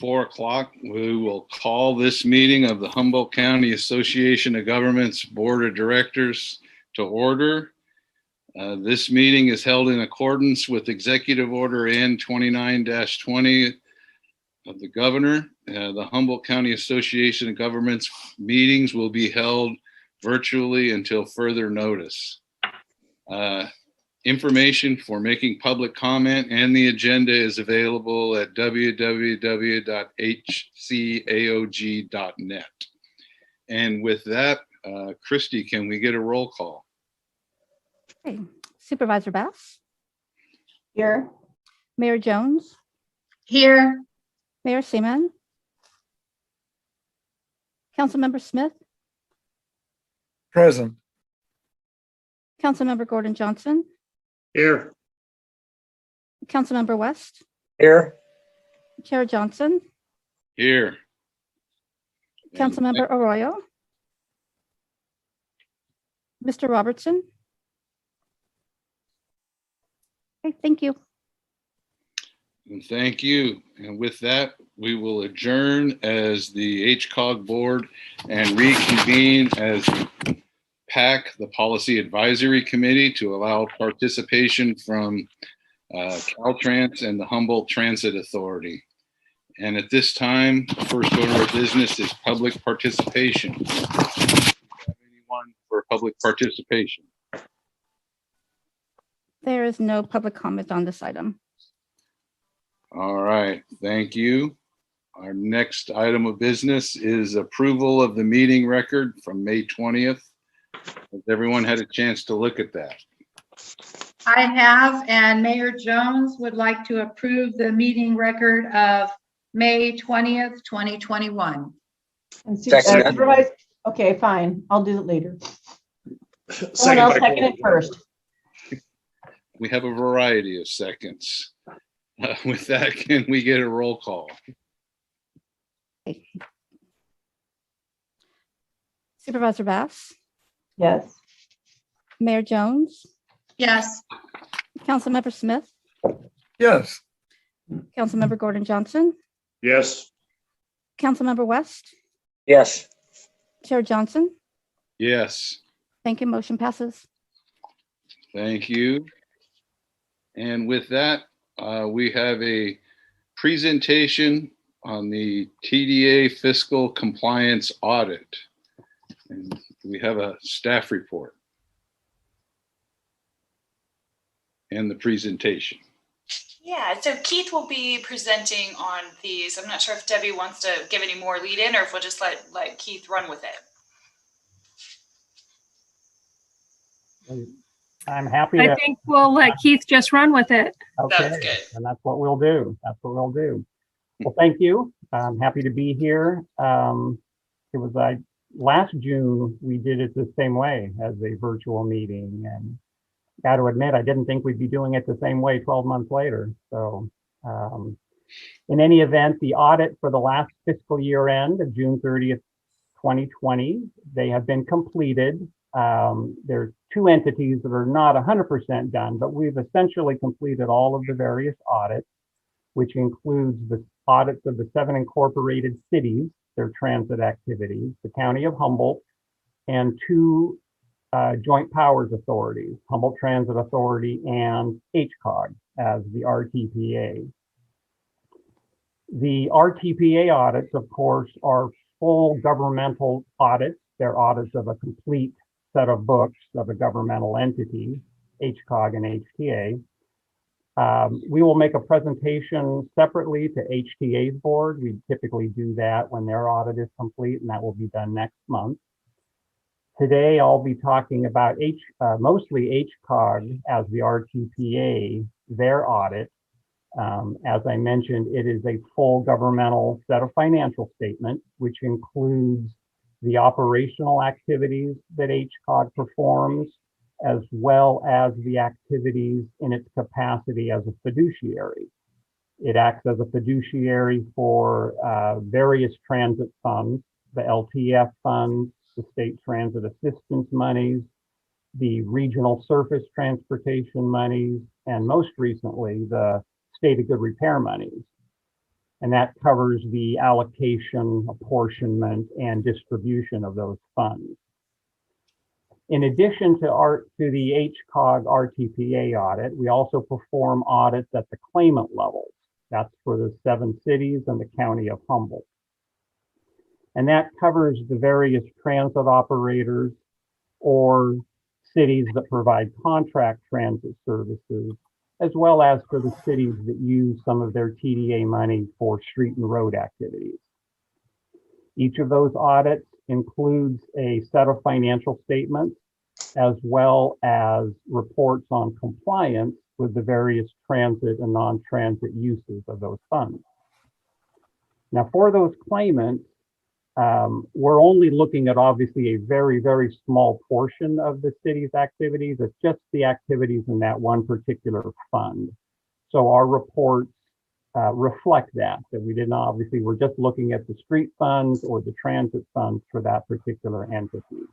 4 o'clock. We will call this meeting of the Humboldt County Association of Governments Board of Directors to order. This meeting is held in accordance with Executive Order N 29-20 of the Governor. The Humboldt County Association of Governments meetings will be held virtually until further notice. Information for making public comment and the agenda is available at www.hcaog.net. And with that, Christy, can we get a roll call? Okay. Supervisor Bass? Here. Mayor Jones? Here. Mayor Seaman? Councilmember Smith? Present. Councilmember Gordon Johnson? Here. Councilmember West? Here. Chair Johnson? Here. Councilmember Arroyo? Mr. Robertson? Okay, thank you. And thank you. And with that, we will adjourn as the HCOG board and reconvene as PAC, the Policy Advisory Committee, to allow participation from Caltrans and the Humboldt Transit Authority. And at this time, first order of business is public participation. Do you have anyone for public participation? There is no public comment on this item. All right, thank you. Our next item of business is approval of the meeting record from May 20th. Has everyone had a chance to look at that? I have, and Mayor Jones would like to approve the meeting record of May 20th, 2021. Supervise. Okay, fine. I'll do it later. Someone else second it first. We have a variety of seconds. With that, can we get a roll call? Okay. Supervisor Bass? Yes. Mayor Jones? Yes. Councilmember Smith? Yes. Councilmember Gordon Johnson? Yes. Councilmember West? Yes. Chair Johnson? Yes, Thank you. Motion passes. thank you. And with that, we have a presentation on the TDA fiscal compliance audit. And we have a staff report and the presentation. Yeah, so Keith will be presenting on these. I'm not sure if Debbie wants to give any more lead in or if we'll just let Keith run with it. I'm happy I to. think we'll let Keith just run with it. Okay, That's good. and that's what we'll do. That's what we'll do. Well, thank you. I'm happy to be here. It was last June, we did it the same way as a virtual meeting, and got to admit, I didn't think we'd be doing it the same way 12 months later. So in any event, the audit for the last fiscal year end of June 30th, 2020, they have been completed. There's two entities that are not 100% done, but we've essentially completed all of the various audits, which includes the audits of the 7 incorporated cities, their transit activities, the County of Humboldt, and 2 joint powers authorities, Humboldt Transit Authority and HCOG as the RTPA. The RTPA audits, of course, are full governmental audits. They're audits of a complete set of books of a governmental entity, HCOG and HTA. We will make a presentation separately to HTA's board. We typically do that when their audit is complete, and that will be done next month. Today, I'll be talking about mostly HCOG as the RTPA, their audit. As I mentioned, it is a full governmental set of financial statements, which includes the operational activities that HCOG performs, as well as the activities in its capacity as a fiduciary. It acts as a fiduciary for various transit funds, the LTF funds, the state transit assistance monies, the regional surface transportation monies, and most recently, the state of good repair monies. And that covers the allocation, apportionment, and distribution of those funds. In addition to the HCOG RTPA audit, we also perform audits at the claimant levels. That's for the 7 cities and the county of Humboldt. And that covers the various transit operators or cities that provide contract transit services, as well as for the cities that use some of their TDA money for street and road activities. Each of those audits includes a set of financial statements, as well as reports on compliance with the various transit and non-transit uses of those funds. Now, for those claimants, we're only looking at obviously a very, very small portion of the city's activities. It's just the activities in that one particular fund. So our reports reflect that we didn't obviously, we're just looking at the street funds or the transit funds for that particular entity.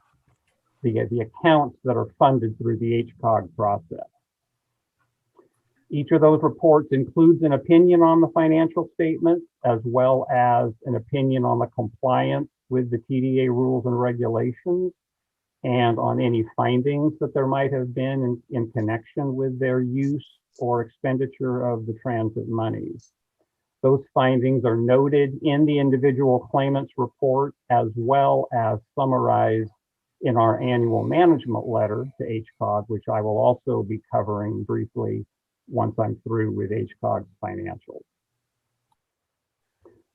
The accounts that are funded through the HCOG process. Each of those reports includes an opinion on the financial statements, as well as an opinion on the compliance with the TDA rules and regulations, and on any findings that there might have been in connection with their use or expenditure of the transit monies. Those findings are noted in the individual claimant's report, as well as summarized in our annual management letter to HCOG, which I will also be covering briefly once I'm through with HCOG's financials.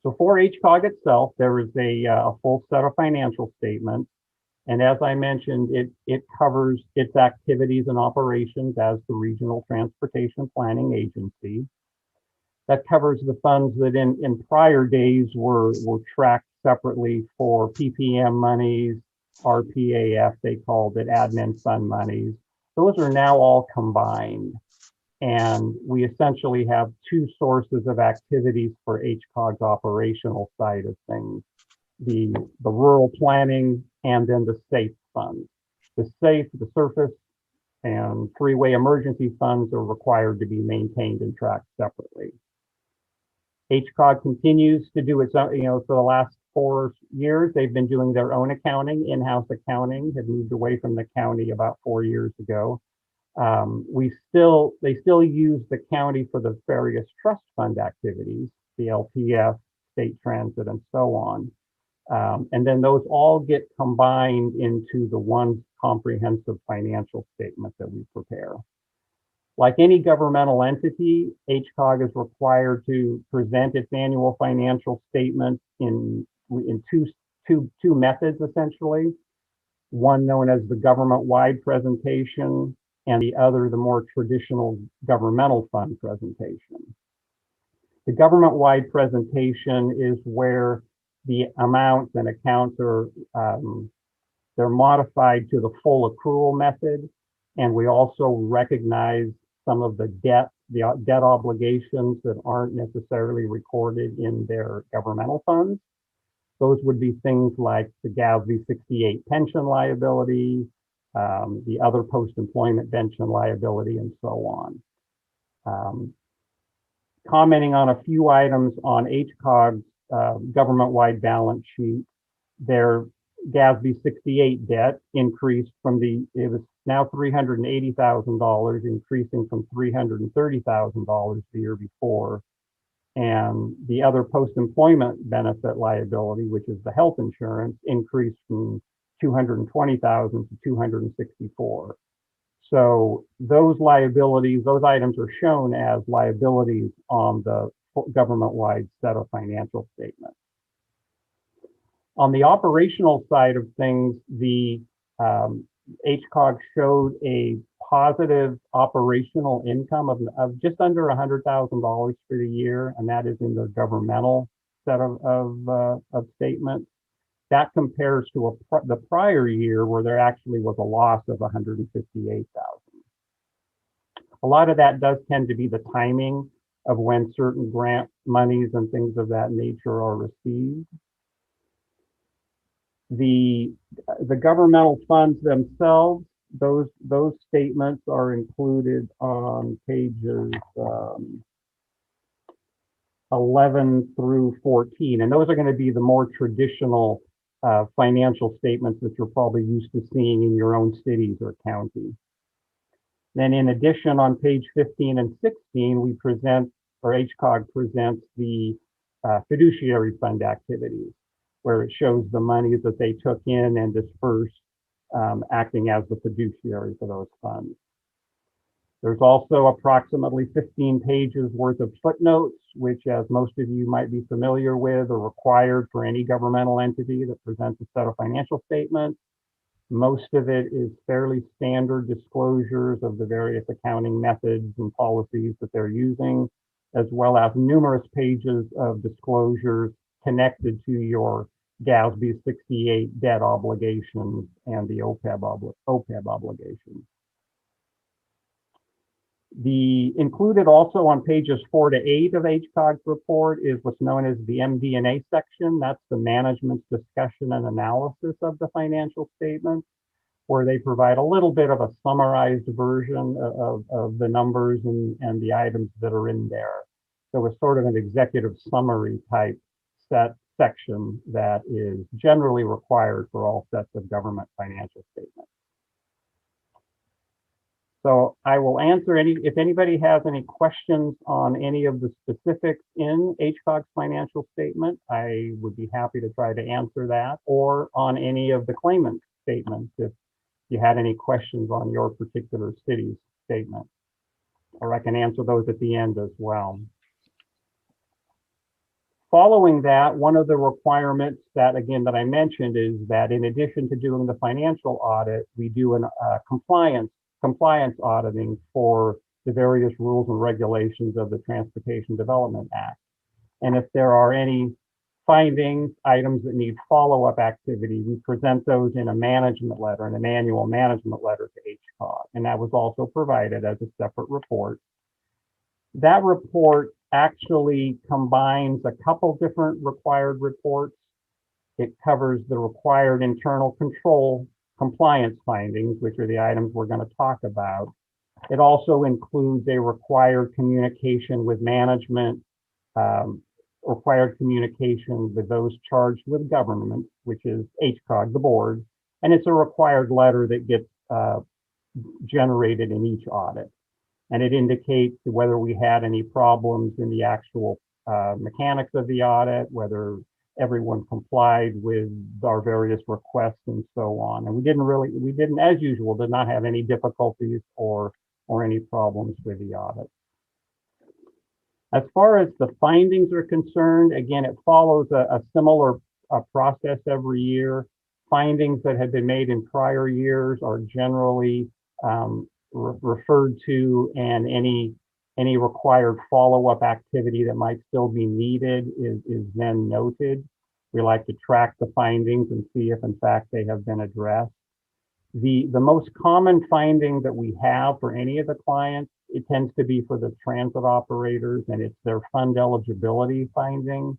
So for HCOG itself, there is a full set of financial statements. And as I mentioned, it covers its activities and operations as the Regional Transportation Planning Agency. That covers the funds that in prior days were tracked separately for PPM monies, RPAF, they called it, admin fund monies. Those are now all combined. And we essentially have 2 sources of activities for HCOG's operational side of things, the rural planning and then the SAFE funds. The SAFE, the surface and freeway emergency funds are required to be maintained and tracked separately. HCOG continues to do its own, for the last 4 years, they've been doing their own accounting, in-house accounting, had moved away from the county about 4 years ago. They still use the county for the various trust fund activities, the LTF, state transit, and so on. And then those all get combined into the one comprehensive financial statement that we prepare. Like any governmental entity, HCOG is required to present its annual financial statement in two methods, essentially. One known as the government-wide presentation, and the other, the more traditional governmental fund presentation. The government-wide presentation is where the amounts and accounts are, they're modified to the full accrual method. And we also recognize some of the debt obligations that aren't necessarily recorded in their governmental funds. Those would be things like the GASB 68 pension liability, the other post-employment pension liability, and so on. Commenting on a few items on HCOG's government-wide balance sheet, their GASB 68 debt increased from it was now $380,000, increasing from $330,000 the year before. And the other post-employment benefit liability, which is the health insurance, increased from $220,000 to $264,000. So those liabilities, those items are shown as liabilities on the government-wide set of financial statements. On the operational side of things, the HCOG showed a positive operational income of just under $100,000 for the year, and that is in the governmental set of statements. That compares to the prior year where there actually was a loss of $158,000. A lot of that does tend to be the timing of when certain grant monies and things of that nature are received. The governmental funds themselves, those statements are included on pages 11 through 14. And those are going to be the more traditional financial statements that you're probably used to seeing in your own cities or counties. Then in addition, on page 15 and 16, we present, or HCOG presents the fiduciary fund activities, where it shows the monies that they took in and dispersed, acting as the fiduciary for those funds. There's also approximately 15 pages worth of footnotes, which, as most of you might be familiar with, are required for any governmental entity that presents a set of financial statements. Most of it is fairly standard disclosures of the various accounting methods and policies that they're using, as well as numerous pages of disclosures connected to your GASB 68 debt obligations and the OPEB obligations. The included also on pages 4 to 8 of HCOG's report is what's known as the MD&A section. That's the management's discussion and analysis of the financial statements, where they provide a little bit of a summarized version of the numbers and the items that are in there. So it's sort of an executive summary type section that is generally required for all sets of government financial statements. So I will answer if anybody has any questions on any of the specifics in HCOG's financial statement, I would be happy to try to answer that, or on any of the claimant statements if you had any questions on your particular city's statement, or I can answer those at the end as well. Following that, one of the requirements that I mentioned is that in addition to doing the financial audit, we do a compliance auditing for the various rules and regulations of the Transportation Development Act. And if there are any findings, items that need follow-up activity, we present those in a management letter, in an annual management letter to HCOG. And that was also provided as a separate report. That report actually combines a couple different required reports. It covers the required internal control compliance findings, which are the items we're going to talk about. It also includes a required communication with management, required communication with those charged with government, which is HCOG, the board, and it's a required letter that gets generated in each audit. And it indicates whether we had any problems in the actual mechanics of the audit, whether everyone complied with our various requests and so on. And we didn't, as usual, did not have any difficulties or any problems with the audit. As far as the findings are concerned, again, it follows a similar process every year. Findings that have been made in prior years are generally referred to, and any required follow-up activity that might still be needed is then noted. We like to track the findings and see if in fact they have been addressed. The most common finding that we have for any of the clients, it tends to be for the transit operators, and it's their fund eligibility finding.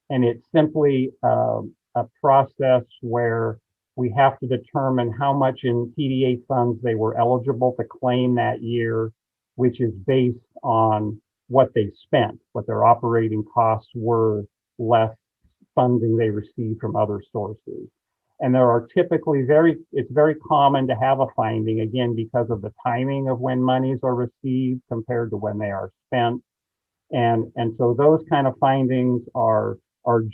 And it's simply a process where we have to determine how much in TDA funds they were eligible to claim that year, which is based on what they spent, what their operating costs were, less funding they received from other sources. And there are typically it's very common to have a finding, again, because of the timing of when monies are received compared to when they are spent. And so those kind of findings are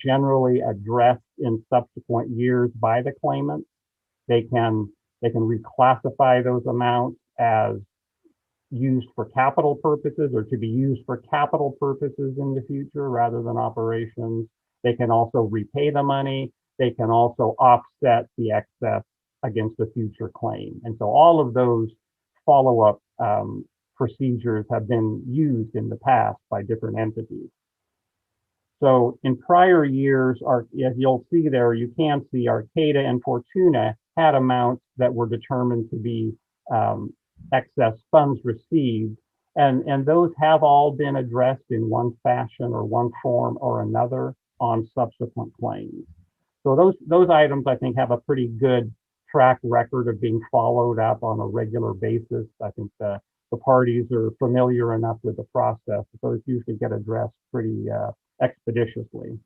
generally addressed in subsequent years by the claimant. They can reclassify those amounts as used for capital purposes or to be used for capital purposes in the future rather than operations. They can also repay the money. They can also offset the excess against a future claim. And so all of those follow-up procedures have been used in the past by different entities. So in prior years, as you'll see there, you can see Arcata and Fortuna had amounts that were determined to be excess funds received. And those have all been addressed in one fashion or one form or another on subsequent claims. So those items, I think, have a pretty good track record of being followed up on a regular basis. I think the the parties are familiar enough with the process, those usually get addressed pretty expeditiously.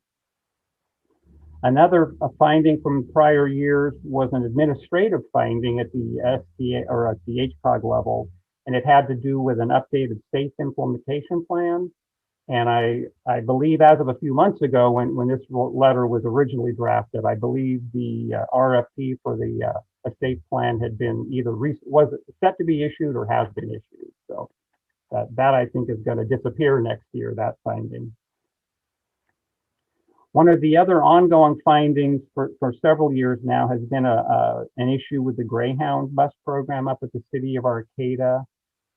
Another finding from prior years was an administrative finding at the STA or at the HCOG level, and it had to do with an updated safe implementation plan. And I believe as of a few months ago, when this letter was originally drafted, I believe the RFP for the a safe plan had been either was set to be issued or has been issued. So that I think is going to disappear next year, that finding. One of the other ongoing findings for several years now has been an issue with the Greyhound bus program up at the city of Arcata,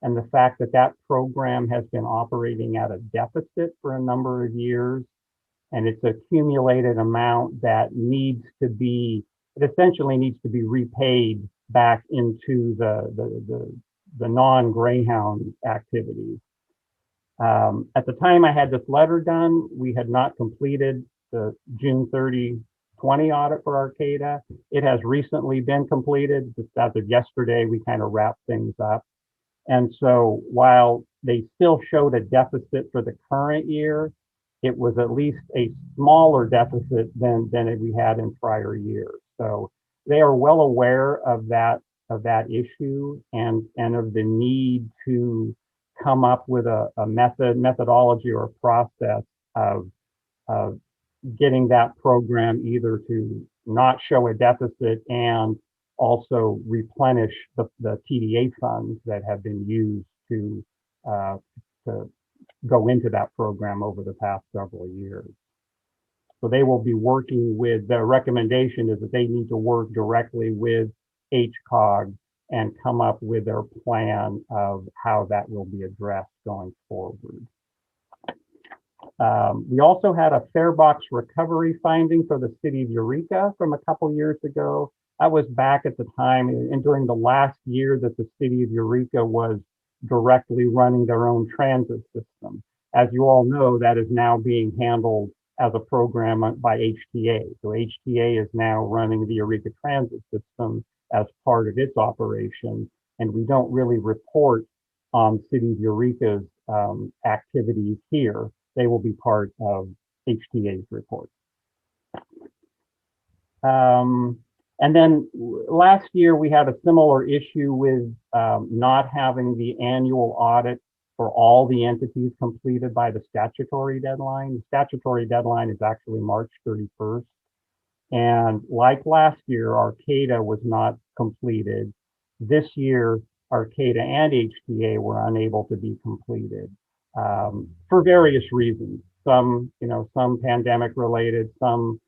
and the fact that that program has been operating at a deficit for a number of years, and it's an accumulated amount that needs to be, it essentially needs to be repaid back into the non-Greyhound activities. At the time I had this letter done, we had not completed the June 30, 20 audit for Arcata. It has recently been completed. Just as of yesterday, we kind of wrapped things up. And so while they still showed a deficit for the current year, it was at least a smaller deficit than we had in prior years. So they are well aware of that issue and of the need to come up with a methodology or a process of getting that program either to not show a deficit and also replenish the TDA funds that have been used to go into that program over the past several years. So they will be working with, the recommendation is that they need to work directly with HCOG and come up with their plan of how that will be addressed going forward. We also had a fare box recovery finding for the city of Eureka from a couple years ago. I was back at the time and during the last year that the city of Eureka was directly running their own transit system. As you all know, that is now being handled as a program by HTA. So HTA is now running the Eureka transit system as part of its operation. And we don't really report on City of Eureka's activities here. They will be part of HTA's report. And then last year we had a similar issue with not having the annual audit for all the entities completed by the statutory deadline. The statutory deadline is actually March 31st. And like last year, Arcata was not completed. This year, Arcata and HTA were unable to be completed for various reasons. Some, some pandemic related, some,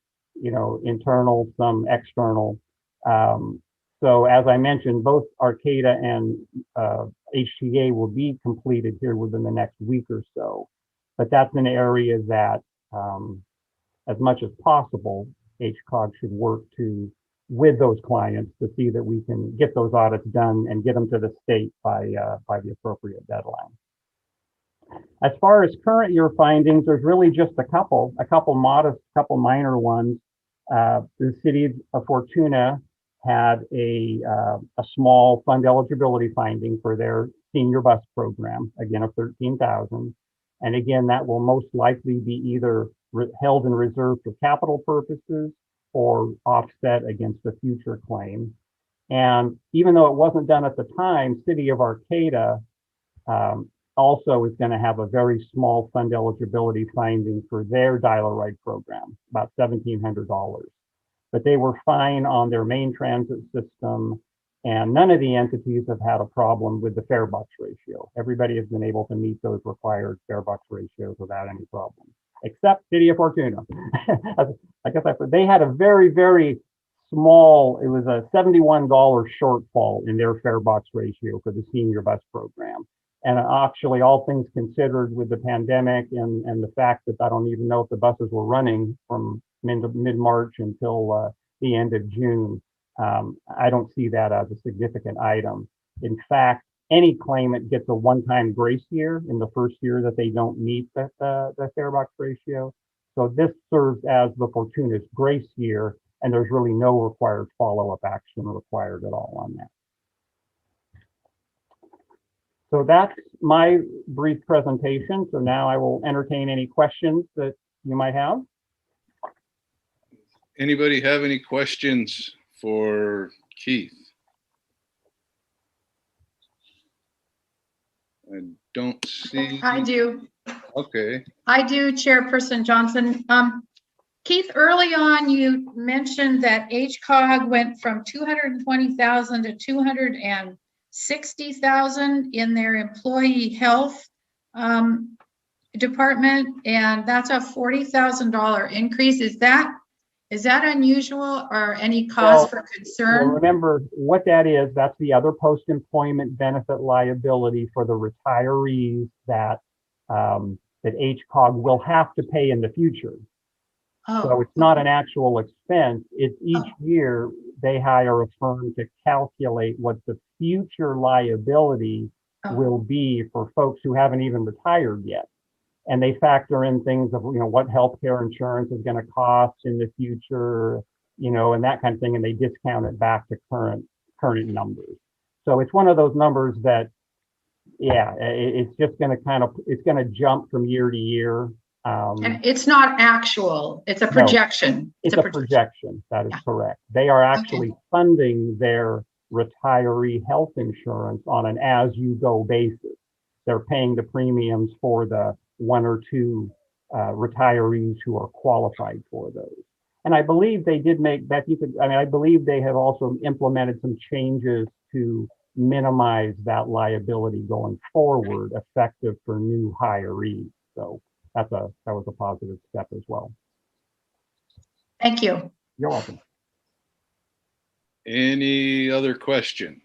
internal, some external. So as I mentioned, both Arcata and HTA will be completed here within the next week or so. But that's an area that, as much as possible, HCOG should work with those clients to see that we can get those audits done and get them to the state by the appropriate deadline. As far as current year findings, there's really just a couple modest, couple minor ones. The city of Fortuna had a small fund eligibility finding for their senior bus program, again of $13,000. And again, that will most likely be either held in reserve for capital purposes or offset against a future claim. And even though it wasn't done at the time, City of Arcata also is going to have a very small fund eligibility finding for their dial-a-ride program, about $1,700. But they were fine on their main transit system, and none of the entities have had a problem with the fare box ratio. Everybody has been able to meet those required fare box ratios without any problem, except City of Fortuna. I guess they had a very, very small, it was a $71 shortfall in their fare box ratio for the senior bus program. And actually, all things considered with the pandemic and the fact that I don't even know if the buses were running from mid-March until the end of June, I don't see that as a significant item. In fact, any claimant gets a one-time grace year in the first year that they don't meet the fare box ratio. So this serves as the Fortuna's grace year, and there's really no required follow-up action required at all on that. So that's my brief presentation. So now I will entertain any questions that you might have. Anybody have any questions for Keith? I don't see. I do. Okay. I do, Chairperson Johnson. Keith, early on, you mentioned that HCOG went from 220,000 to 260,000 in their employee health department, and that's a $40,000 increase. Is that unusual or any cause for Well, concern? remember what that is. That's the other post-employment benefit liability for the retirees that that HCOG will have to pay in the future. So it's not an actual expense. It's each year they hire a firm to calculate what the future liability will be for folks who haven't even retired yet. And they factor in things of, what healthcare insurance is going to cost in the future, and that kind of thing. And they discount it back to current numbers. So it's one of those numbers that, it's just going to it's going to jump from year to year. And it's not actual, it's a projection. No, it's a projection. That is correct. They are actually funding their retiree health insurance on an as-you-go basis. They're paying the premiums for the 1 or 2 retirees who are qualified for those. And I believe they did make that I believe they have also implemented some changes to minimize that liability going forward, effective for new hirees. So that was a positive step as well. Thank you. You're welcome. Any other question?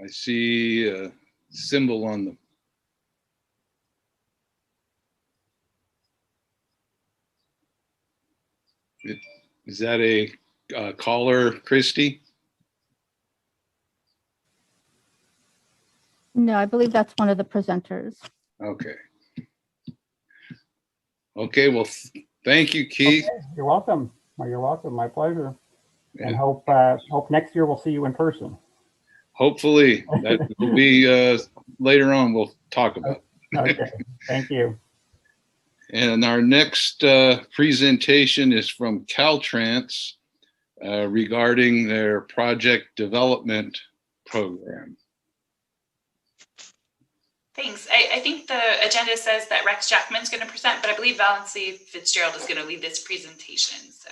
I see a symbol on them. Is that a caller, Christy? No, I believe that's one of the presenters. Okay. Okay, well, thank you, Keith. Okay, you're welcome. Well, you're welcome. My pleasure. Yeah. And hope next year we'll see you in person. Hopefully, that will be later on. We'll talk about it. Okay, thank you. And our next presentation is from Caltrans regarding their project development program. Thanks. I think the agenda says that Rex Jackman's going to present, but I believe Valency Fitzgerald is going to lead this presentation. So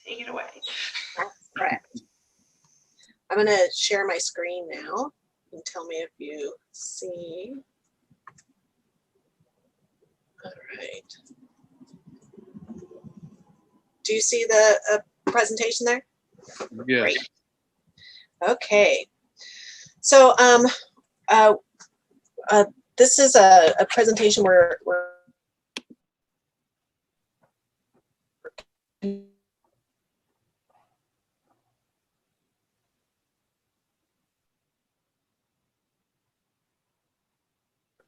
take it away. That's correct. I'm going to share my screen now and tell me if you see. All right. Do you see the presentation there? Yes. Great. Okay. So this is a presentation where we're kind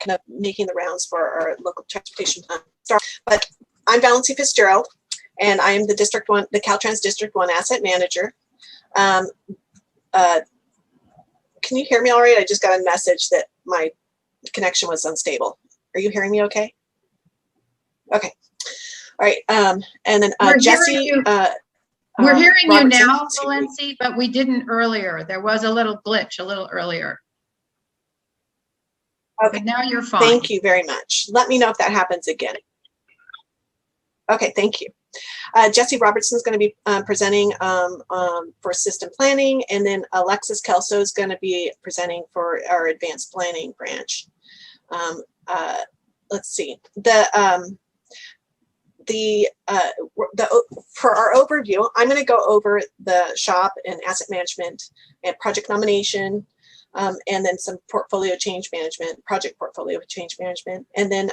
of making the rounds for our local transportation plan. But I'm Valency Fitzgerald, and I am the Caltrans District 1 Asset Manager. Can you hear me all right? I just got a message that my connection was unstable. Are you hearing me okay? Okay. All right. And then Jesse. We're hearing you Robertson. now, Valency, but we didn't earlier. There was a little glitch a little earlier. Okay. But now you're fine. Thank you very much. Let me know if that happens again. Okay, thank you. Jesse Robertson is going to be presenting for system planning, and then Alexis Kelso is going to be presenting for our advanced planning branch. Let's see. For our overview, I'm going to go over the SHOPP and asset management and project nomination, and then some portfolio change management, project portfolio change management, and then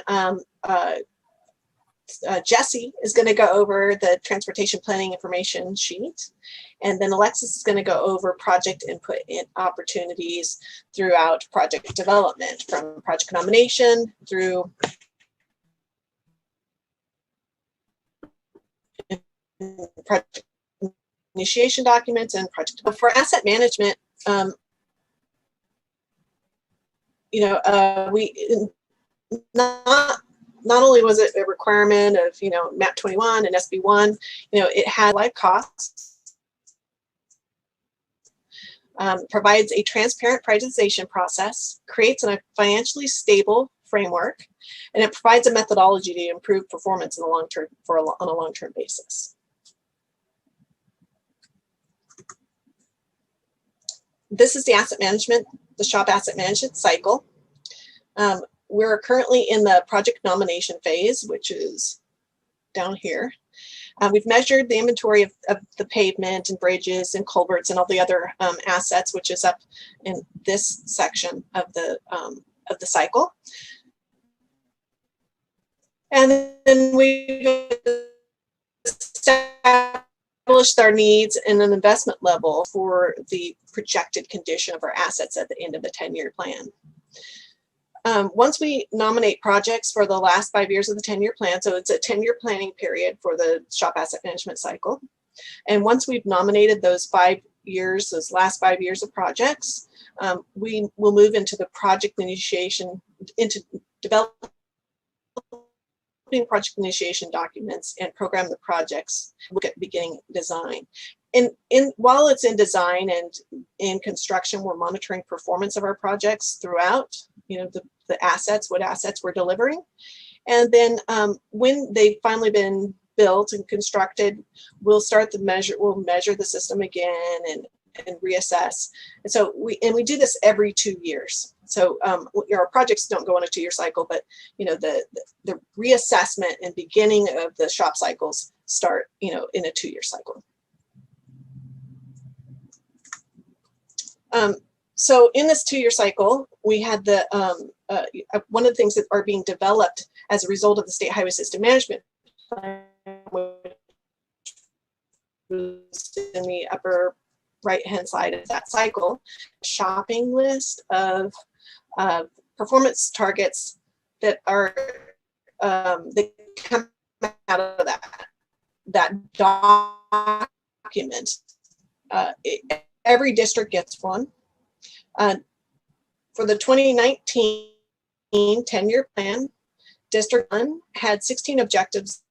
Jesse is going to go over the transportation planning information sheet, and then Alexis is going to go over project input and opportunities throughout project development, from project nomination through project initiation documents and project. For asset management, we not only was it a requirement of, MAP 21 and SB1, it had live costs, provides a transparent prioritization process, creates a financially stable framework, and it provides a methodology to improve performance in the long term on a long-term basis. This is the SHOPP asset management cycle. We're currently in the project nomination phase, which is down here. We've measured the inventory of the pavement and bridges and culverts and all the other assets, which is up in this section of the cycle. And then we established our needs and an investment level for the projected condition of our assets at the end of the 10-year plan. Once we nominate projects for the last 5 years of the 10-year plan, so it's a 10-year planning period for the SHOPP asset management cycle. And once we've nominated those last 5 years of projects, we will move into the project initiation, into developing project initiation documents and program the projects, look at beginning design. While it's in design and in construction, we're monitoring performance of our projects throughout, the assets, what assets we're delivering. And then when they've finally been built and constructed, we'll measure the system again and reassess. And so we do this every 2 years. So our projects don't go on a 2-year cycle, but the reassessment and beginning of the SHOPP cycles start, in a 2-year cycle. So in this 2-year cycle, we had one of the things that are being developed as a result of the State Highway System Management Plan, which was in the upper right-hand side of that cycle, shopping list of performance targets that are that come out of that document. Every district gets one. For the 2019 10-year plan, District 1 had 16 objectives.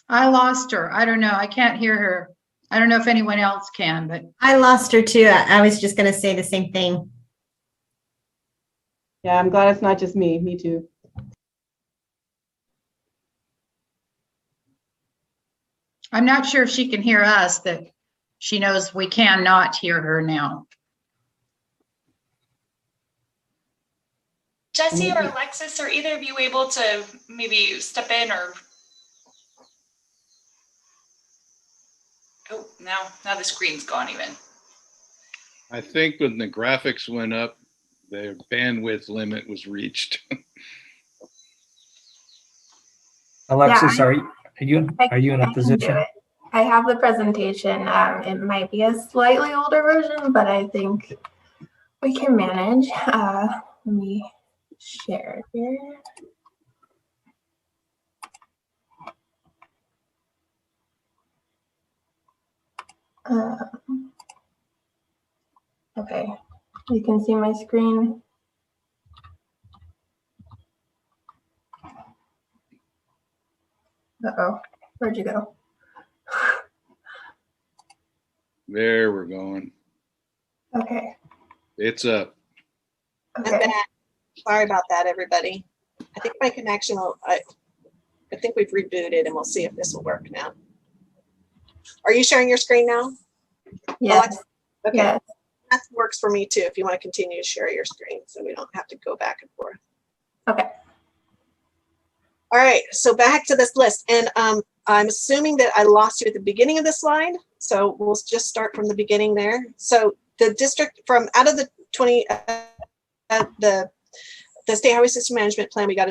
I lost her. I don't know. I can't hear her. I don't know if anyone else can, but I lost her too. I was just going to say the same thing. Yeah, I'm glad it's not just me. Me too. I'm not sure if she can hear us, that she knows we cannot hear her now. Jesse or Alexis, are either of you able to maybe step in or? Oh, now the screen's gone even. I think when the graphics went up, their bandwidth limit was reached. Alexis, Yeah, are you in a position? I have the presentation. It might be a slightly older version, but I think we can manage. Let me share it here. Okay, you can see my screen. Uh-oh, where'd you go? There we're going. Okay. It's up. Okay. I'm back. Sorry about that, everybody. I think my connection will, I think we've rebooted and we'll see if this will work now. Are you sharing your screen now? Yes. Okay. Yes. That works for me too, if you want to continue to share your screen so we don't have to go back and forth. Okay. All right, so back to this list. And I'm assuming that I lost you at the beginning of the slide. So we'll just start from the beginning there. So the district from out of the 20, the State Highway System Management Plan, we get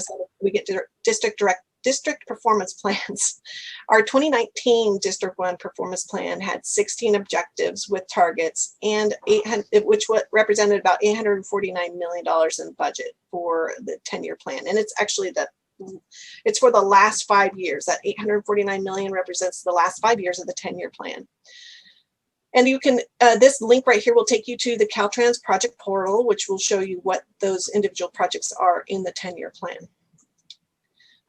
district district performance plans. Our 2019 District 1 performance plan had 16 objectives with targets and 800, which represented about $849 million in budget for the 10-year plan. And it's actually it's for the last 5 years. That 849 million represents the last 5 years of the 10-year plan. And you can, this link right here will take you to the Caltrans project portal, which will show you what those individual projects are in the 10-year plan.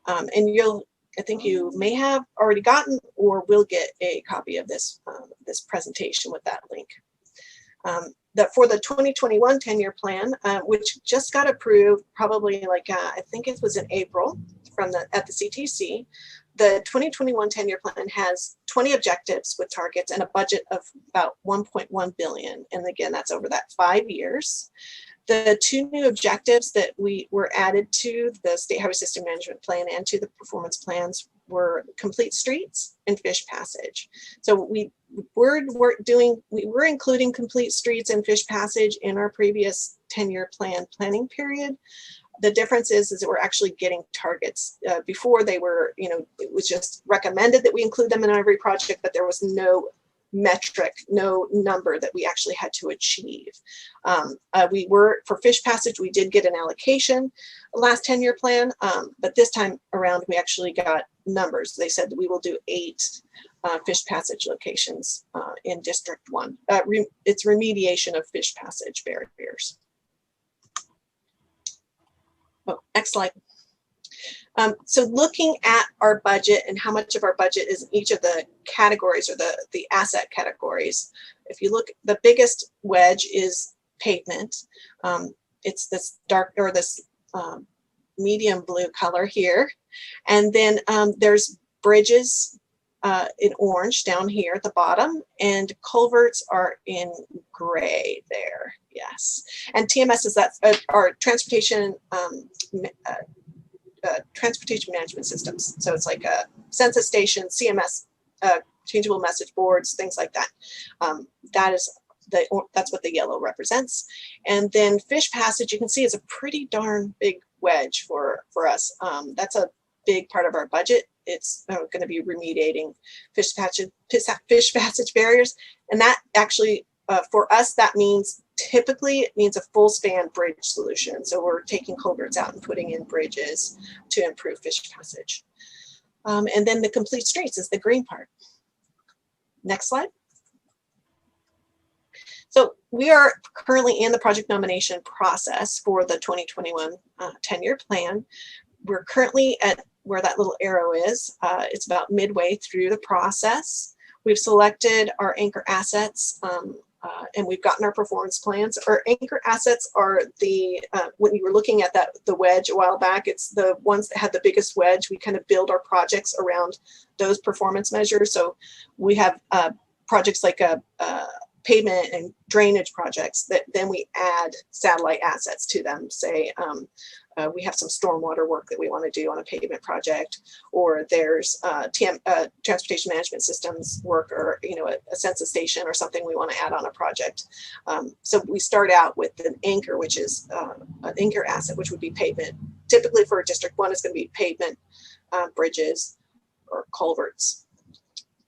And I think you may have already gotten or will get a copy of this, this presentation with that link. For the 2021 10-year plan, which just got approved probably like, I think it was in April at the CTC, the 2021 10-year plan has 20 objectives with targets and a budget of about 1.1 billion. And again, that's over that 5 years. The 2 new objectives that were added to the State Highway System Management Plan and to the performance plans were complete streets and fish passage. So we were including complete streets and fish passage in our previous 10-year plan planning period. The difference is that we're actually getting targets. Before they were, it was just recommended that we include them in every project, but there was no metric, no number that we actually had to achieve. For fish passage, we did get an allocation last 10-year plan, but this time around we actually got numbers. They said that we will do 8 fish passage locations in District 1. It's remediation of fish passage barriers. Oh, next slide. So looking at our budget and how much of our budget is in each of the categories or the asset categories, if you look, the biggest wedge is pavement. It's this dark or this medium blue color here. And then there's bridges in orange down here at the bottom, and culverts are in gray there. Yes. And TMS is our transportation transportation management systems. So it's like a census station, CMS, changeable message boards, things like that. That's what the yellow represents. And then fish passage, you can see, is a pretty darn big wedge for us. That's a big part of our budget. It's going to be remediating fish passage barriers. And that actually, for us, that means typically it means a full span bridge solution. So we're taking culverts out and putting in bridges to improve fish passage. And then the complete streets is the green part. Next slide. So we are currently in the project nomination process for the 2021 10-year plan. We're currently at where that little arrow is. It's about midway through the process. We've selected our anchor assets and we've gotten our performance plans. Our anchor assets are when you were looking at the wedge a while back, it's the ones that had the biggest wedge. We kind of build our projects around those performance measures. So we have projects like pavement and drainage projects that then we add satellite assets to them. Say we have some stormwater work that we want to do on a pavement project, or there's transportation management systems work, or a census station or something we want to add on a project. So we start out with an anchor, which is an anchor asset, which would be pavement. Typically for District 1, it's going to be pavement, bridges, or culverts.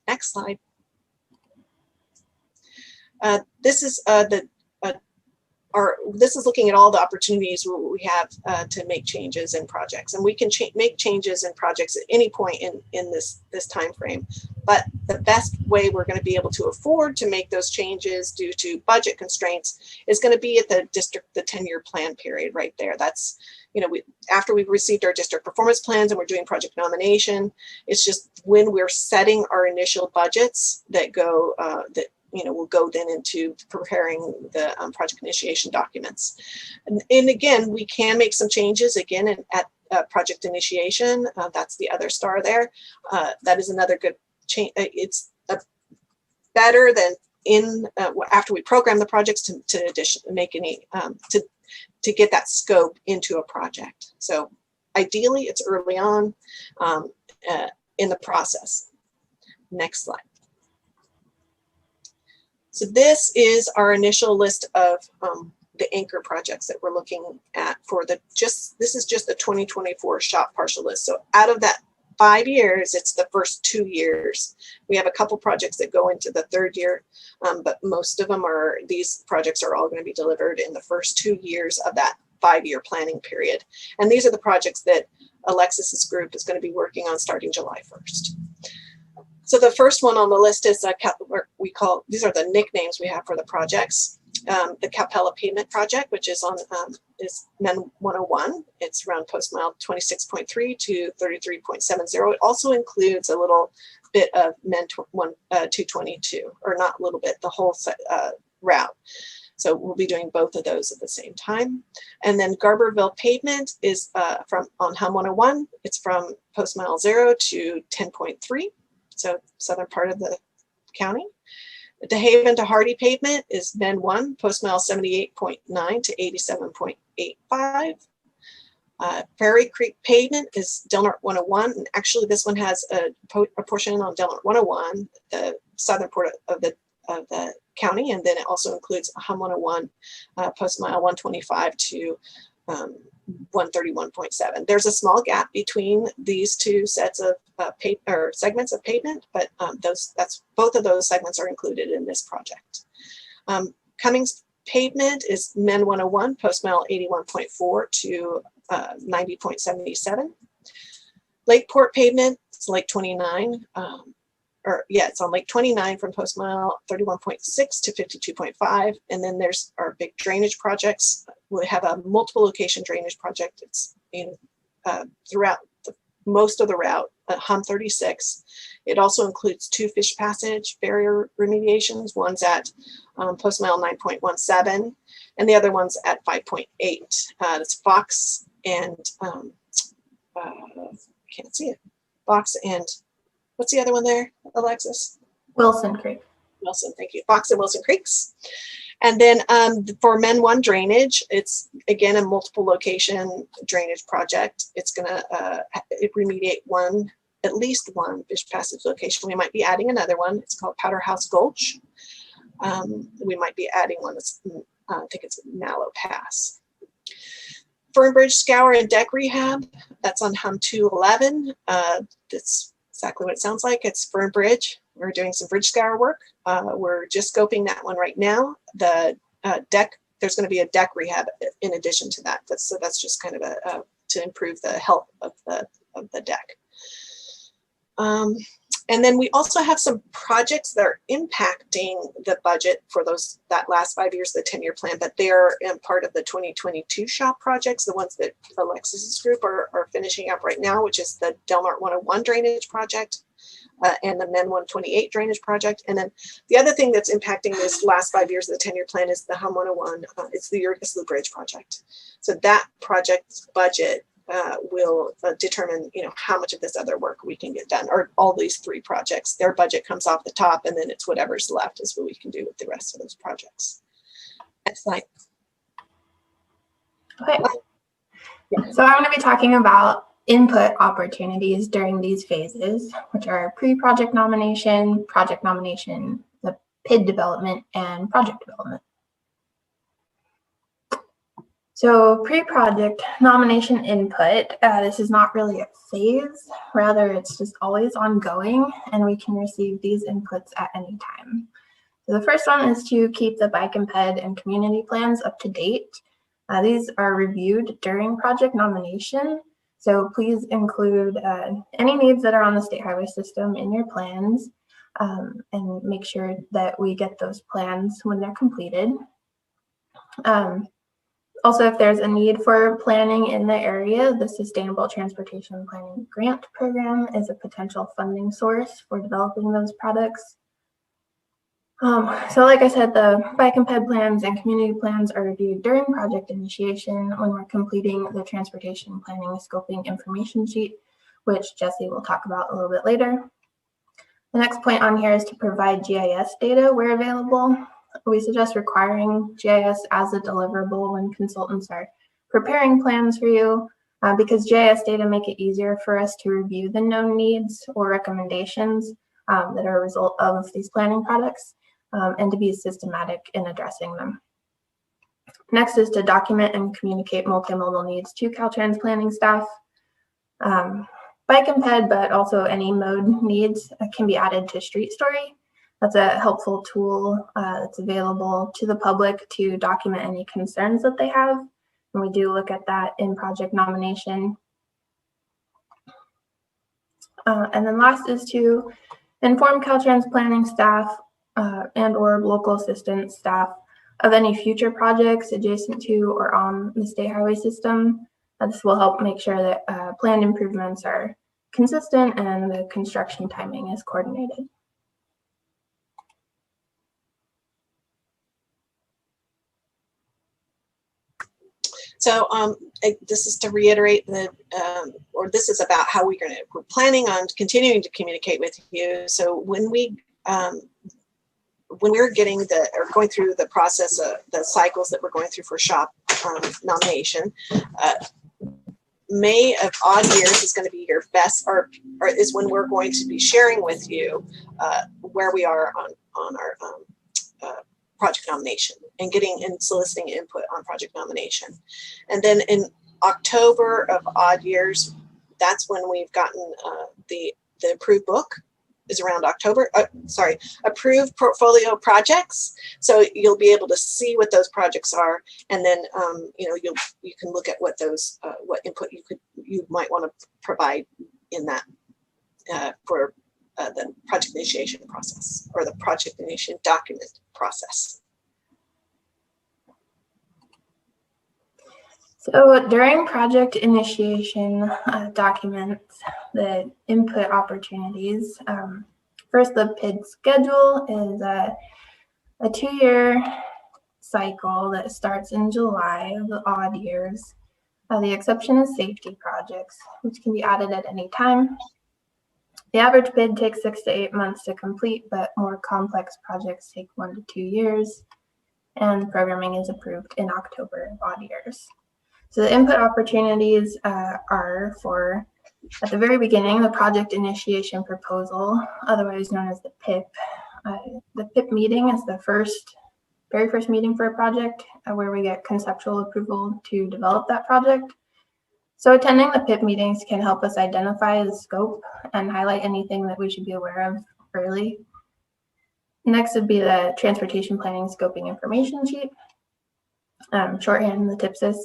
Next slide. This is this is looking at all the opportunities where we have to make changes in projects, and we can make changes in projects at any point in this time frame. But the best way we're going to be able to afford to make those changes due to budget constraints is going to be at the 10-year plan period right there. That's after we've received our district performance plans and we're doing project nomination. It's just when we're setting our initial budgets that go we'll go then into preparing the project initiation documents. And again, we can make some changes again at project initiation. That's the other star there. That is another good change. It's better than after we program the projects to get that scope into a project. So ideally, it's early on in the process. Next slide. So this is our initial list of the anchor projects that we're looking at for this is just the 2024 SHOPP partial list. So out of that 5 years, it's the first 2 years. We have a couple projects that go into the 3rd year, but most of them are, these projects are all going to be delivered in the first 2 years of that 5-year planning period. And these are the projects that Alexis's group is going to be working on starting July 1st. So the first one on the list is we call, these are the nicknames we have for the projects. The Capella Pavement Project, which is on is MEN 101. It's around post mile 26.3 to 33.70. It also includes a little bit of MEN 222, or not a little bit, the whole route. So we'll be doing both of those at the same time. And then Garberville Pavement is from on Hum 101. It's from post mile 0 to 10.3, so southern part of the county. DeHaven to Hardy Pavement is MEN 1, post mile 78.9 to 87.85. Prairie Creek Pavement is Delnart 101, and actually this one has a portion on Delnart 101, the southern part of the county, and then it also includes Hum 101, post mile 125 to 131.7. There's a small gap between these two sets of segments of pavement, but both of those segments are included in this project. Cummings Pavement is MEN 101, post mile 81.4 to 90.77. Lakeport Pavement is Lake 29, it's on Lake 29 from post mile 31.6 to 52.5. And then there's our big drainage projects. We have a multiple location drainage project. It's throughout most of the route at Hum 36. It also includes 2 fish passage barrier remediations. One's at post mile 9.17 and the other one's at 5.8. That's Fox and can't see it. Fox and what's the other one there, Alexis? Wilson Creek. Wilson, thank you. Fox and Wilson Creeks. And then for MEN 1 drainage, it's again a multiple location drainage project. It's gonna remediate at least one fish passage location. We might be adding another one. It's called Powderhouse Gulch. We might be adding one that's, I think it's Mallow Pass. Fernbridge Scour and Deck Rehab, that's on Hum 211. That's exactly what it sounds like. It's Fernbridge. We're doing some bridge scour work. We're just scoping that one right now. The deck, there's going to be a deck rehab in addition to that. So that's just kind of to improve the health of the deck. And then we also have some projects that are impacting the budget for that last 5 years, the 10-year plan, but they're part of the 2022 SHOPP projects, the ones that Alexis's group are finishing up right now, which is the Delmart 101 drainage project and the MEN 128 drainage project. And then the other thing that's impacting this last 5 years of the 10-year plan is the Hum 101. It's the Yerkes Loop Bridge project. So that project's budget will determine, how much of this other work we can get done, or all these 3 projects. Their budget comes off the top, and then it's whatever's left is what we can do with the rest of those projects. Next slide. Okay. So I'm going to be talking about input opportunities during these phases, which are pre-project nomination, the PID development, and project development. So pre-project nomination input, this is not really a phase, rather it's just always ongoing, and we can receive these inputs at any time. So the first one is to keep the bike and ped and community plans up to date. These are reviewed during project nomination, so please include any needs that are on the state highway system in your plans, and make sure that we get those plans when they're completed. Also, if there's a need for planning in the area, the Sustainable Transportation Planning Grant Program is a potential funding source for developing those products. So like I said, the bike and ped plans and community plans are reviewed during project initiation when we're completing the transportation planning scoping information sheet, which Jesse will talk about a little bit later. The next point on here is to provide GIS data where available. We suggest requiring GIS as a deliverable when consultants are preparing plans for you, because GIS data make it easier for us to review the known needs or recommendations that are a result of these planning products, and to be systematic in addressing them. Next is to document and communicate multimodal needs to Caltrans planning staff. bike and ped, but also any mode needs can be added to Street Story. That's a helpful tool that's available to the public to document any concerns that they have. And we do look at that in project nomination. And then last is to inform Caltrans planning staff and or local assistance staff of any future projects adjacent to or on the state highway system. This will help make sure that planned improvements are consistent and the construction timing is coordinated. So this is to reiterate that, or this is about how we're planning on continuing to communicate with you. So when we're getting going through the process of the cycles that we're going through for SHOPP nomination, May of odd years is going to be your best, or is when we're going to be sharing with you where we are on our project nomination and soliciting input on project nomination. And then in October of odd years, that's when we've gotten the approved book is around October, approved portfolio projects. So you'll be able to see what those projects are. And then, you can look at what those, what input you might want to provide in that for the project initiation process or the project initiation document process. So during project initiation documents, the input opportunities, first the PID schedule is a 2-year cycle that starts in July of the odd years. The exception is safety projects, which can be added at any time. The average PID takes 6 to 8 months to complete, but more complex projects take 1 to 2 years. And programming is approved in October of odd years. So the input opportunities are for, at the very beginning, the project initiation proposal, otherwise known as the PIP. The PIP meeting is the very first meeting for a project where we get conceptual approval to develop that project. So attending the PIP meetings can help us identify the scope and highlight anything that we should be aware of early. Next would be the transportation planning scoping information sheet, shorthand, the TPSIS.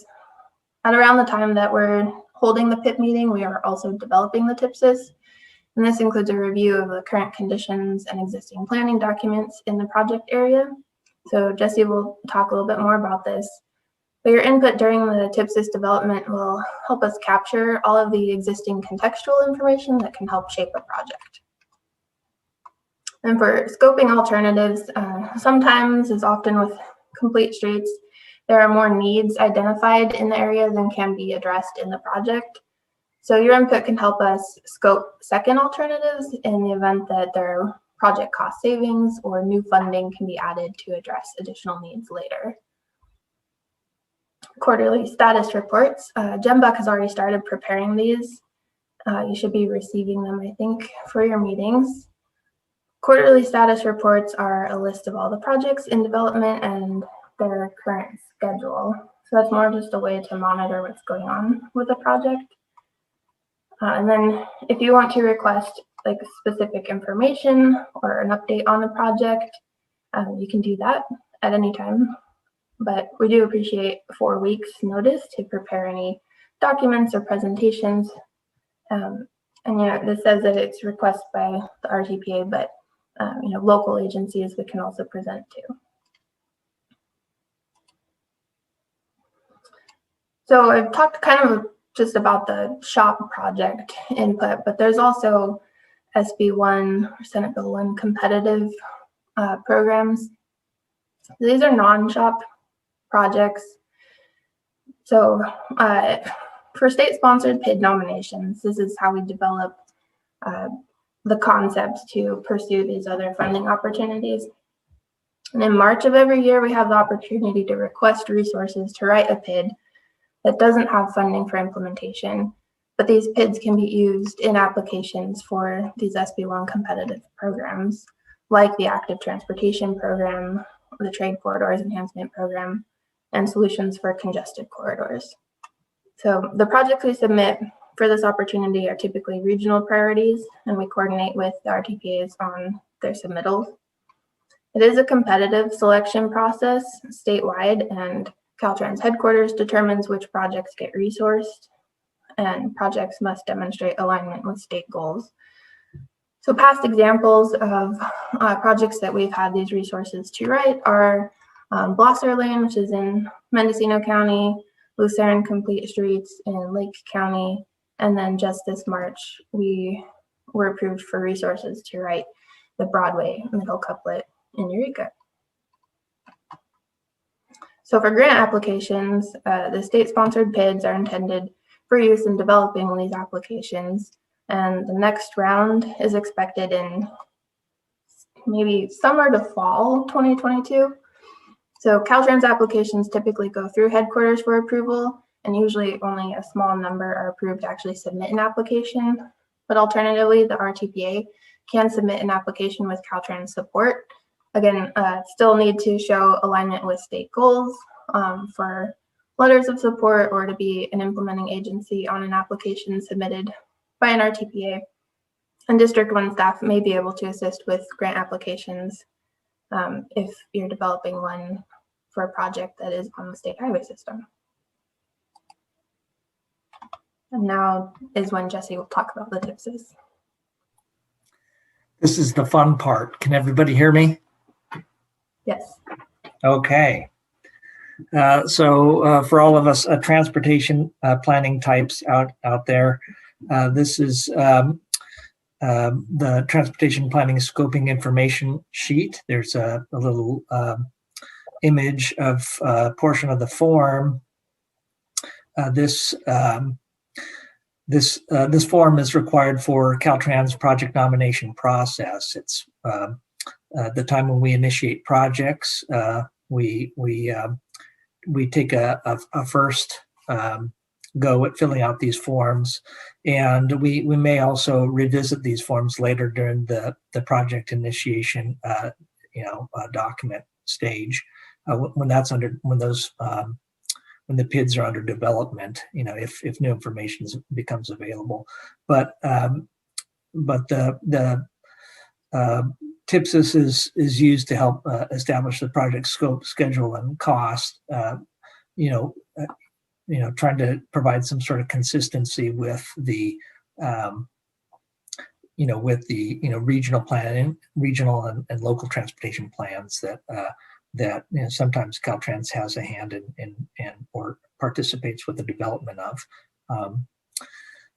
At around the time that we're holding the PIP meeting, we are also developing the TPSIS. And this includes a review of the current conditions and existing planning documents in the project area. So Jesse will talk a little bit more about this. But your input during the TPSIS development will help us capture all of the existing contextual information that can help shape a project. And for scoping alternatives, sometimes, as often with complete streets, there are more needs identified in the area than can be addressed in the project. So your input can help us scope second alternatives in the event that there are project cost savings or new funding can be added to address additional needs later. Quarterly status reports. GenBuck has already started preparing these. You should be receiving them, I think, for your meetings. Quarterly status reports are a list of all the projects in development and their current schedule. So that's more just a way to monitor what's going on with a project. And then if you want to request like specific information or an update on the project, you can do that at any time. But we do appreciate 4 weeks notice to prepare any documents or presentations. And this says that it's requested by the RTPA, but local agencies we can also present to. So I've talked kind of just about the SHOPP project input, but there's also SB1 or Senate Bill 1 competitive programs. These are non-SHOPP projects. So for state-sponsored PID nominations, this is how we develop the concepts to pursue these other funding opportunities. And in March of every year, we have the opportunity to request resources to write a PID that doesn't have funding for implementation, but these PIDs can be used in applications for these SB1 competitive programs, like the Active Transportation Program, the Trade Corridors Enhancement Program, and Solutions for Congested Corridors. So the projects we submit for this opportunity are typically regional priorities, and we coordinate with the RTPAs on their submittals. It is a competitive selection process statewide, and Caltrans headquarters determines which projects get resourced, and projects must demonstrate alignment with state goals. So past examples of projects that we've had these resources to write are Blosser Lane, which is in Mendocino County, Lucerne Complete Streets in Lake County, and then just this March, we were approved for resources to write the Broadway middle couplet in Eureka. So for grant applications, the state-sponsored PIDs are intended for use in developing these applications, and the next round is expected in maybe summer to fall 2022. So Caltrans applications typically go through headquarters for approval, and usually only a small number are approved to actually submit an application. But alternatively, the RTPA can submit an application with Caltrans support. Again, still need to show alignment with state goals for letters of support or to be an implementing agency on an application submitted by an RTPA. And District 1 staff may be able to assist with grant applications if you're developing one for a project that is on the state highway system. And now is when Jesse will talk about the TPSIS. This is the fun part. Can everybody hear me? Yes. Okay. So for all of us transportation planning types out there, this is the transportation planning scoping information sheet. There's a little image of a portion of the form. This form is required for Caltrans project nomination process. It's the time when we initiate projects. We take a first go at filling out these forms, and we may also revisit these forms later during the project initiation document stage when the PIDs are under development, if new information becomes available. But the TPSIS is used to help establish the project scope, schedule, and cost. Trying to provide some sort of consistency with the regional planning, regional and local transportation plans that sometimes Caltrans has a hand in or participates with the development of.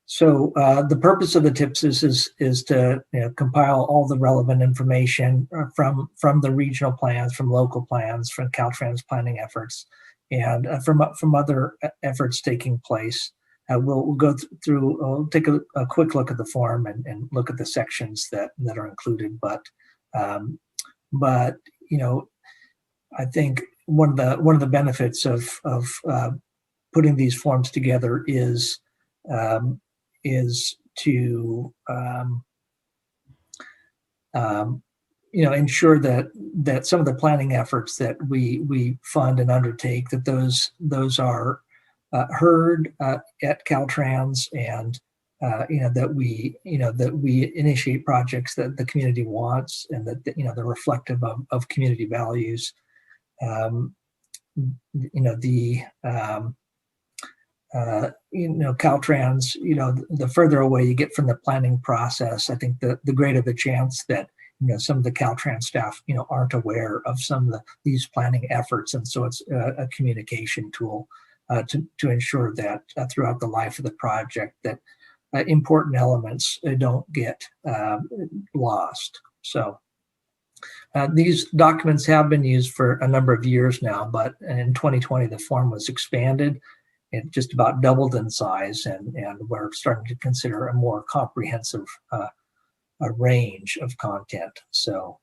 So the purpose of the TPSIS is to compile all the relevant information from the regional plans, from local plans, from Caltrans planning efforts, and from other efforts taking place. We'll go through. We'll take a quick look at the form and look at the sections that are included. But I think one of the benefits of putting these forms together is to ensure that some of the planning efforts that we fund and undertake, that those are heard at Caltrans, and that we initiate projects that the community wants, and that they're reflective of community values. Caltrans, the further away you get from the planning process, I think the greater the chance that some of the Caltrans staff aren't aware of some of these planning efforts, and so it's a communication tool to ensure that throughout the life of the project that important elements don't get lost. So these documents have been used for a number of years now, but in 2020 the form was expanded. It just about doubled in size, and we're starting to consider a more comprehensive a range of content. So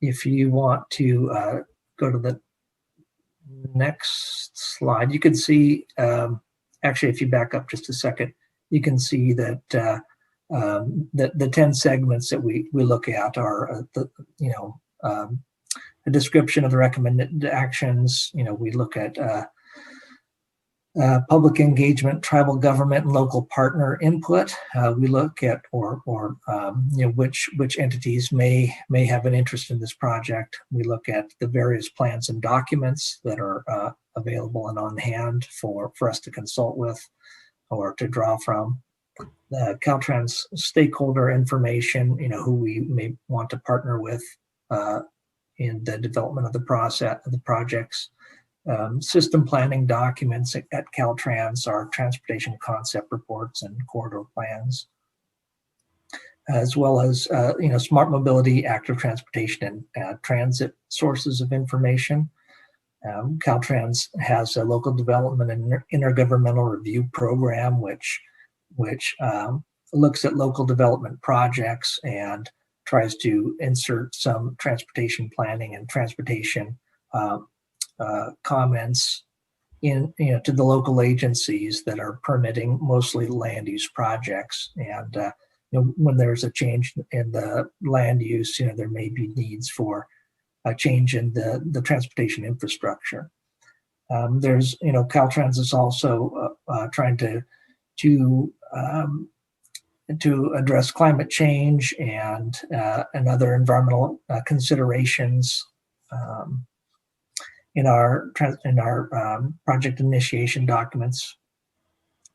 if you want to go to the next slide, you can see, actually, if you back up just a second, you can see that the 10 segments that we look at are a description of the recommended actions. We look at Public engagement, tribal government, and local partner input. We look at which entities may have an interest in this project. We look at the various plans and documents that are available and on hand for us to consult with or to draw from. Caltrans stakeholder information, who we may want to partner with in the development of the process of the projects. System planning documents at Caltrans, our transportation concept reports and corridor plans, as well as smart mobility, active transportation, and transit sources of information. Caltrans has a local development and intergovernmental review program, which looks at local development projects and tries to insert some transportation planning and transportation comments to the local agencies that are permitting mostly land use projects. And when there's a change in the land use, there may be needs for a change in the transportation infrastructure. There's Caltrans is also trying to address climate change and other environmental considerations. In our project initiation documents,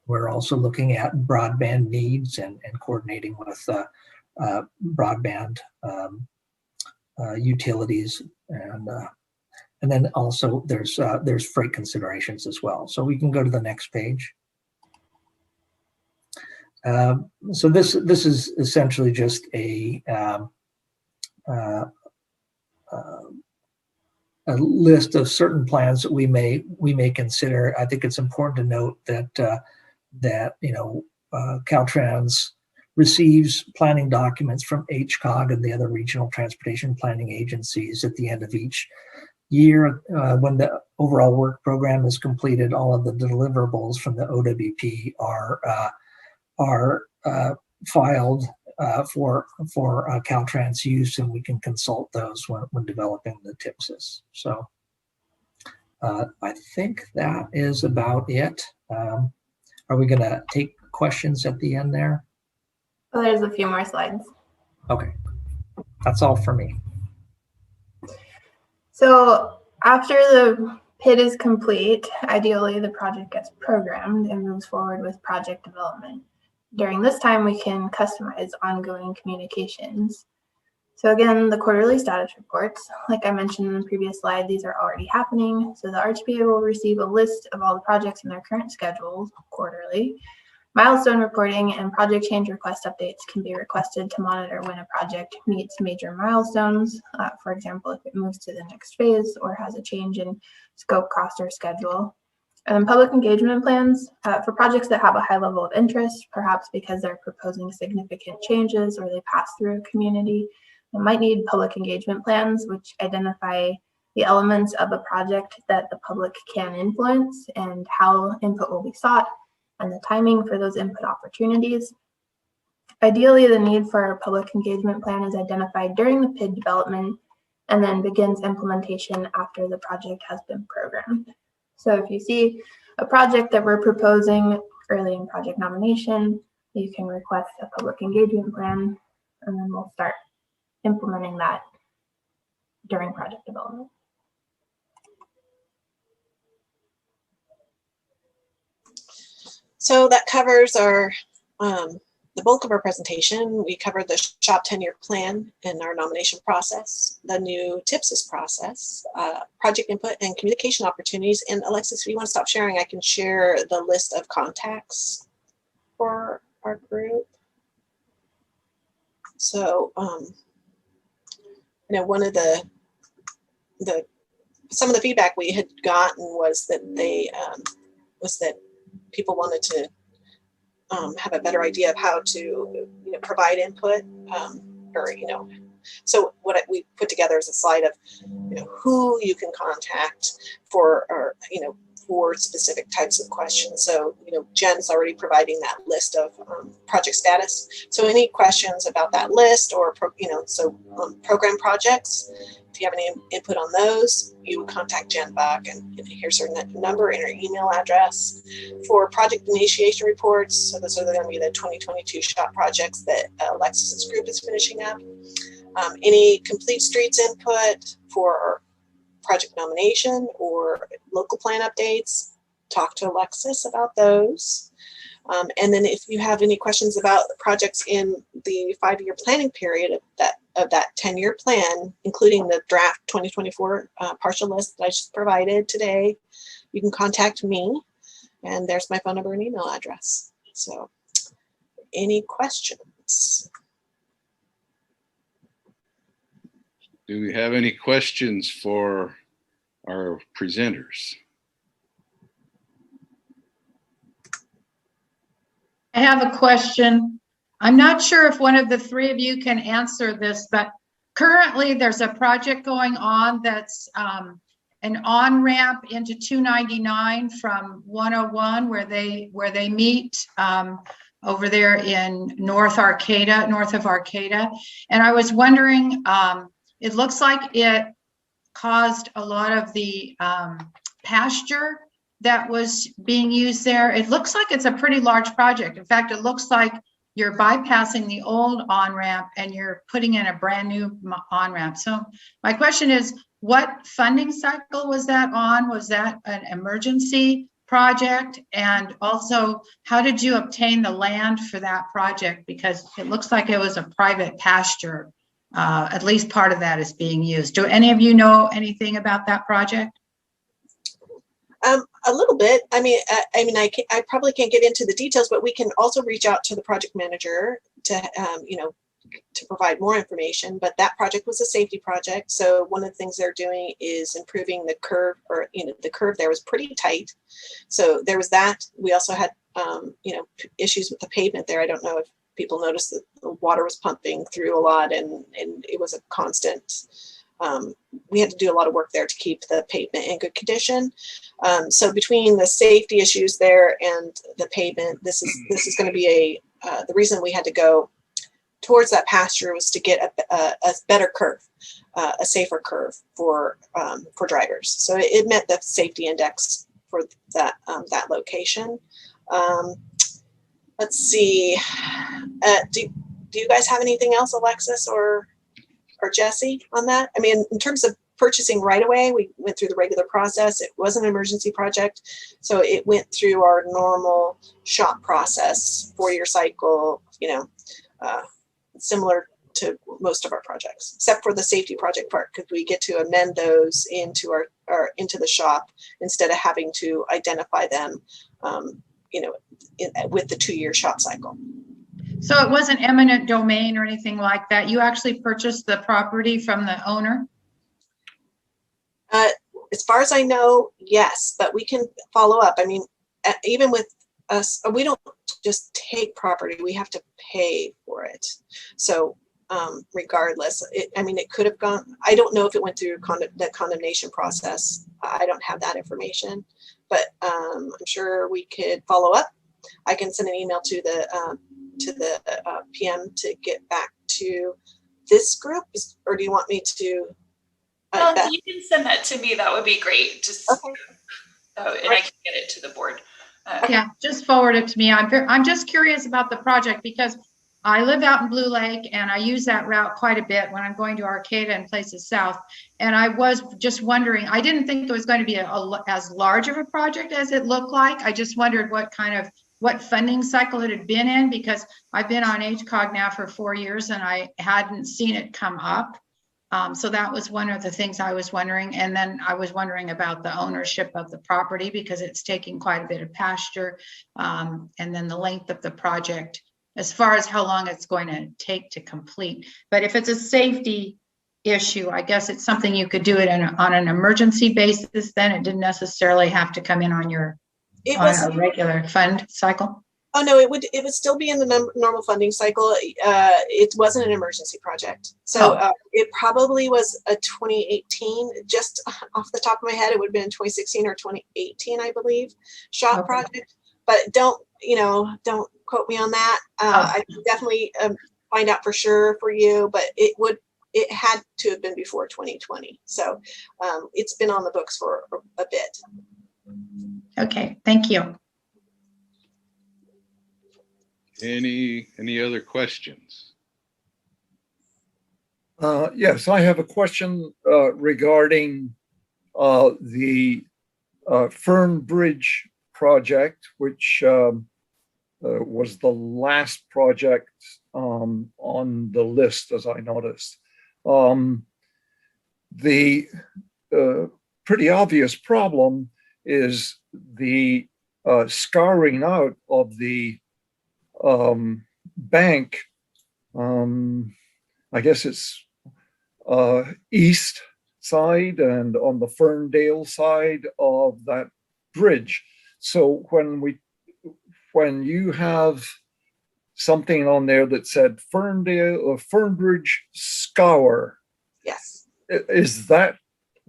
we're also looking at broadband needs and coordinating with broadband utilities, and then also there's freight considerations as well. So we can go to the next page. So this is essentially just a list of certain plans that we may consider. I think it's important to note that Caltrans receives planning documents from HCOG and the other regional transportation planning agencies at the end of each year. When the overall work program is completed, all of the deliverables from the OWP are filed for Caltrans use, and we can consult those when developing the TPSIS. So I think that is about it. Are we going to take questions at the end there? Well, there's a few more slides. Okay, that's all for me. So after the PID is complete, ideally the project gets programmed and moves forward with project development. During this time, we can customize ongoing communications. So again, the quarterly status reports, like I mentioned in the previous slide, these are already happening. So the RTPA will receive a list of all the projects in their current schedules quarterly. Milestone reporting and project change request updates can be requested to monitor when a project meets major milestones. For example, if it moves to the next phase or has a change in scope, cost, or schedule. And then public engagement plans for projects that have a high level of interest, perhaps because they're proposing significant changes or they pass through a community. They might need public engagement plans, which identify the elements of a project that the public can influence and how input will be sought and the timing for those input opportunities. Ideally, the need for a public engagement plan is identified during the PID development and then begins implementation after the project has been programmed. So if you see a project that we're proposing early in project nomination, you can request a public engagement plan, and then we'll start implementing that during project development. So that covers our the bulk of our presentation. We covered the SHOPP 10-year plan and our nomination process, the new TPSIS process, project input and communication opportunities. And Alexis, if you want to stop sharing, I can share the list of contacts for our group. So, one of some of the feedback we had gotten was that people wanted to have a better idea of how to provide input, so what we put together is a slide of who you can contact for for specific types of questions. So, Jen's already providing that list of project status. So any questions about that list or, program projects, if you have any input on those, you would contact Jen Buck, and here's her number and her email address. For project initiation reports, so those are going to be the 2022 SHOPP projects that Alexis's group is finishing up. Any complete streets input for project nomination or local plan updates, talk to Alexis about those. And then if you have any questions about projects in the 5-year planning period of that 10-year plan, including the draft 2024 partial list that I just provided today, you can contact me, and there's my phone number and email address. So any questions? Do we have any questions for our presenters? I have a question. I'm not sure if one of the three of you can answer this, but currently there's a project going on that's an on-ramp into 299 from 101 where they meet over there in north of Arcata. And I was wondering, it looks like it caused a lot of the pasture that was being used there. It looks like it's a pretty large project. In fact, it looks like you're bypassing the old on-ramp and you're putting in a brand new on-ramp. So my question is, what funding cycle was that on? Was that an emergency project? And also, how did you obtain the land for that project? Because it looks like it was a private pasture. At least part of that is being used. Do any of you know anything about that project? A little bit. I probably can't get into the details, but we can also reach out to the project manager to, to provide more information. But that project was a safety project. So one of the things they're doing is improving the curve, or, the curve there was pretty tight. So there was that. We also had, issues with the pavement there. I don't know if people noticed that the water was pumping through a lot, and it was a constant. We had to do a lot of work there to keep the pavement in good condition. So between the safety issues there and the pavement, this is going to be the reason we had to go towards that pasture was to get a better curve, a safer curve for drivers. So it met the safety index for that location. Let's see. Do you guys have anything else, Alexis or Jesse, on that? I mean, in terms of purchasing right away, we went through the regular process. It was an emergency project, so it went through our normal SHOPP process, 4-year cycle, similar to most of our projects, except for the safety project part, because we get to amend those into our into the SHOPP instead of having to identify them, with the 2-year SHOPP cycle. So it wasn't eminent domain or anything like that. You actually purchased the property from the owner? As far as I know, yes, but we can follow up. I mean, even with us, we don't just take property, we have to pay for it. So regardless, it could have gone, I don't know if it went through the condemnation process. I don't have that information, but I'm sure we could follow up. I can send an email to the PM to get back to this group, or do you want me to? You can send that to me. That would be great. Just okay. And I can get it to the board. Yeah, just forward it to me. I'm just curious about the project because I live out in Blue Lake and I use that route quite a bit when I'm going to Arcata and places south. And I was just wondering, I didn't think it was going to be as large of a project as it looked like. I just wondered what funding cycle it had been in, because I've been on HCOG now for 4 years and I hadn't seen it come up. So that was one of the things I was wondering. And then I was wondering about the ownership of the property because it's taking quite a bit of pasture. And then the length of the project as far as how long it's going to take to complete. But if it's a safety issue, I guess it's something you could do it on an emergency basis. Then it didn't necessarily have to come in on a regular fund cycle. Oh, no, it would still be in the normal funding cycle. It wasn't an emergency project. So it probably was a 2018, just off the top of my head, it would have been 2016 or 2018, I believe, SHOPP project. But don't quote me on that. I can definitely find out for sure for you, but it had to have been before 2020. So it's been on the books for a bit. Okay, thank you. Any other questions? Yes, I have a question regarding the Fern Bridge project, which was the last project on the list, as I noticed. The pretty obvious problem is the scouring out of the bank. I guess it's east side and on the Ferndale side of that bridge. So when you have something on there that said Ferndale or Fernbridge scour, yes, is that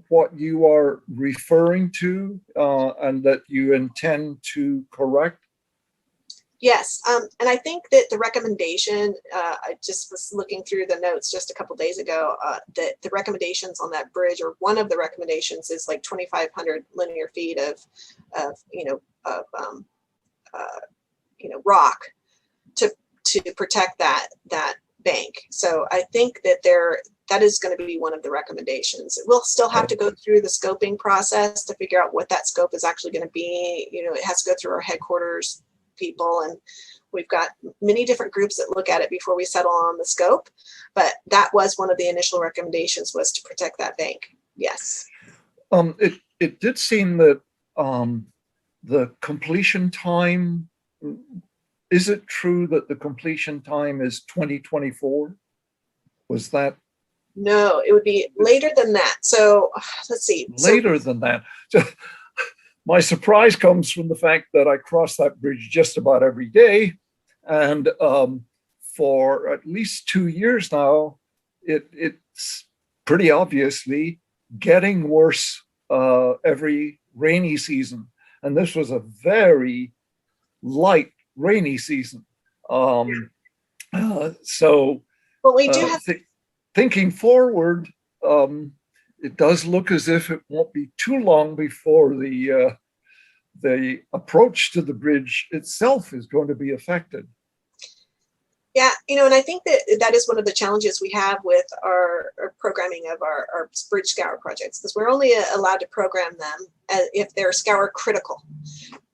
what you are referring to and that you intend to correct? Yes, and I think that the recommendation, I just was looking through the notes just a couple days ago, that the recommendations on that bridge, or one of the recommendations, is like 2,500 linear feet of rock to protect that bank. So I think that that is going to be one of the recommendations. We'll still have to go through the scoping process to figure out what that scope is actually going to be. It has to go through our headquarters people, and we've got many different groups that look at it before we settle on the scope. But that was one of the initial recommendations, was to protect that bank. Yes. It did seem that the completion time, is it true that the completion time is 2024? Was that? No, it would be later than that. So let's see. Later than that. My surprise comes from the fact that I cross that bridge just about every day. And for at least 2 years now, it's pretty obviously getting worse every rainy season. And this was a very light rainy season. So well, we do have thinking forward, it does look as if it won't be too long before the approach to the bridge itself is going to be affected. Yeah, and I think that is one of the challenges we have with our programming of our bridge scour projects, because we're only allowed to program them if they're scour critical.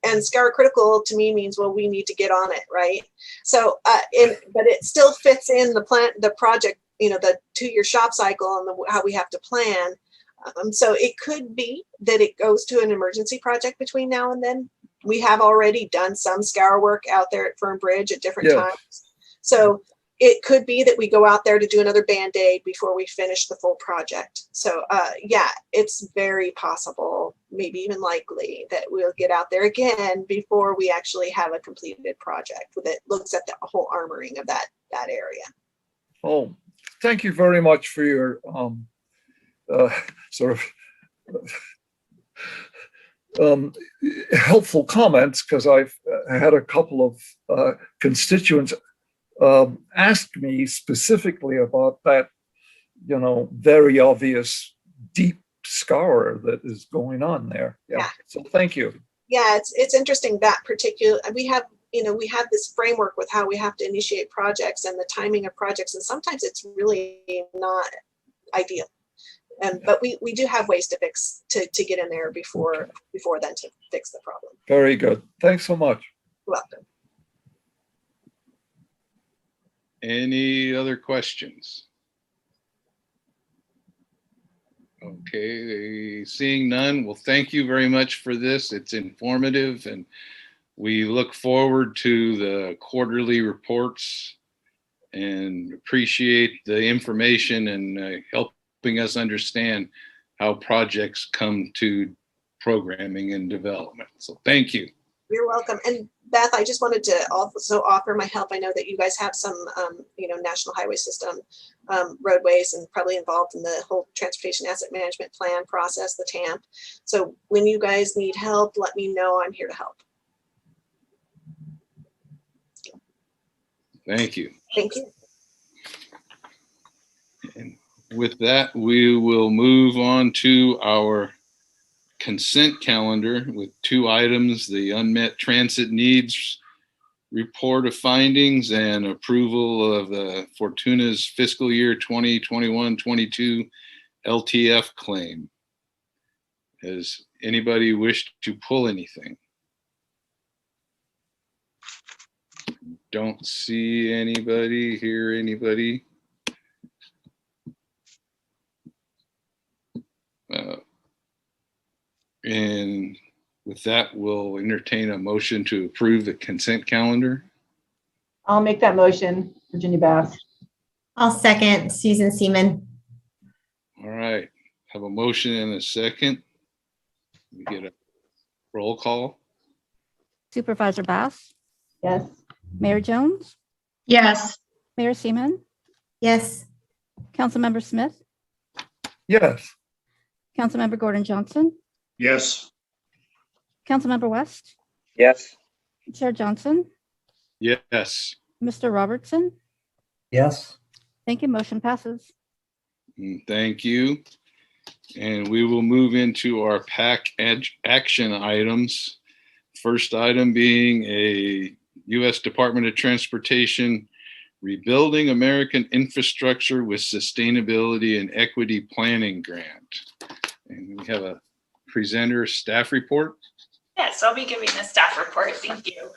And scour critical to me means, well, we need to get on it, right? So, but it still fits in the project, the 2-year SHOPP cycle and how we have to plan. So it could be that it goes to an emergency project between now and then. We have already done some scour work out there at Fern Bridge at different times. So it could be that we go out there to do another Band-Aid before we finish the full project. So yeah, it's very possible, maybe even likely, that we'll get out there again before we actually have a completed project that looks at the whole armoring of that area. Oh, thank you very much for your sort of helpful comments, because I've had a couple of constituents ask me specifically about that, very obvious deep scour that is going on there. Yeah. So thank you. Yeah, it's interesting that particular, we have this framework with how we have to initiate projects and the timing of projects, and sometimes it's really not ideal. But we do have ways to fix to get in there before then to fix the problem. Very good. Thanks so much. You're welcome. Any other questions? Okay, seeing none. Well, thank you very much for this. It's informative, and we look forward to the quarterly reports and appreciate the information and helping us understand how projects come to programming and development. So thank you. You're welcome. And Beth, I just wanted to also offer my help. I know that you guys have some, national highway system roadways and probably involved in the whole transportation asset management plan process, the TAMP. So when you guys need help, let me know. I'm here to help. Thank you. Thank you. And with that, we will move on to our consent calendar with 2 items, the unmet transit needs report of findings and approval of Fortuna's fiscal year 2021-22 LTF claim. Has anybody wished to pull anything? Don't see anybody, hear anybody. And with that, we'll entertain a motion to approve the consent calendar. I'll make that motion, Virginia Bass. I'll second, Susan Seaman. All right, have a motion and a second. We get a roll call. Supervisor Bass, Yes. Mayor Jones, Yes. Mayor Seaman, Yes. Councilmember Smith, Yes. Councilmember Gordon Johnson, Yes. Councilmember West, Yes. Chair Johnson, Yes. Mr. Robertson. Yes. Thank you. Motion passes. Thank you. And we will move into our PAC action items. First item being a U.S. Department of Transportation Rebuilding American Infrastructure with Sustainability and Equity Planning Grant. And we have a presenter staff report. Yes, I'll be giving the staff report. Thank you.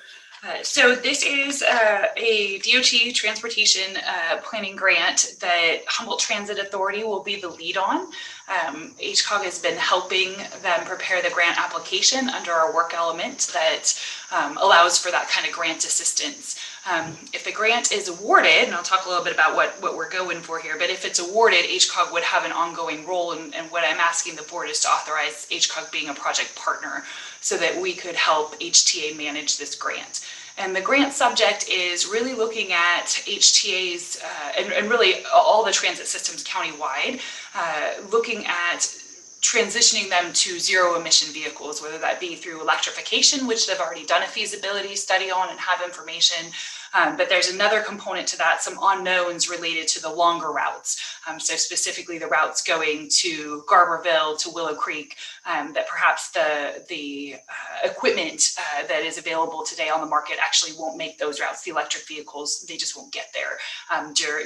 So this is a DOT transportation planning grant that Humboldt Transit Authority will be the lead on. HCOG has been helping them prepare the grant application under our work element that allows for that kind of grant assistance. If the grant is awarded, and I'll talk a little bit about what we're going for here, but if it's awarded, HCOG would have an ongoing role, and what I'm asking the board is to authorize HCOG being a project partner so that we could help HTA manage this grant. And the grant subject is really looking at HTAs and really all the transit systems countywide, looking at transitioning them to zero emission vehicles, whether that be through electrification, which they've already done a feasibility study on and have information. But there's another component to that, some unknowns related to the longer routes. So specifically the routes going to Garberville, to Willow Creek, that perhaps the equipment that is available today on the market actually won't make those routes. The electric vehicles, they just won't get there,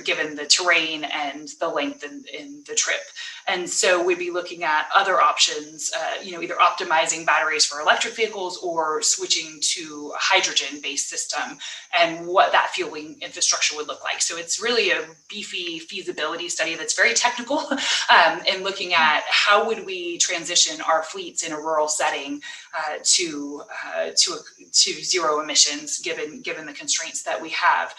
given the terrain and the length in the trip. And so we'd be looking at other options, either optimizing batteries for electric vehicles or switching to a hydrogen-based system, and what that fueling infrastructure would look like. So it's really a beefy feasibility study that's very technical, and looking at how would we transition our fleets in a rural setting to zero emissions, given the constraints that we have.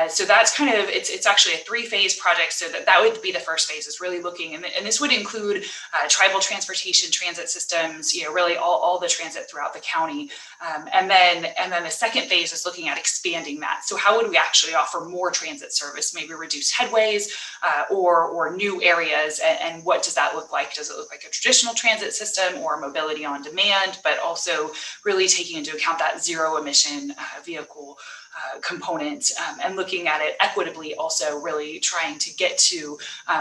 So that's kind of, it's actually a 3-phase project. So that would be the first phase, is really looking, and this would include tribal transportation, transit systems, really all the transit throughout the county. And then the second phase is looking at expanding that. So how would we actually offer more transit service, maybe reduce headways or new areas, and what does that look like? Does it look like a traditional transit system or mobility on demand, but also really taking into account that zero emission vehicle component, and looking at it equitably, also really trying to get to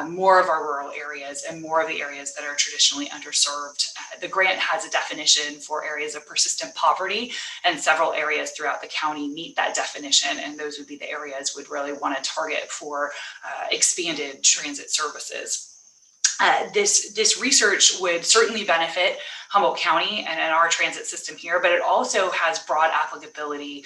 more of our rural areas and more of the areas that are traditionally underserved. The grant has a definition for areas of persistent poverty, and several areas throughout the county meet that definition, and those would be the areas we'd really want to target for expanded transit services. This research would certainly benefit Humboldt County and our transit system here, but it also has broad applicability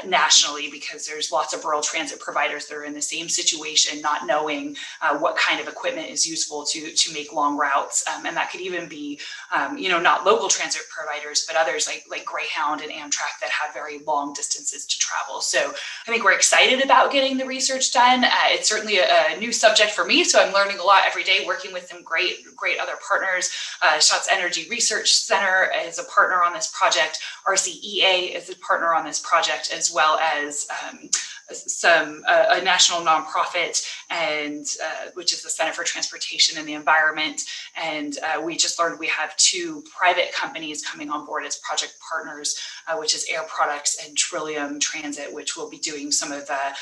nationally, because there's lots of rural transit providers that are in the same situation, not knowing what kind of equipment is useful to make long routes. And that could even be, not local transit providers, but others like Greyhound and Amtrak that have very long distances to travel. So I think we're excited about getting the research done. It's certainly a new subject for me, so I'm learning a lot every day, working with some great other partners. Shots Energy Research Research Center is a partner on this project. RCEA is a partner on this project, as well as a national nonprofit, and which is the Center for Transportation and the Environment. And we just learned we have 2 private companies coming on board as project partners, which is Air Products and Trillium Transit, which will be doing some of the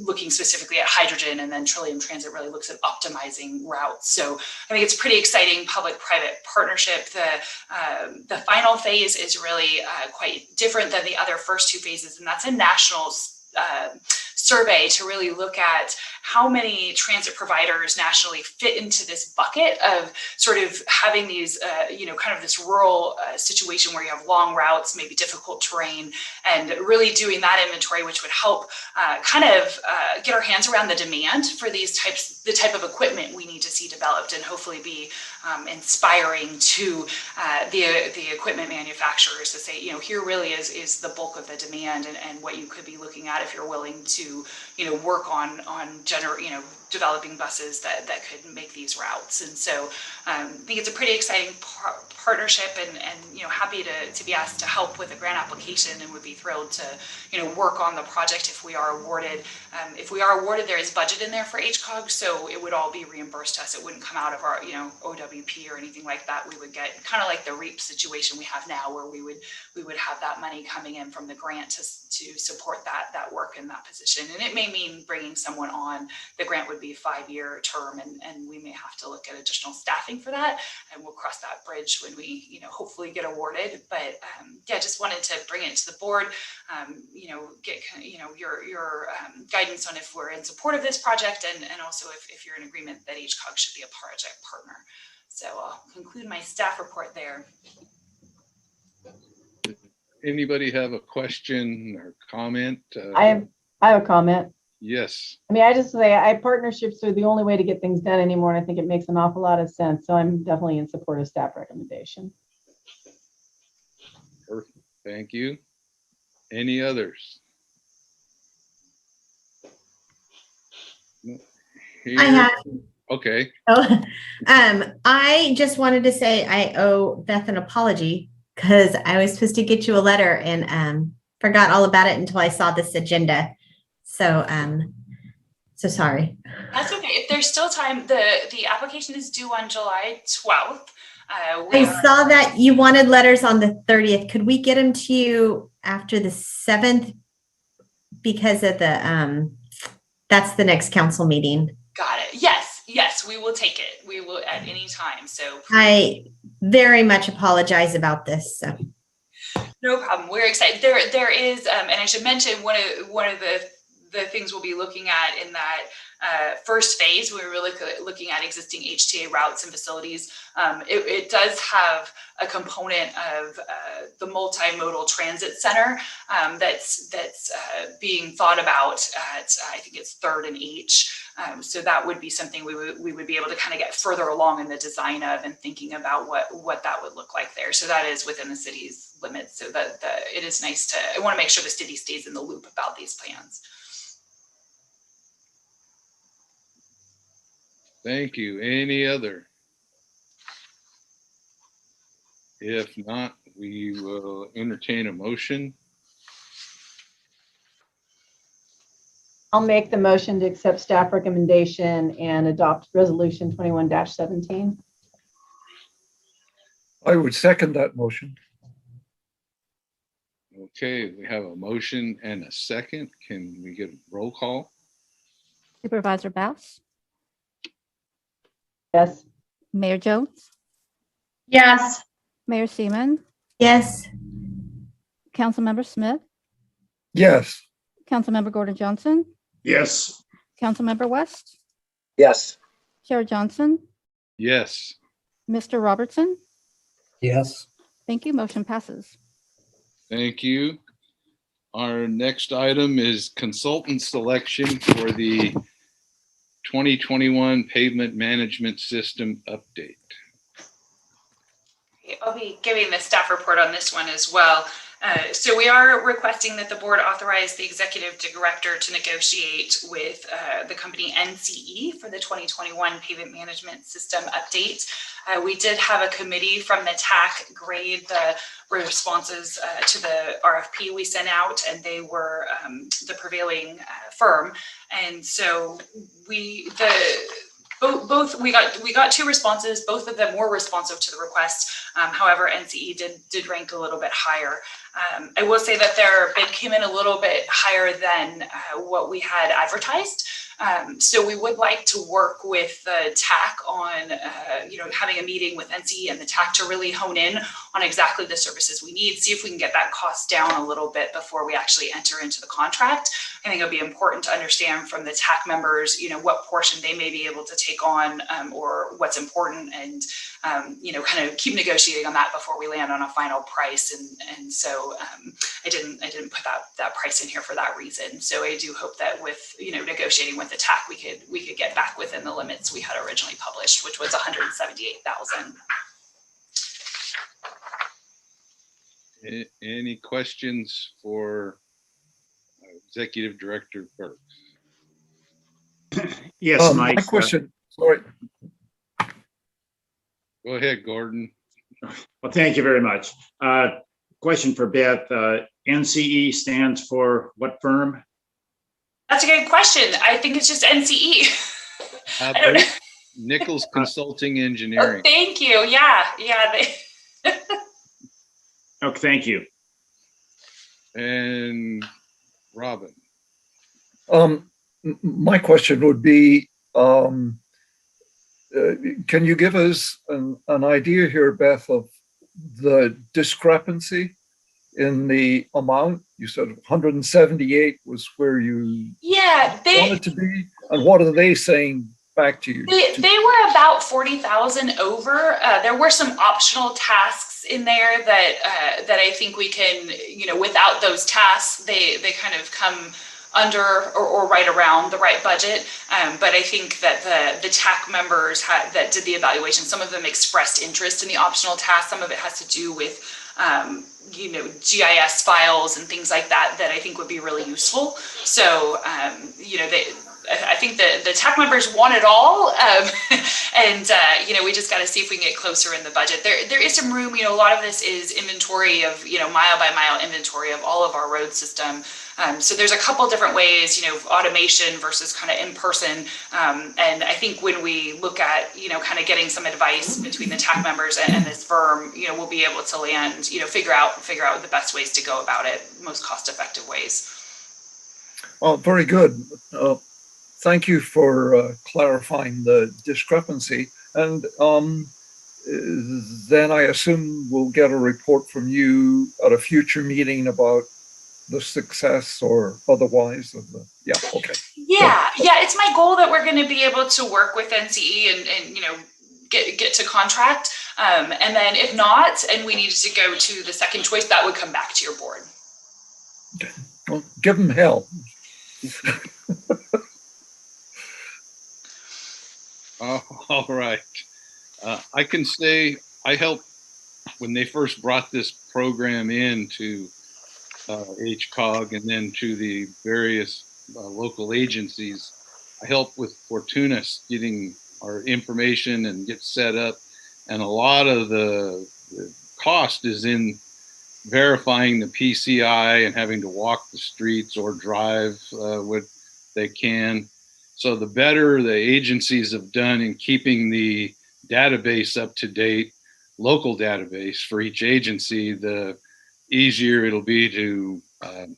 looking specifically at hydrogen, and then Trillium Transit really looks at optimizing routes. So I think it's a pretty exciting public-private partnership. The final phase is really quite different than the other first 2 phases, and that's a national survey to really look at how many transit providers nationally fit into this bucket of sort of having these, kind of this rural situation where you have long routes, maybe difficult terrain, and really doing that inventory, which would help get our hands around the demand for the type of equipment we need to see developed, and hopefully be inspiring to the equipment manufacturers to say, here really is the bulk of the demand, and what you could be looking at if you're willing to, work on developing buses that could make these routes. And so I think it's a pretty exciting partnership, and happy to be asked to help with the grant application, and would be thrilled to work on the project if we are awarded. If we are awarded, there is budget in there for HCOG, so it would all be reimbursed to us. It wouldn't come out of our OWP or anything like that. We would get kind of like the REAP situation we have now, where we would have that money coming in from the grant to support that work in that position. And it may mean bringing someone on. The grant would be a 5-year term, and we may have to look at additional staffing for that, and we'll cross that bridge when we hopefully get awarded. But just wanted to bring it to the board, get your guidance on if we're in support of this project, and also if you're in agreement that HCOG should be a project partner. So I'll conclude my staff report there. Anybody have a question or comment? I have a comment. Yes. I mean, I just say partnerships are the only way to get things done anymore, and I think it makes an awful lot of sense. So I'm definitely in support of staff recommendation. Perfect. Thank you. Any others? I have. Okay. Oh, I just wanted to say I owe Beth an apology, because I was supposed to get you a letter and forgot all about it until I saw this agenda. So sorry. That's okay. If there's still time, the application is due on July 12th. I saw that you wanted letters on the 30th. Could we get them to you after the 7th? Because of that's the next council meeting. Got it. Yes, we will take it. We will at any time. So I very much apologize about this. So. No problem. We're excited. There is, and I should mention one of the things we'll be looking at in that first phase. We're really looking at existing HTA routes and facilities. It does have a component of the multimodal transit center that's being thought about at, I think it's 3rd and H. So that would be something we would be able to kind of get further along in the design of, and thinking about what that would look like there. So that is within the city's limits. So that it is nice I want to make sure the city stays in the loop about these plans. Thank you. Any other? If not, we will entertain a motion. I'll make the motion to accept staff recommendation and adopt resolution 21-17. I would second that motion. Okay, we have a motion and a second. Can we get a roll call? Supervisor Bass, Yes. Mayor Jones, Yes. Mayor Seaman, Yes. Councilmember Smith, Yes. Councilmember Gordon Johnson, Yes. Councilmember West, Yes. Chair Johnson, Yes. Mr. Robertson. Yes. Thank you. Motion passes. Thank you. Our next item is consultant selection for the 2021 pavement management system update. I'll be giving the staff report on this one as well. So we are requesting that the board authorize the executive director to negotiate with the company NCE for the 2021 pavement management system update. We did have a committee from the TAC grade the responses to the RFP we sent out, and they were the prevailing firm. And so we got two responses. Both of them were responsive to the request. However, NCE did rank a little bit higher. I will say that their bid came in a little bit higher than what we had advertised. So we would like to work with the TAC on, having a meeting with NCE and the TAC to really hone in on exactly the services we need, see if we can get that cost down a little bit before we actually enter into the contract. I think it'll be important to understand from the TAC members, what portion they may be able to take on or what's important, and, kind of keep negotiating on that before we land on a final price. And so I didn't put that price in here for that reason. So I do hope that with, negotiating with the TAC, we could get back within the limits we had originally published, which was 178,000. Any questions for Executive Director Burks? Yes, Mike. My question, sorry. Go ahead, Gordon. Well, thank you very much. Question for Beth. NCE stands for what firm? That's a good question. I think it's just NCE. I don't know. Nichols Consulting Engineering. Oh, thank you. Yeah. Okay, thank you. And Robin. My question would be, can you give us an idea here, Beth, of the discrepancy in the amount? You said 178 was where you wanted to be, and what are they saying back to you? They were about 40,000 over. There were some optional tasks in there that I think we can, without those tasks, they kind of come under or right around the right budget. But I think that the TAC members that did the evaluation, some of them expressed interest in the optional tasks. Some of it has to do with, GIS files and things like that I think would be really useful. So, I think the TAC members want it all. And we just got to see if we can get closer in the budget. There is some room, a lot of this is inventory of, mile by mile inventory of all of our road system. So there's a couple different ways, automation versus kind of in person. And I think when we look at, kind of getting some advice between the TAC members and this firm, we'll be able to land, figure out the best ways to go about it, most cost effective ways. Oh, very good. Thank you for clarifying the discrepancy. And then I assume we'll get a report from you at a future meeting about the success or otherwise of the, okay. Yeah, it's my goal that we're going to be able to work with NCE and get to contract. And then if not, and we needed to go to the second choice, that would come back to your board. Okay. Well, give them hell. All right. I can say I helped when they first brought this program into HCOG and then to the various local agencies. I helped with Fortunas getting our information and get set up. And a lot of the cost is in verifying the PCI and having to walk the streets or drive what they can. So the better the agencies have done in keeping the database up to date, local database for each agency, the easier it'll be to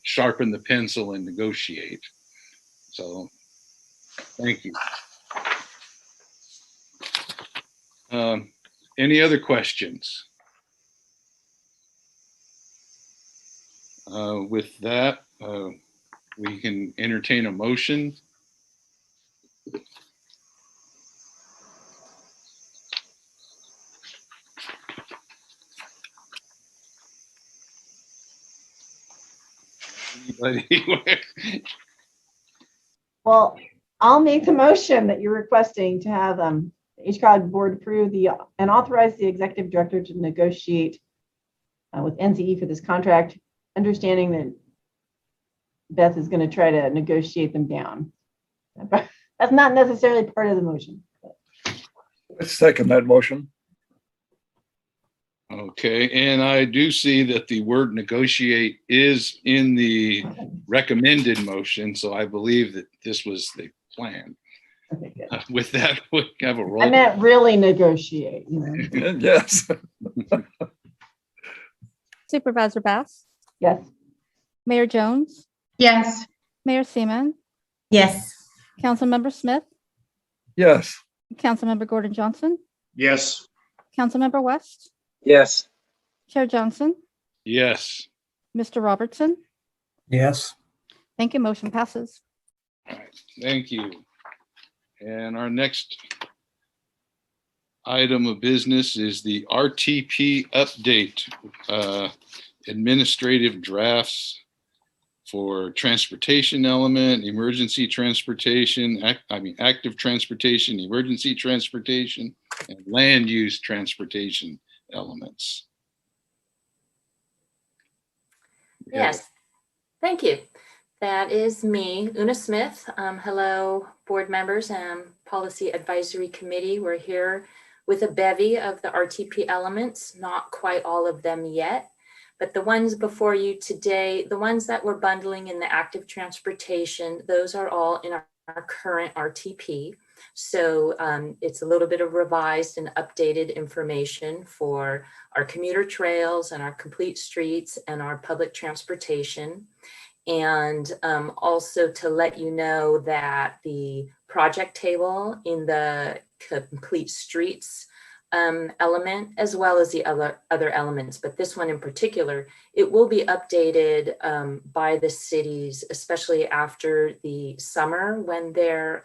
sharpen the pencil and negotiate. So thank you. Any other questions? With that, we can entertain a motion. Well, I'll make the motion that you're requesting to have HCOG board approve and authorize the executive director to negotiate with NCE for this contract, understanding that Beth is going to try to negotiate them down. That's not necessarily part of the motion. I second that motion. Okay, and I do see that the word negotiate is in the recommended motion, so I believe that this was the plan. Okay, good. With that, we have a roll. I meant really negotiate. You know? Yes. Supervisor Bass, Yes. Mayor Jones, Yes. Mayor Seaman, Yes. Councilmember Smith, Yes. Councilmember Gordon Johnson, Yes. Councilmember West, Yes. Chair Johnson, Yes. Mr. Robertson. Yes. Thank you. Motion passes. All right, thank you. And our next item of business is the RTP update, administrative drafts for transportation element, emergency transportation, active transportation, emergency transportation, and land use transportation elements. Yes, thank you. That is me, Una Smith. Hello, board members and Policy Advisory Committee. We're here with a bevy of the RTP elements, not quite all of them yet, but the ones before you today, the ones that we're bundling in the active transportation, those are all in our current RTP. So it's a little bit of revised and updated information for our commuter trails and our complete streets and our public transportation. And also to let you know that the project table in the complete streets element, as well as the other elements, but this one in particular, it will be updated by the cities, especially after the summer when their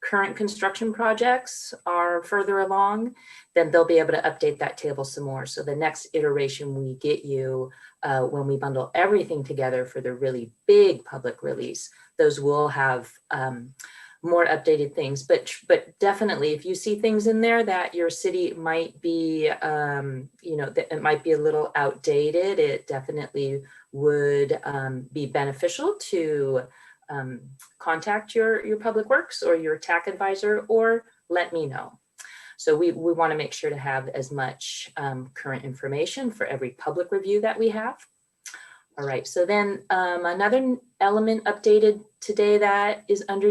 current construction projects are further along, then they'll be able to update that table some more. So the next iteration we get you when we bundle everything together for the really big public release, those will have more updated things, but definitely if you see things in there that your city might be, that it might be a little outdated, it definitely would be beneficial to contact your public works or your TAC advisor or let me know. So we want to make sure to have as much current information for every public review that we have. All right, so then another element updated today that is under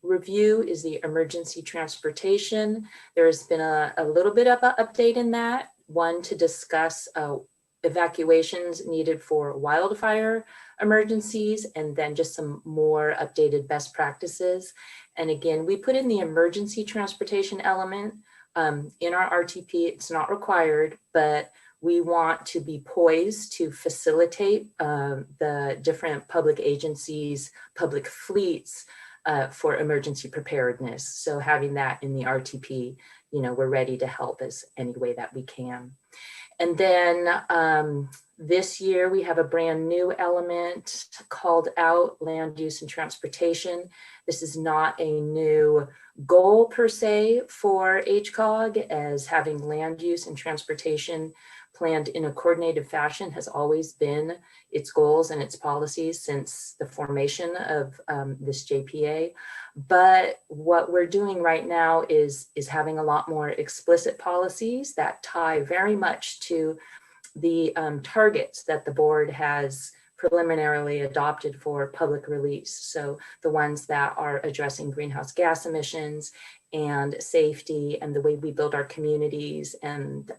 review is the emergency transportation. There has been a little bit of an update in that, one to discuss evacuations needed for wildfire emergencies, and then just some more updated best practices. And again, we put in the emergency transportation element in our RTP. It's not required, but we want to be poised to facilitate the different public agencies, public fleets, for emergency preparedness. So having that in the RTP, we're ready to help as any way that we can. And then this year we have a brand new element called out land use and transportation. This is not a new goal per se for HCOG, as having land use and transportation planned in a coordinated fashion has always been its goals and its policies since the formation of this JPA. But what we're doing right now is having a lot more explicit policies that tie very much to the targets that the board has preliminarily adopted for public release. So the ones that are addressing greenhouse gas emissions and safety and the way we build our communities and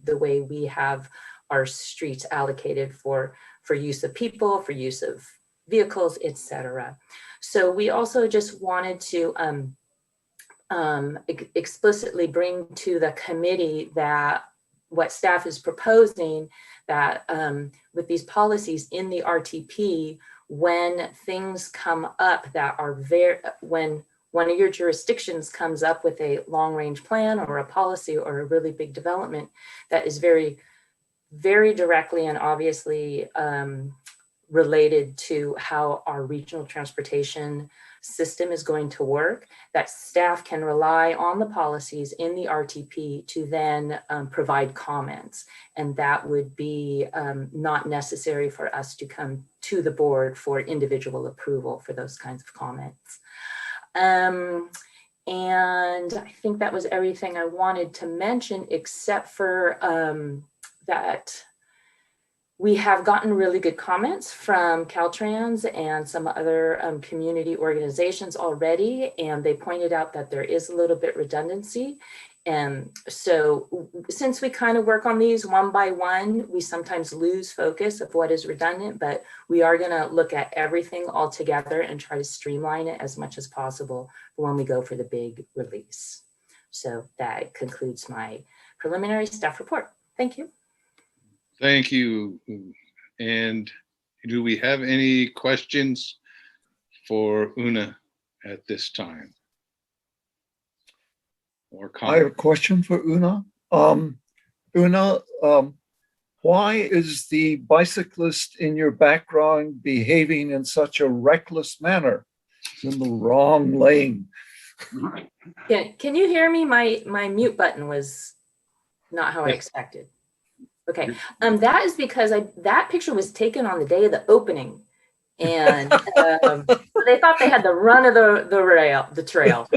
the way we have our streets allocated for use of people, for use of vehicles, etc. So we also just wanted to explicitly bring to the committee that what staff is proposing, that with these policies in the RTP, when things come up that are when one of your jurisdictions comes up with a long range plan or a policy or a really big development that is very, very directly and obviously related to how our regional transportation system is going to work, that staff can rely on the policies in the RTP to then provide comments. And that would be not necessary for us to come to the board for individual approval for those kinds of comments. And I think that was everything I wanted to mention, except for that we have gotten really good comments from Caltrans and some other community organizations already, and they pointed out that there is a little bit redundancy. And so since we kind of work on these one by one, we sometimes lose focus of what is redundant, but we are going to look at everything all together and try to streamline it as much as possible when we go for the big release. So that concludes my preliminary staff report. Thank you. Thank you. And do we have any questions for Una at this time? Or I have a question for Una. Una, why is the bicyclist in your background behaving in such a reckless manner? It's in the wrong lane. Can you hear me? My mute button was not how I expected. Okay, that is because that picture was taken on the day of the opening, and they thought they had the run of the trail.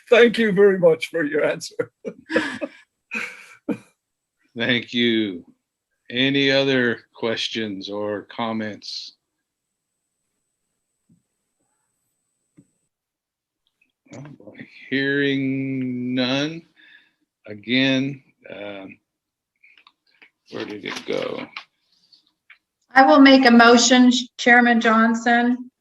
Thank you very much for your answer. Thank you. Any other questions or comments? Hearing none. Again, where did it go? I will make a motion, Chairman Johnson.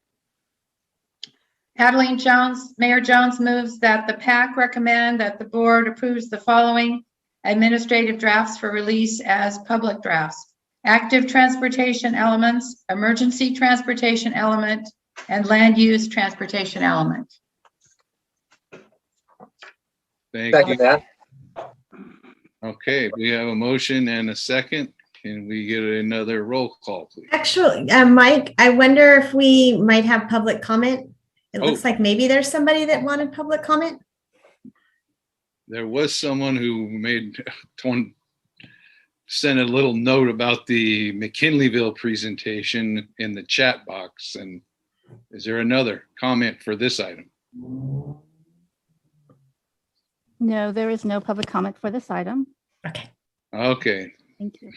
Adeline Jones, Mayor Jones moves that the PAC recommend that the board approves the following administrative drafts for release as public drafts: active transportation elements, emergency transportation element, and land use transportation element. Thank you. Okay, we have a motion and a second. Can we get another roll call, please? Actually, Mike, I wonder if we might have public comment. It looks like maybe there's somebody that wanted public comment. There was someone who sent a little note about the McKinleyville presentation in the chat box. And is there another comment for this item? No, there is no public comment for this item. Okay. Okay. Thank you.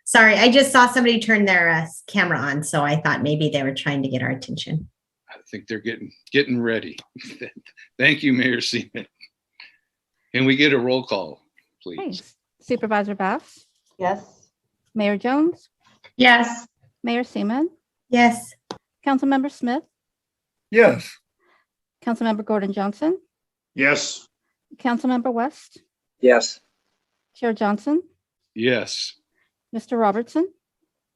Sorry, I just saw somebody turn their camera on, so I thought maybe they were trying to get our attention. I think they're getting ready. Thank you, Mayor Seaman. Can we get a roll call, please? Okay. Supervisor Bass? Yes. Mayor Jones? Yes. Mayor Seaman? Yes. Councilmember Smith? Yes. Councilmember Gordon Johnson? Yes. Councilmember West? Yes. Chair Johnson? Yes. Mr. Robertson?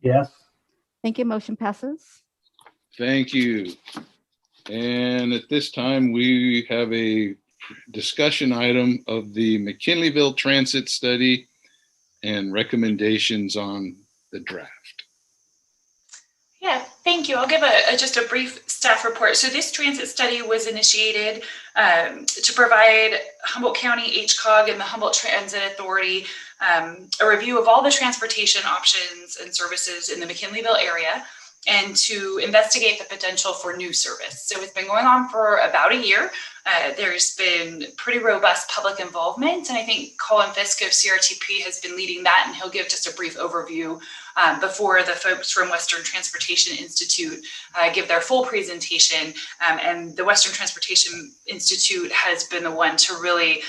Yes. Thank you. Motion passes. Thank you. And at this time, we have a discussion item of the McKinleyville Transit Study and recommendations on the draft. Yeah, thank you. I'll give just a brief staff report. So this transit study was initiated to provide Humboldt County, HCOG, and the Humboldt Transit Authority a review of all the transportation options and services in the McKinleyville area, and to investigate the potential for new service. So it's been going on for about a year. There's been pretty robust public involvement, and I think Colin Fisk of CRTP has been leading that, and he'll give just a brief overview before the folks from Western Transportation Institute give their full presentation. And the Western Transportation Institute has been the one to really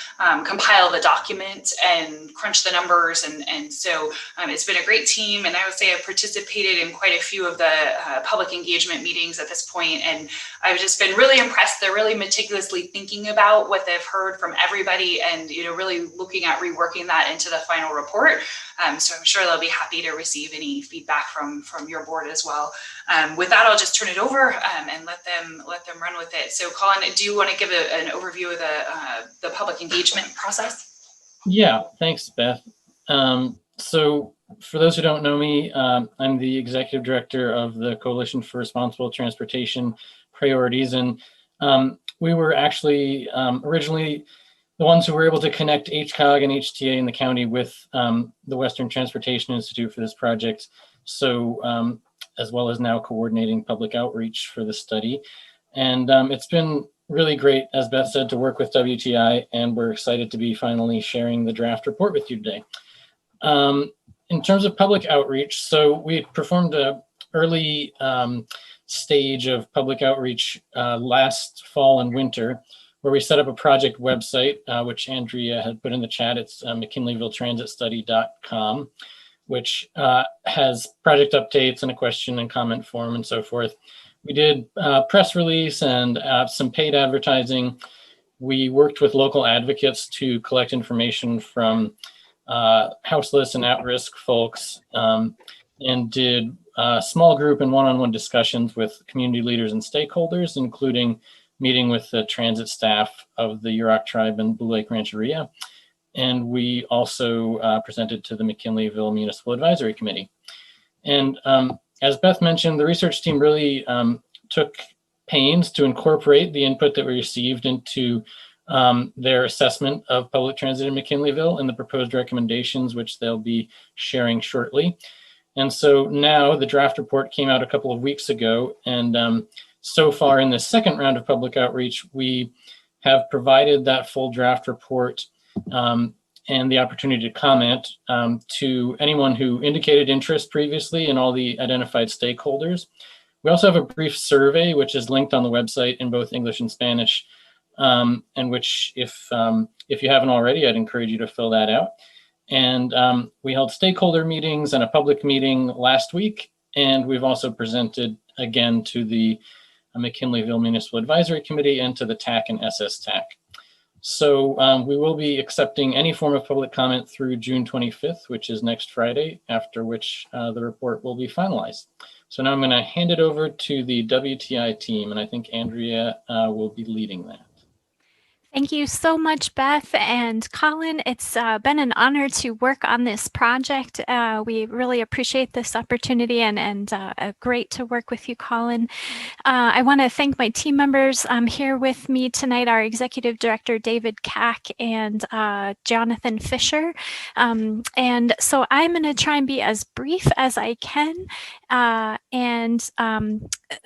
compile the document and crunch the numbers. And so it's been a great team. And I would say I've participated in quite a few of the public engagement meetings at this point. And I've just been really impressed. They're really meticulously thinking about what they've heard from everybody and, really looking at reworking that into the final report. So I'm sure they'll be happy to receive any feedback from your board as well. With that, I'll just turn it over and let them run with it. So Colin, do you want to give an overview of the public engagement process? Yeah, thanks, Beth. So For those who don't know me, I'm the executive director of the Coalition for Responsible Transportation Priorities. And we were actually originally the ones who were able to connect HCOG and HTA in the county with the Western Transportation Institute for this project. So as well as now coordinating public outreach for the study. And it's been really great, as Beth said, to work with WTI, and we're excited to be finally sharing the draft report with you today. In terms of public outreach, so we performed an early stage of public outreach last fall and winter, where we set up a project website, which Andrea had put in the chat. It's mckinleyvilletransitstudy.com, which has project updates and a question and comment form and so forth. We did press release and some paid advertising. We worked with local advocates to collect information from houseless and at-risk folks, and did small group and one-on-one discussions with community leaders and stakeholders, including meeting with the transit staff of the Yurok tribe and Blue Lake Rancheria. And we also presented to the McKinleyville Municipal Advisory Committee. And as Beth mentioned, the research team really took pains to incorporate the input that we received into their assessment of public transit in McKinleyville and the proposed recommendations, which they'll be sharing shortly. And so now the draft report came out a couple of weeks ago. And so far in the second round of public outreach, we have provided that full draft report and the opportunity to comment to anyone who indicated interest previously and all the identified stakeholders. We also have a brief survey, which is linked on the website in both English and Spanish, and which if you haven't already, I'd encourage you to fill that out. And we held stakeholder meetings and a public meeting last week. And we've also presented again to the McKinleyville Municipal Advisory Committee and to the TAC and SSTAC. So we will be accepting any form of public comment through June 25th, which is next Friday, after which the report will be finalized. So now I'm going to hand it over to the WTI team, and I think Andrea will be leading that. Thank you so much, Beth and Colin. It's been an honor to work on this project. We really appreciate this opportunity and great to work with you, Colin. I want to thank my team members here with me tonight, our Executive Director, David Kack, and Jonathan Fisher. And so I'm going to try and be as brief as I can and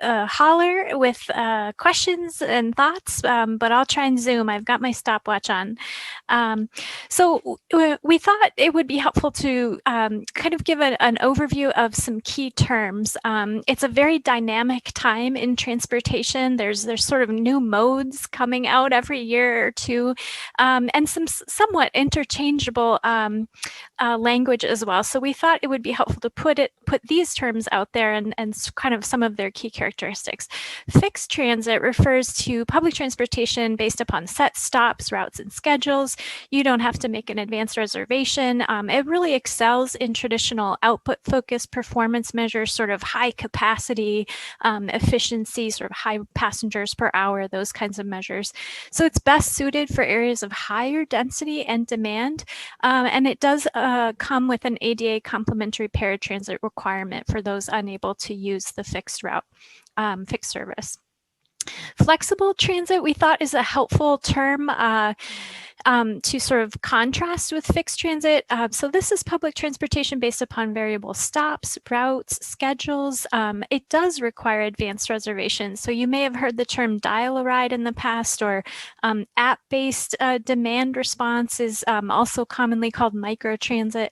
holler with questions and thoughts, but I'll try and zoom. I've got my stopwatch on. So we thought it would be helpful to kind of give an overview of some key terms. It's a very dynamic time in transportation. There's sort of new modes coming out every year or two, and some somewhat interchangeable language as well. So we thought it would be helpful to put these terms out there and kind of some of their key characteristics. Fixed transit refers to public transportation based upon set stops, routes, and schedules. You don't have to make an advance reservation. It really excels in traditional output-focused performance measures, sort of high capacity, efficiency, sort of high passengers per hour, those kinds of measures. So it's best suited for areas of higher density and demand, and it does come with an ADA complementary paratransit requirement for those unable to use the fixed route, fixed service. Flexible transit, we thought, is a helpful term to sort of contrast with fixed transit. So this is public transportation based upon variable stops, routes, schedules. It does require advanced reservations. So you may have heard the term dial-a-ride in the past, or app-based demand response is also commonly called microtransit.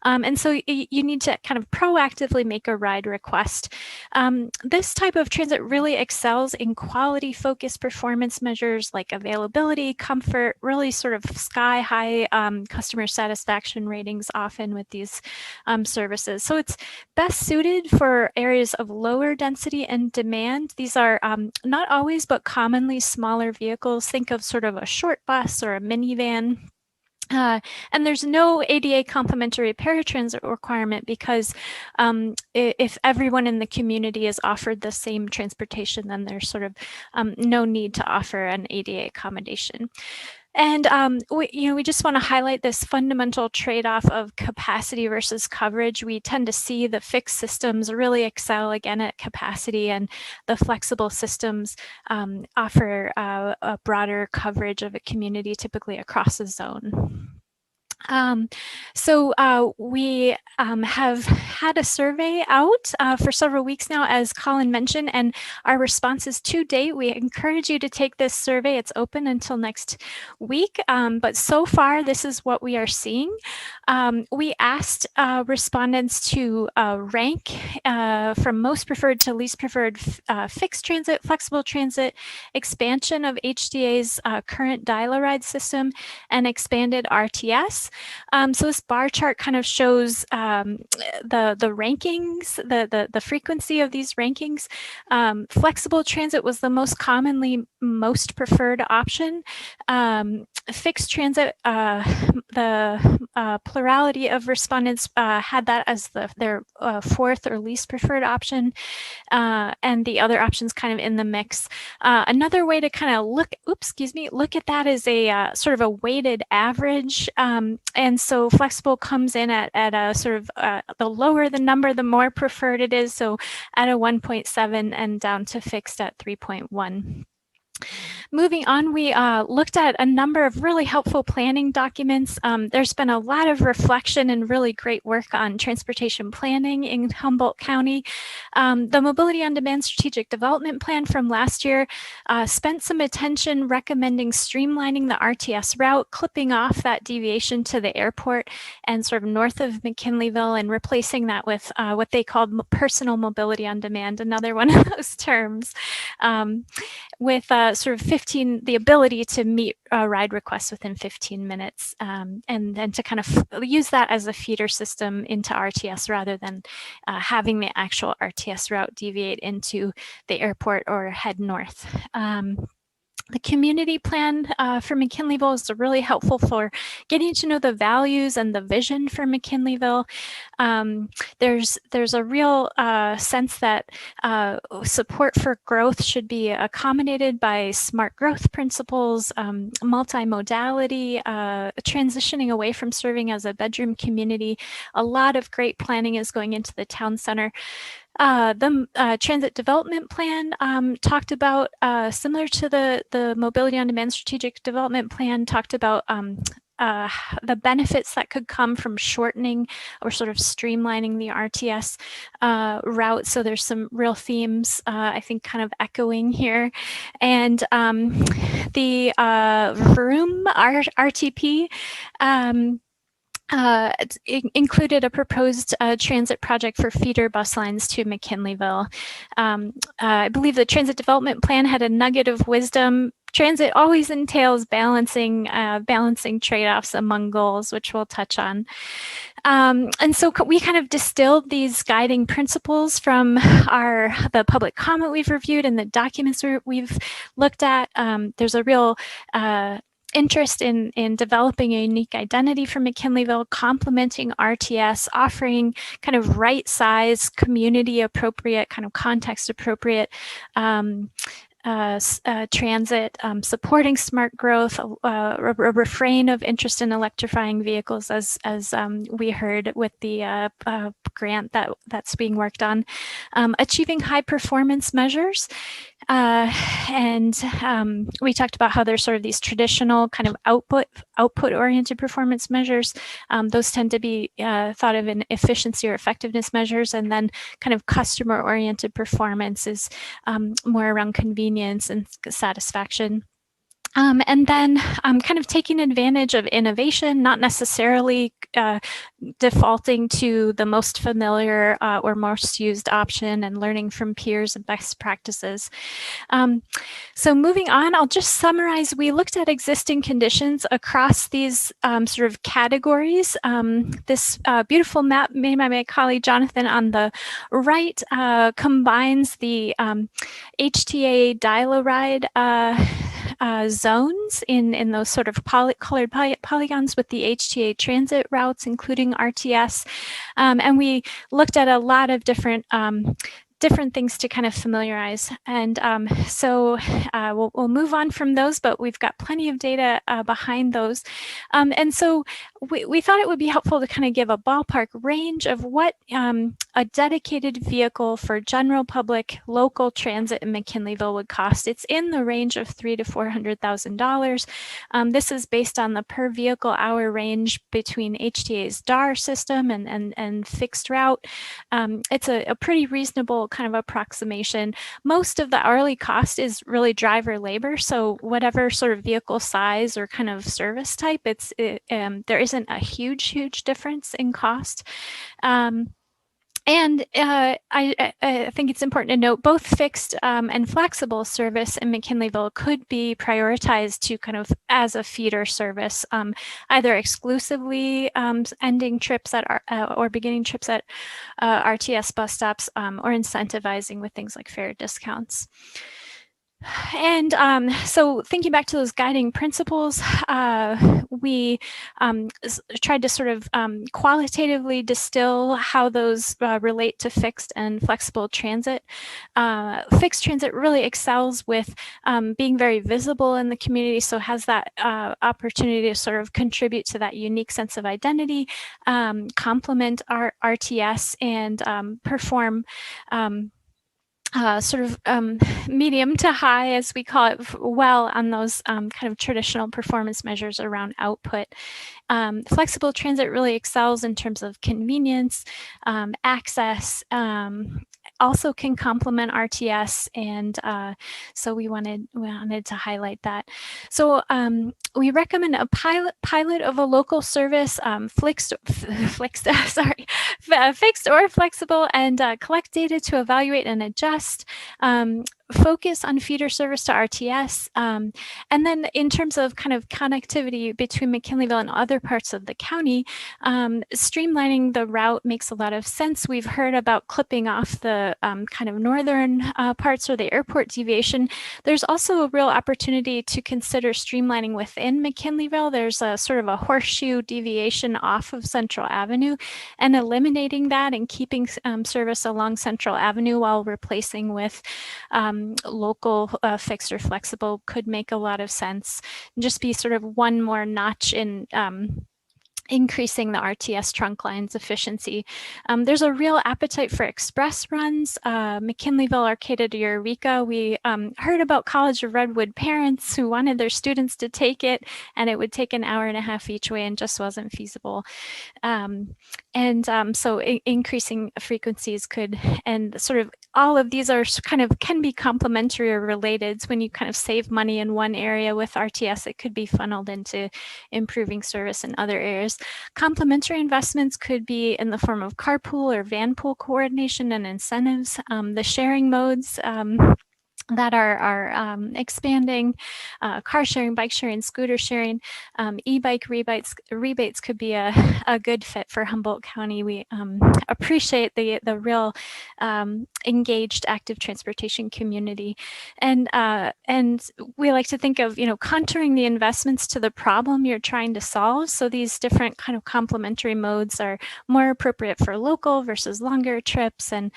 And so you need to kind of proactively make a ride request. This type of transit really excels in quality-focused performance measures like availability, comfort, really sort of sky-high customer satisfaction ratings often with these services. So it's best suited for areas of lower density and demand. These are not always, but commonly smaller vehicles. Think of sort of a short bus or a minivan. And there's no ADA complementary paratransit requirement because if everyone in the community is offered the same transportation, then there's sort of no need to offer an ADA accommodation. And we just want to highlight this fundamental trade-off of capacity versus coverage. We tend to see the fixed systems really excel again at capacity, and the flexible systems offer a broader coverage of a community, typically across a zone. We have had a survey out for several weeks now, as Colin mentioned, and our responses to date, we encourage you to take this survey. It's open until next week, but so far, this is what we are seeing. We asked respondents to rank from most preferred to least preferred fixed transit, flexible transit, expansion of HDA's current dial-a-ride system, and expanded RTS. So this bar chart kind of shows the rankings, the frequency of these rankings. Flexible transit was the most commonly most preferred option. Fixed transit, the plurality of respondents had that as their fourth or least preferred option, and the other options kind of in the mix. Another way to kind of look at that is a sort of a weighted average, and so flexible comes in at a sort of the lower the number, the more preferred it is. So at a 1.7 and down to fixed at 3.1. Moving on, we looked at a number of really helpful planning documents. There's been a lot of reflection and really great work on transportation planning in Humboldt County. The Mobility on Demand Strategic Development Plan from last year spent some attention recommending streamlining the RTS route, clipping off that deviation to the airport and sort of north of McKinleyville, and replacing that with what they called personal mobility on demand, another one of those terms, with sort of the ability to meet ride requests within 15 minutes, and then to kind of use that as a feeder system into RTS rather than having the actual RTS route deviate into the airport or head north. The community plan for McKinleyville is really helpful for getting to know the values and the vision for McKinleyville. There's a real sense that support for growth should be accommodated by smart growth principles, multimodality, transitioning away from serving as a bedroom community. A lot of great planning is going into the town center. The Transit Development Plan talked about, similar to the Mobility on Demand Strategic Development Plan, talked about the benefits that could come from shortening or sort of streamlining the RTS route. So there's some real themes, I think, kind of echoing here. And the Vroom RTP included a proposed transit project for feeder bus lines to McKinleyville. I believe the Transit Development Plan had a nugget of wisdom. Transit always entails balancing trade-offs among goals, which we'll touch on. And so we kind of distilled these guiding principles from the public comment we've reviewed and the documents we've looked at. There's a real interest in developing a unique identity for McKinleyville, complementing RTS, offering kind of right size, community appropriate, kind of context appropriate transit, supporting smart growth, a refrain of interest in electrifying vehicles, as we heard with the grant that's being worked on, achieving high performance measures. And we talked about how there's sort of these traditional kind of output oriented performance measures. Those tend to be thought of in efficiency or effectiveness measures, and then kind of customer oriented performance is more around convenience and satisfaction. And then kind of taking advantage of innovation, not necessarily defaulting to the most familiar or most used option, and learning from peers and best practices. So moving on, I'll just summarize. We looked at existing conditions across these sort of categories. This beautiful map made by my colleague Jonathan on the right combines the HTA dial-a-ride zones in those sort of colored polygons with the HTA transit routes, including RTS. And we looked at a lot of different different things to kind of familiarize. And so we'll move on from those, but we've got plenty of data behind those. And so we thought it would be helpful to kind of give a ballpark range of what a dedicated vehicle for general public local transit in McKinleyville would cost. It's in the range of $300,000 to $400,000. This is based on the per vehicle hour range between HTA's DAR system and fixed route. It's a pretty reasonable kind of approximation. Most of the hourly cost is really driver labor. So whatever sort of vehicle size or kind of service type, there isn't a huge difference in cost. And I think it's important to note both fixed and flexible service in McKinleyville could be prioritized to kind of as a feeder service, either exclusively ending trips at or beginning trips at RTS bus stops or incentivizing with things like fare discounts. And so thinking back to those guiding principles, we tried to sort of qualitatively distill how those relate to fixed and flexible transit. Fixed transit really excels with being very visible in the community, so has that opportunity to sort of contribute to that unique sense of identity, complement our RTS, and perform sort of medium to high, as we call it, well on those kind of traditional performance measures around output. Flexible transit really excels in terms of convenience, access, also can complement RTS, and so we wanted to highlight that. So we recommend a pilot of a local service, fixed or flexible, and collect data to evaluate and adjust. Focus on feeder service to RTS. And then in terms of kind of connectivity between McKinleyville and other parts of the county, streamlining the route makes a lot of sense. We've heard about clipping off the kind of northern parts or the airport deviation. There's also a real opportunity to consider streamlining within McKinleyville. There's a sort of a horseshoe deviation off of Central Avenue, and eliminating that and keeping service along Central Avenue while replacing with local fixed or flexible could make a lot of sense. And just be sort of one more notch in increasing the RTS trunk line's efficiency. There's a real appetite for express runs. McKinleyville, Arcata to Eureka, we heard about College of Redwood parents who wanted their students to take it, and it would take an hour and a half each way and just wasn't feasible. So increasing frequencies could, and sort of all of these are kind of can be complementary or related. So when you kind of save money in one area with RTS, it could be funneled into improving service in other areas. Complementary investments could be in the form of carpool or van pool coordination and incentives. The sharing modes that are expanding, car sharing, bike sharing, scooter sharing, e-bike rebates could be a good fit for Humboldt County. We appreciate the real engaged active transportation community, and we like to think of contouring the investments to the problem you're trying to solve. So these different kind of complementary modes are more appropriate for local versus longer trips, and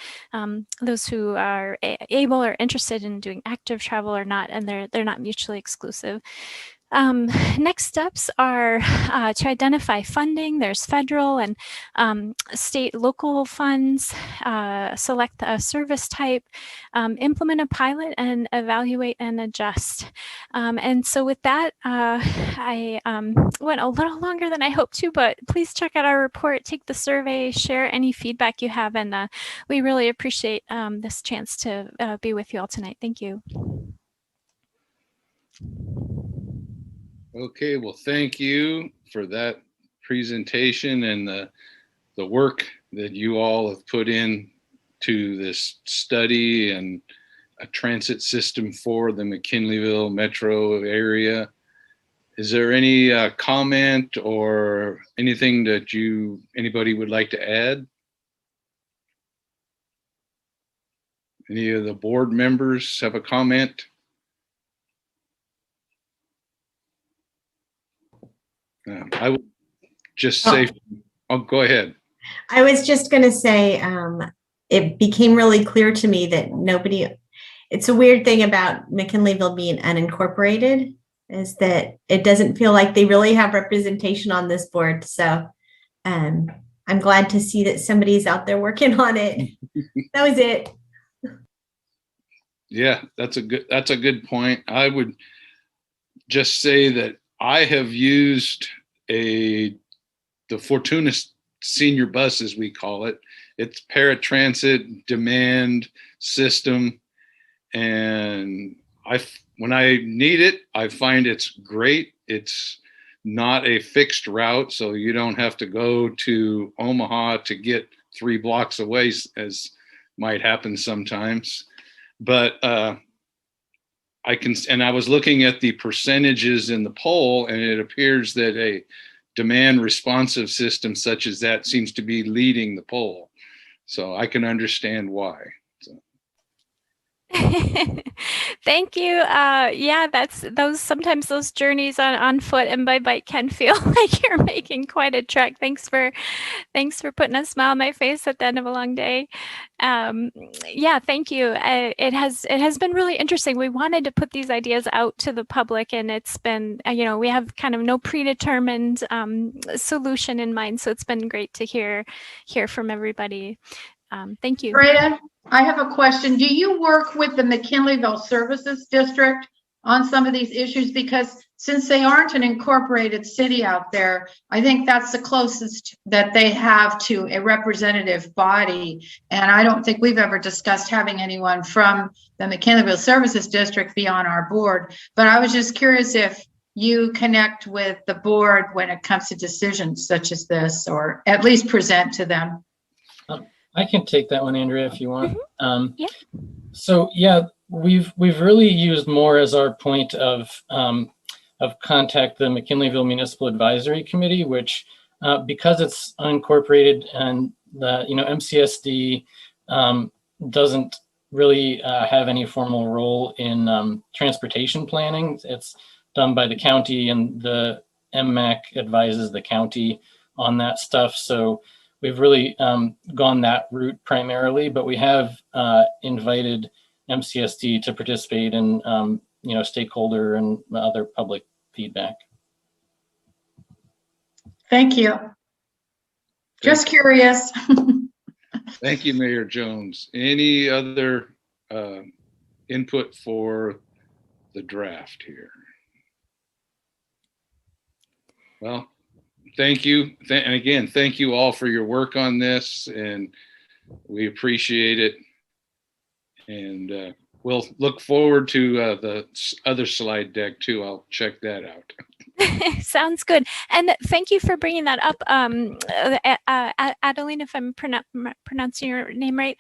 those who are able or interested in doing active travel or not, and they're not mutually exclusive. Next steps are to identify funding. There's federal and state local funds, select a service type, implement a pilot, and evaluate and adjust. And so with that, I went a little longer than I hoped to, but please check out our report, take the survey, share any feedback you have, and we really appreciate this chance to be with you all tonight. Thank you. Okay, well, thank you for that presentation and the work that you all have put in to this study and a transit system for the McKinleyville metro area. Is there any comment or anything that anybody would like to add? Any of the board members have a comment? I would just say, oh, go ahead. I was just going to say, it became really clear to me that it's a weird thing about McKinleyville being unincorporated, is that it doesn't feel like they really have representation on this board. So I'm glad to see that somebody's out there working on it. That was it. Yeah, that's a good point. I would just say that I have used the Fortuna senior bus, as we call it. It's paratransit demand system. And when I need it, I find it's great. It's not a fixed route, so you don't have to go to Omaha to get 3 blocks away, as might happen sometimes. But I was looking at the percentages in the poll, and it appears that a demand responsive system such as that seems to be leading the poll. So I can understand why. Thank you. Yeah, sometimes those journeys on foot and by bike can feel like you're making quite a trek. Thanks for putting a smile on my face at the end of a long day. Yeah, thank you. It has been really interesting. We wanted to put these ideas out to the public, and it's been, we have kind of no predetermined solution in mind. So it's been great to hear from everybody. Thank you. Breda, I have a question. Do you work with the McKinleyville Services District on some of these issues? Because since they aren't an incorporated city out there, I think that's the closest that they have to a representative body. And I don't think we've ever discussed having anyone from the McKinleyville Services District be on our board. But I was just curious if you connect with the board when it comes to decisions such as this, or at least present to them. I can take that one, Andrea, if you want. Yeah. So yeah, we've really used more as our point of contact the McKinleyville Municipal Advisory Committee, which because it's unincorporated and the MCSD doesn't really have any formal role in transportation planning. It's done by the county, and the MMAC advises the county on that stuff. So we've really gone that route primarily, but we have invited MCSD to participate in stakeholder and other public feedback. Thank you. Just curious. Thank you, Mayor Jones. Any other input for the draft here? Well, thank you. And again, thank you all for your work on this, and we appreciate it. And we'll look forward to the other slide deck too. I'll check that out. Sounds good. And thank you for bringing that up, Adeline, if I'm pronouncing your name right.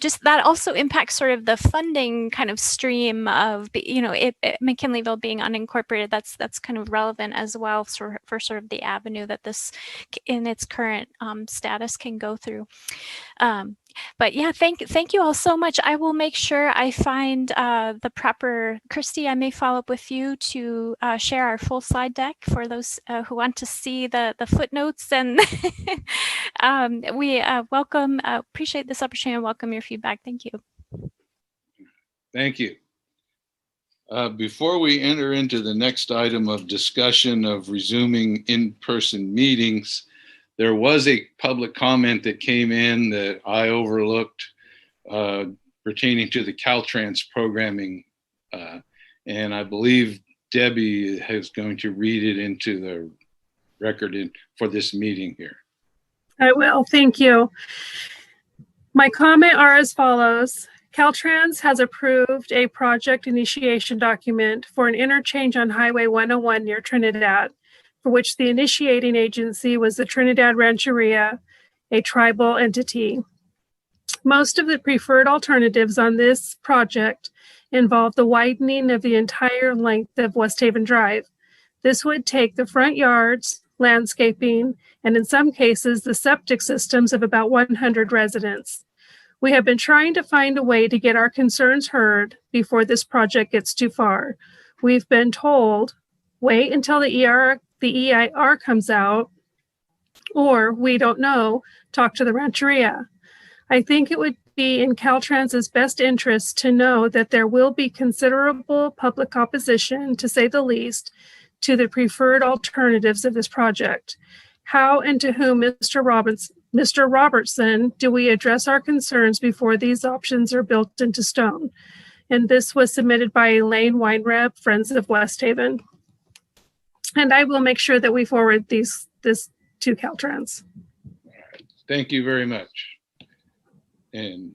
Just that also impacts sort of the funding kind of stream of, McKinleyville being unincorporated. That's kind of relevant as well for sort of the avenue that this in its current status can go through. But yeah, thank you all so much. I will make sure I find the proper, Christy, I may follow up with you to share our full slide deck for those who want to see the footnotes. And we appreciate this opportunity and welcome your feedback. Thank you. Thank you. Before we enter into the next item of discussion of resuming in-person meetings, there was a public comment that came in that I overlooked pertaining to the Caltrans programming. And I believe Debbie is going to read it into the record for this meeting here. I will. Thank you. My comment are as follows. Caltrans has approved a project initiation document for an interchange on Highway 101 near Trinidad, for which the initiating agency was the Trinidad Rancheria, a tribal entity. Most of the preferred alternatives on this project involve the widening of the entire length of West Haven Drive. This would take the front yards, landscaping, and in some cases, the septic systems of about 100 residents. We have been trying to find a way to get our concerns heard before this project gets too far. We've been told, wait until the EIR comes out, or we don't know, talk to the Rancheria. I think it would be in Caltrans's best interest to know that there will be considerable public opposition, to say the least, to the preferred alternatives of this project. How and to whom, Mr. Robertson, do we address our concerns before these options are built into stone? And this was submitted by Elaine Weinreb, Friends of West Haven. And I will make sure that we forward this to Caltrans. Thank you very much. And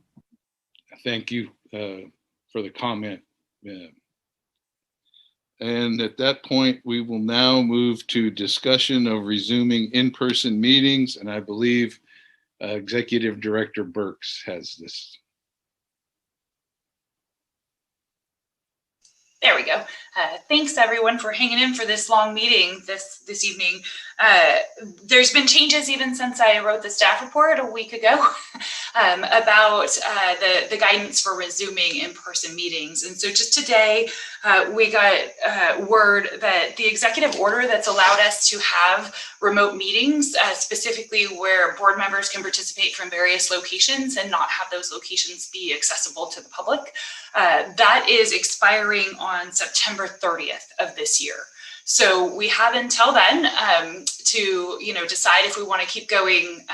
thank you for the comment. And at that point, we will now move to discussion of resuming in-person meetings. And I believe Executive Director Burks has this. There we go. Thanks everyone for hanging in for this long meeting this evening. There's been changes even since I wrote the staff report a week ago about the guidance for resuming in-person meetings. And so just today, we got word that the executive order that's allowed us to have remote meetings, specifically where board members can participate from various locations and not have those locations be accessible to the public, that is expiring on September 30th of this year. So we have until then to decide if we want to keep going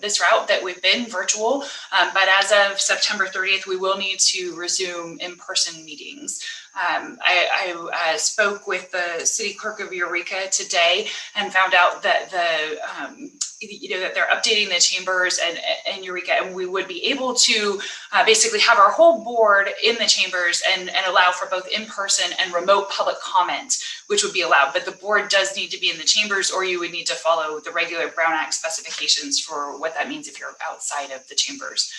this route that we've been virtual. But as of September 30th, we will need to resume in-person meetings. I spoke with the city clerk of Eureka today and found out that that they're updating the chambers and Eureka, and we would be able to basically have our whole board in the chambers and allow for both in-person and remote public comment, which would be allowed. But the board does need to be in the chambers, or you would need to follow the regular Brown Act specifications for what that means if you're outside of the chambers.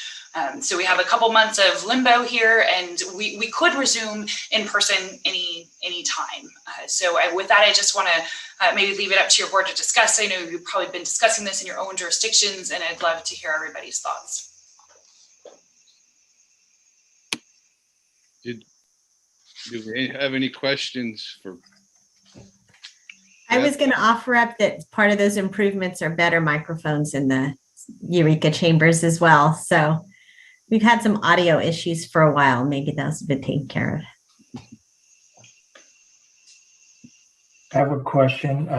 So we have a couple months of limbo here, and we could resume in person any time. So with that, I just want to maybe leave it up to your board to discuss. I know you've probably been discussing this in your own jurisdictions, and I'd love to hear everybody's thoughts. Do we have any questions for? I was going to offer up that part of those improvements are better microphones in the Eureka chambers as well. So we've had some audio issues for a while. Maybe those have been taken care of. I have a question.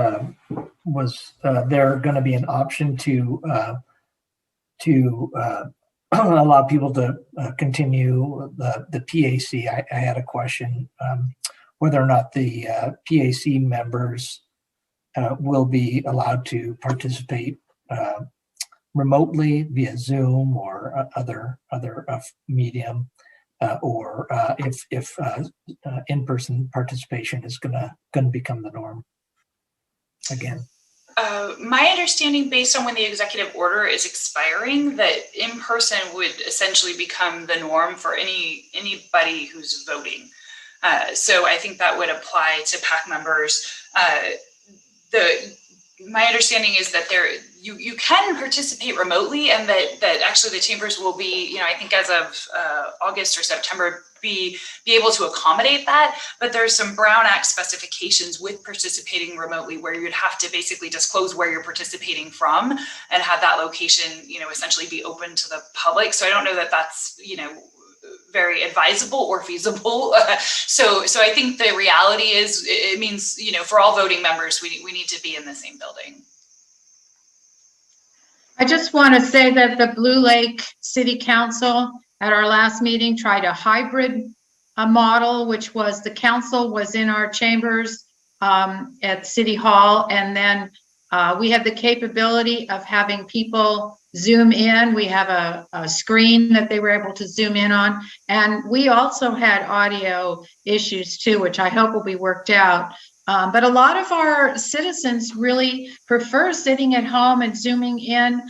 Was there going to be an option to allow people to continue the PAC? I had a question whether or not the PAC members will be allowed to participate remotely via Zoom or other medium, or if in-person participation is going to become the norm again. My understanding, based on when the executive order is expiring, that in-person would essentially become the norm for anybody who's voting. So I think that would apply to PAC members. My understanding is that you can participate remotely, and that actually the chambers will be, I think as of August or September, be able to accommodate that. But there's some Brown Act specifications with participating remotely where you'd have to basically disclose where you're participating from and have that location, essentially be open to the public. So I don't know that that's, very advisable or feasible. So I think the reality is it means, for all voting members, we need to be in the same building. I just want to say that the Blue Lake City Council at our last meeting tried a hybrid model, which was the council was in our chambers at City Hall, and then we had the capability of having people Zoom in. We have a screen that they were able to zoom in on. And we also had audio issues too, which I hope will be worked out. But a lot of our citizens really prefer sitting at home and zooming in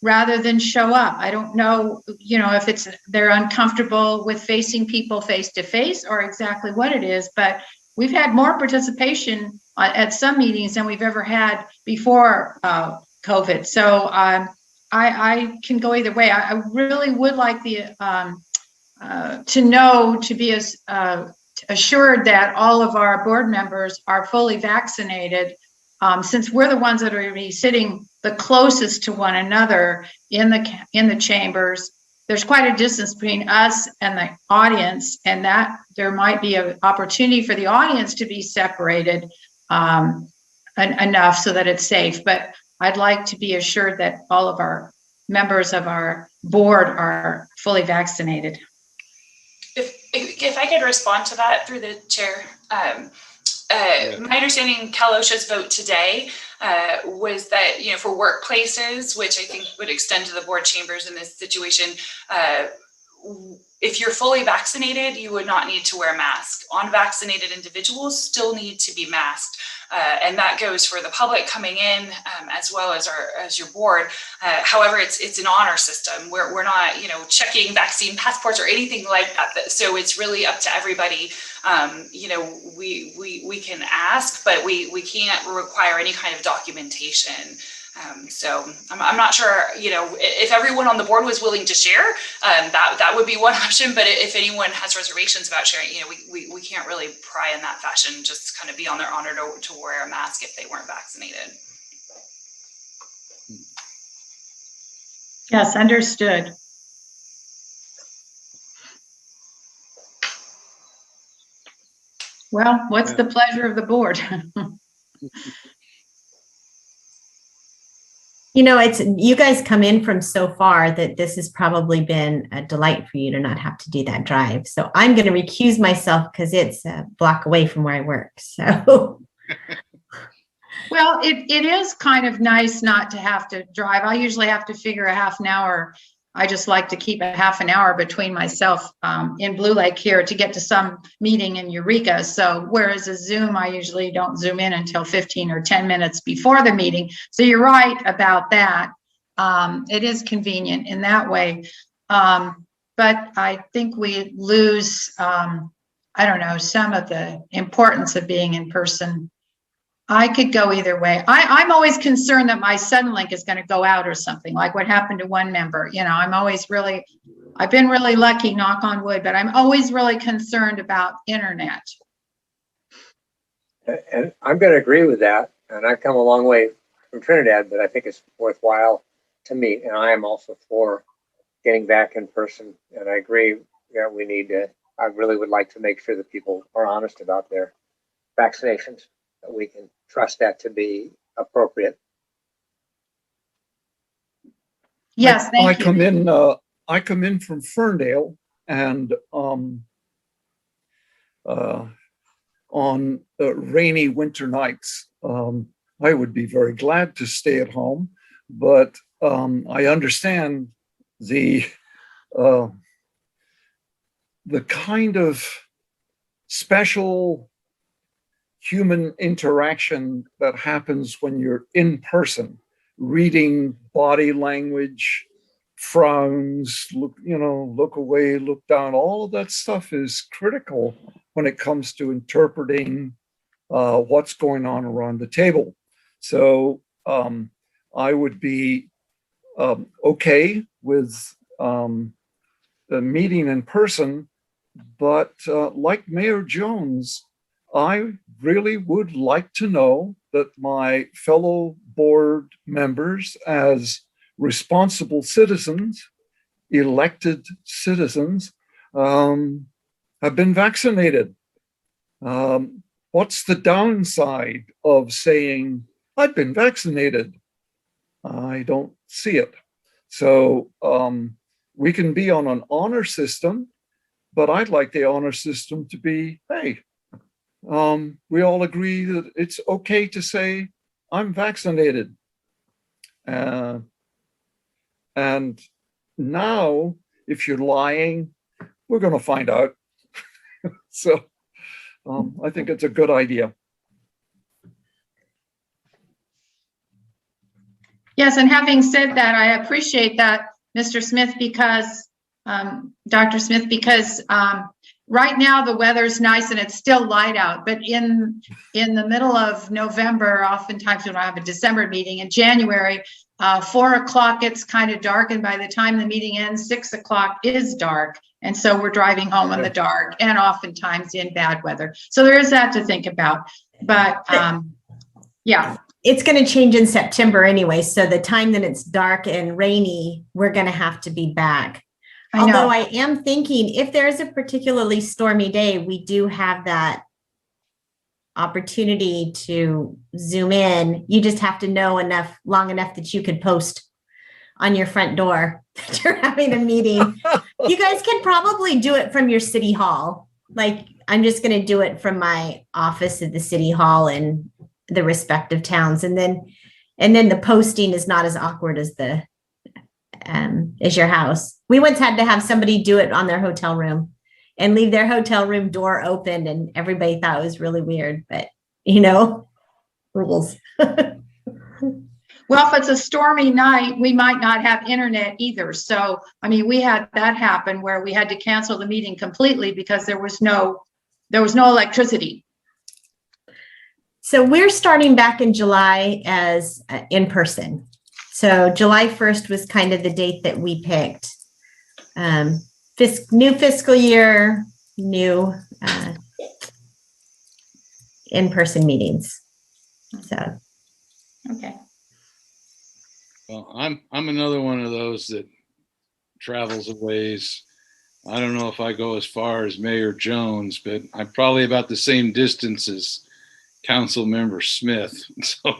rather than show up. I don't know, if they're uncomfortable with facing people face to face or exactly what it is, but we've had more participation at some meetings than we've ever had before COVID. So I can go either way. I really would like to be assured that all of our board members are fully vaccinated, since we're the ones that are going to be sitting the closest to one another in the chambers. there's quite a distance between us and the audience, and that there might be an opportunity for the audience to be separated enough so that it's safe. But I'd like to be assured that all of our members of our board are fully vaccinated. If I could respond to that through the chair. My understanding, Cal OSHA's vote today was that, for workplaces, which I think would extend to the board chambers in this situation, if you're fully vaccinated, you would not need to wear a mask. Unvaccinated individuals still need to be masked. And that goes for the public coming in as well as your board. However, it's an honor system. We're not, checking vaccine passports or anything like that. So it's really up to everybody. We can ask, but we can't require any kind of documentation. So I'm not sure, if everyone on the board was willing to share, that would be one option. But if anyone has reservations about sharing, we can't really pry in that fashion, just kind of be on their honor to wear a mask if they weren't vaccinated. Yes, understood. Well, what's the pleasure of the board? It's you guys come in from so far that this has probably been a delight for you to not have to do that drive. So I'm going to recuse myself because it's a block away from where I work. So, well, it is kind of nice not to have to drive. I usually have to figure a half an hour. I just like to keep a half an hour between myself in Blue Lake here to get to some meeting in Eureka. So whereas a Zoom, I usually don't Zoom in until 15 or 10 minutes before the meeting. So you're right about that. It is convenient in that way. But I think we lose, some of the importance of being in person. I could go either way. I'm always concerned that my Suddenlink is going to go out or something, like what happened to one member. I've been really lucky, knock on wood, but I'm always really concerned about internet. And I'm going to agree with that. And I've come a long way from Trinidad, but I think it's worthwhile to meet. And I am also for getting back in person. And I agree that we need to, I really would like to make sure that people are honest about their vaccinations, that we can trust that to be appropriate. Yes, thank you. I come in from Ferndale, and on rainy winter nights, I would be very glad to stay at home, but I understand the kind of special human interaction that happens when you're in person, reading body language, frowns, look away, look down. All of that stuff is critical when it comes to interpreting what's going on around the table. So I would be okay with the meeting in person, but like Mayor Jones, I really would like to know that my fellow board members, as responsible citizens, elected citizens, have been vaccinated. What's the downside of saying, I've been vaccinated? I don't see it. So we can be on an honor system, but I'd like the honor system to be, hey, we all agree that it's okay to say, I'm vaccinated. And now, if you're lying, we're going to find out. So I think it's a good idea. Yes, and having said that, I appreciate that, Mr. Smith, because Dr. Smith, because right now the weather's nice and it's still light out, but in the middle of November, oftentimes we don't have a December meeting. In January, 4 o'clock it's kind of dark, and by the time the meeting ends, 6 o'clock is dark, and so we're driving home in the dark and oftentimes in bad weather. So there is that to think about. But yeah. It's going to change in September anyway. So the time that it's dark and rainy, we're going to have to be back. I know. Although I am thinking if there's a particularly stormy day, we do have that opportunity to zoom in. You just have to know long enough that you could post on your front door that you're having a meeting. You guys can probably do it from your city hall. Like, I'm just going to do it from my office at the city hall in the respective towns. And then the posting is not as awkward as your house. We once had to have somebody do it on their hotel room and leave their hotel room door open, and everybody thought it was really weird, but rules. Well, if it's a stormy night, we might not have internet either. So, I mean, we had that happen where we had to cancel the meeting completely because there was no electricity. So we're starting back in July as in person. So July 1st was kind of the date that we picked. New fiscal year, new in-person meetings. So. Okay. Well, I'm another one of those that travels a ways. I don't know if I go as far as Mayor Jones, but I'm probably about the same distance as Council Member Smith. So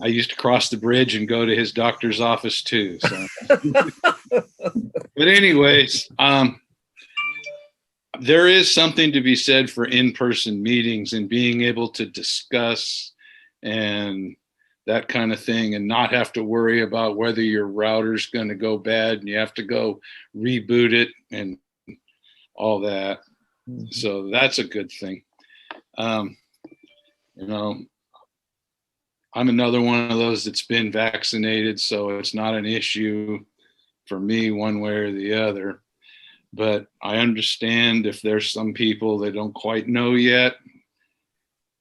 I used to cross the bridge and go to his doctor's office too. So. But anyways, there is something to be said for in-person meetings and being able to discuss and that kind of thing, and not have to worry about whether your router's going to go bad and you have to go reboot it and all that. So that's a good thing. I'm another one of those that's been vaccinated, so it's not an issue for me one way or the other. But I understand if there's some people that don't quite know yet.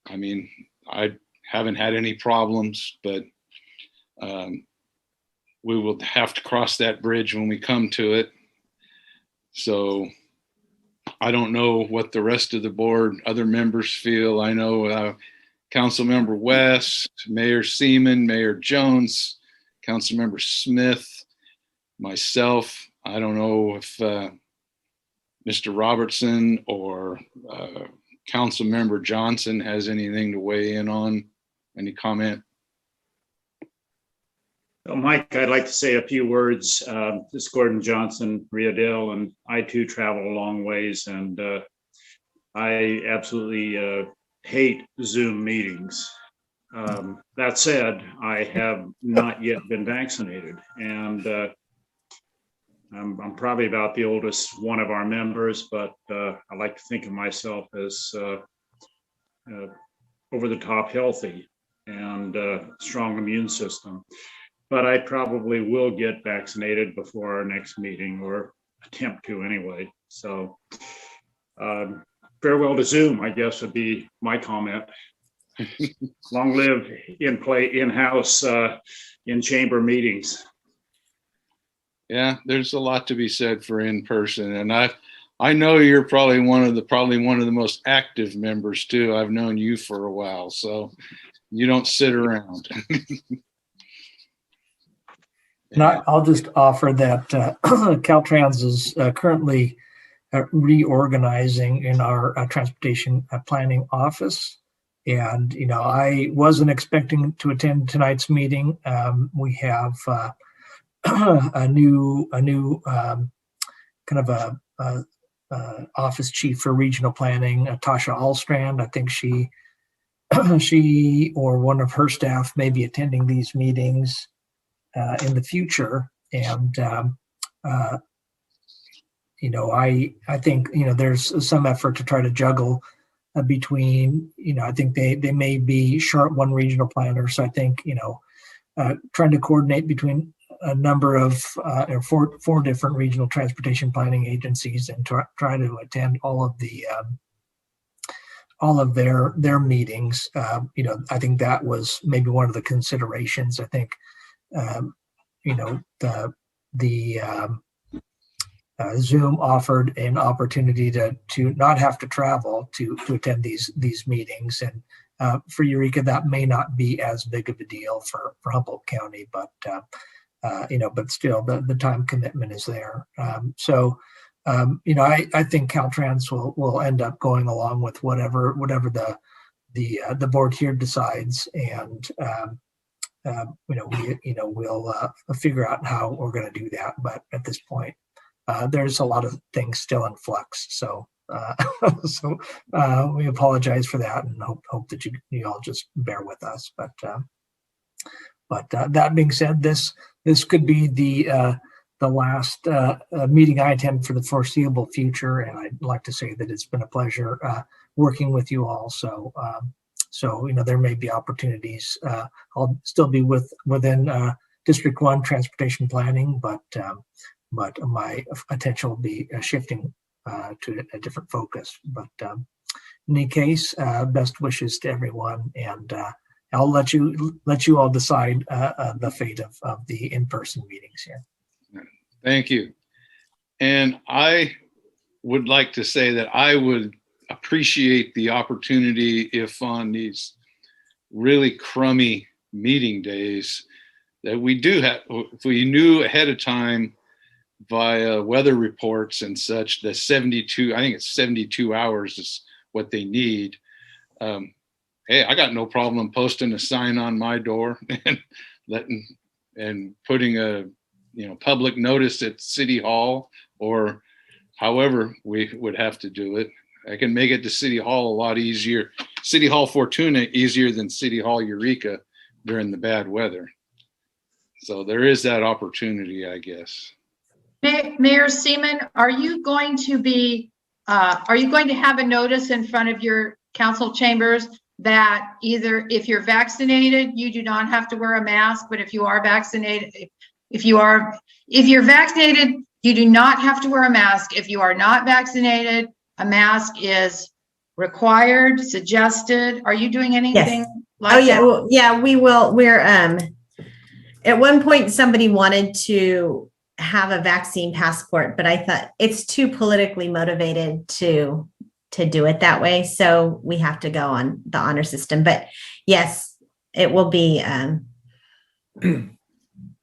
I mean, I haven't had any problems, but we will have to cross that bridge when we come to it. So I don't know what the rest of the board, other members feel. I know Councilmember West, Mayor Seaman, Mayor Jones, Councilmember Smith, myself. I don't know if Mr. Robertson or Councilmember Johnson has anything to weigh in on. Any comment? Well, Mike, I'd like to say a few words. This is Gordon Johnson, Riadale, and I too travel a long ways, and I absolutely hate Zoom meetings. That said, I have not yet been vaccinated, and I'm probably about the oldest one of our members, but I like to think of myself as over the top healthy and strong immune system. But I probably will get vaccinated before our next meeting, or attempt to anyway. So farewell to Zoom, I guess would be my comment. Long live in-house, in-chamber meetings. Yeah, there's a lot to be said for in-person, and I know you're probably one of the most active members too. I've known you for a while, so you don't sit around. And I'll just offer that Caltrans is currently reorganizing in our transportation planning office. And, I wasn't expecting to attend tonight's meeting. We have a new kind of a office chief for regional planning, Tasha Allstrand. I think she or one of her staff may be attending these meetings in the future. And, I think, there's some effort to try to juggle between, I think they may be short one regional planner. So I think, trying to coordinate between a number of four different regional transportation planning agencies and try to attend all of their meetings. I think that was maybe one of the considerations. I think, Zoom offered an opportunity to not have to travel to attend these meetings. And for Eureka, that may not be as big of a deal for Humboldt County, but but still the time commitment is there. I think Caltrans will end up going along with whatever the board here decides, and we'll figure out how we're going to do that. But at this point, there's a lot of things still in flux. So we apologize for that, and hope that you all just bear with us. But that being said, this could be the last meeting I attend for the foreseeable future, and I'd like to say that it's been a pleasure working with you all. So there may be opportunities. I'll still be within District 1 transportation planning, but my attention will be shifting to a different focus. But in any case, best wishes to everyone, and I'll let you all decide the fate of the in-person meetings here. Thank you. And I would like to say that I would appreciate the opportunity if on these really crummy meeting days that we do have, if we knew ahead of time via weather reports and such, the 72, I think it's 72 hours is what they need. Hey, I got no problem posting a sign on my door and putting a public notice at City Hall, or however we would have to do it. I can make it to City Hall a lot easier. City Hall Fortuna easier than City Hall Eureka during the bad weather. So there is that opportunity, I guess. Mayor Seaman, are you going to have a notice in front of your council chambers that either if you're vaccinated, you do not have to wear a mask, but if you are vaccinated, if you're vaccinated, you do not have to wear a mask. If you are not vaccinated, a mask is required, suggested. Are you doing anything like that? Well, yeah, we will. We're at one point somebody wanted to have a vaccine passport, but I thought it's too politically motivated to do it that way. So we have to go on the honor system. But yes, it will be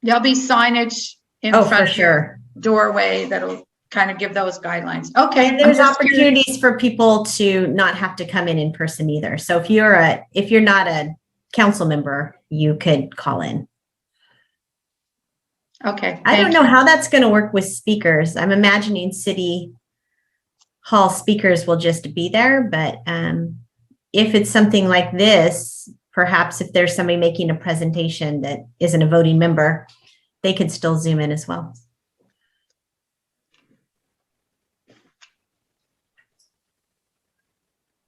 there'll be signage in front of your doorway that'll kind of give those guidelines. Okay. And there's opportunities for people to not have to come in person either. So if you're not a council member, you could call in. Okay. I don't know how that's going to work with speakers. I'm imagining City Hall speakers will just be there, but if it's something like this, perhaps if there's somebody making a presentation that isn't a voting member, they could still Zoom in as well.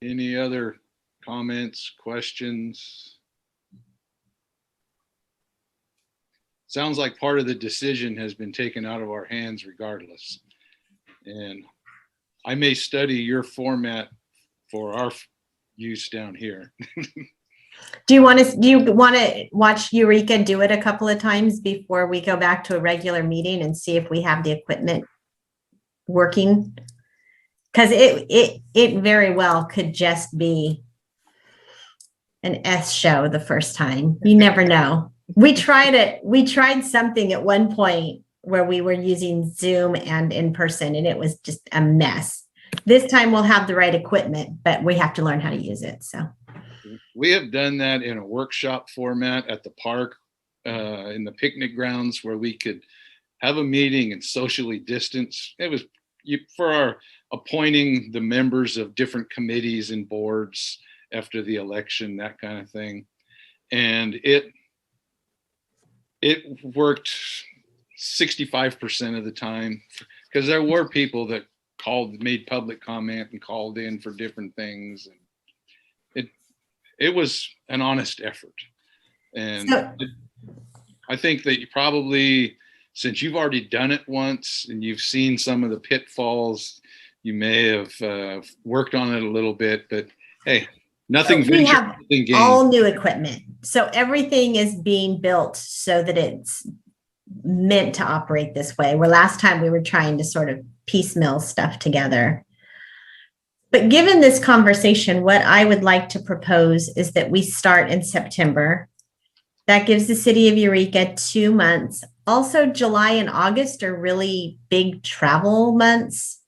Any other comments, questions? Sounds like part of the decision has been taken out of our hands regardless. And I may study your format for our use down here. Do you want to watch Eureka do it a couple of times before we go back to a regular meeting and see if we have the equipment working? Because it very well could just be an S show the first time. You never know. We tried it. We tried something at one point where we were using Zoom and in person, and it was just a mess. This time we'll have the right equipment, but we have to learn how to use it. So we have done that in a workshop format at the park, in the picnic grounds, where we could have a meeting and socially distance. It was for our appointing the members of different committees and boards after the election, that kind of thing. And it worked 65% of the time, because there were people that made public comment and called in for different things. And it was an honest effort. And I think that you probably, since you've already done it once and you've seen some of the pitfalls, you may have worked on it a little bit, but hey, nothing we have gained. all new equipment. So everything is being built so that it's meant to operate this way, where last time we were trying to sort of piecemeal stuff together. But given this conversation, what I would like to propose is that we start in September. That gives the city of Eureka 2 months. also July and August are really big travel months.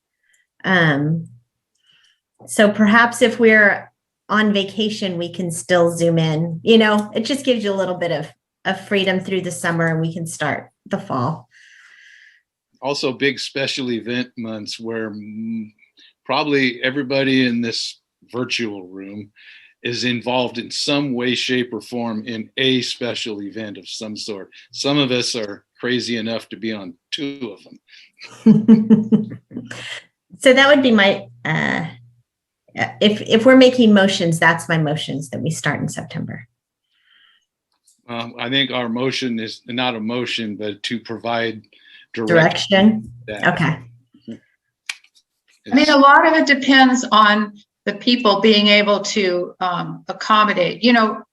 So perhaps if we're on vacation, we can still Zoom in. You know, it just gives you a little bit of freedom through the summer, and we can start the fall. Also big special event months where probably everybody in this virtual room is involved in some way, shape, or form in a special event of some sort. Some of us are crazy enough to be on 2 of them. So that would be my, if we're making motions, that's my motions that we start in September. I think our motion is not a motion, but to provide Direction. Okay. I mean, a lot of it depends on the people being able to accommodate, you know,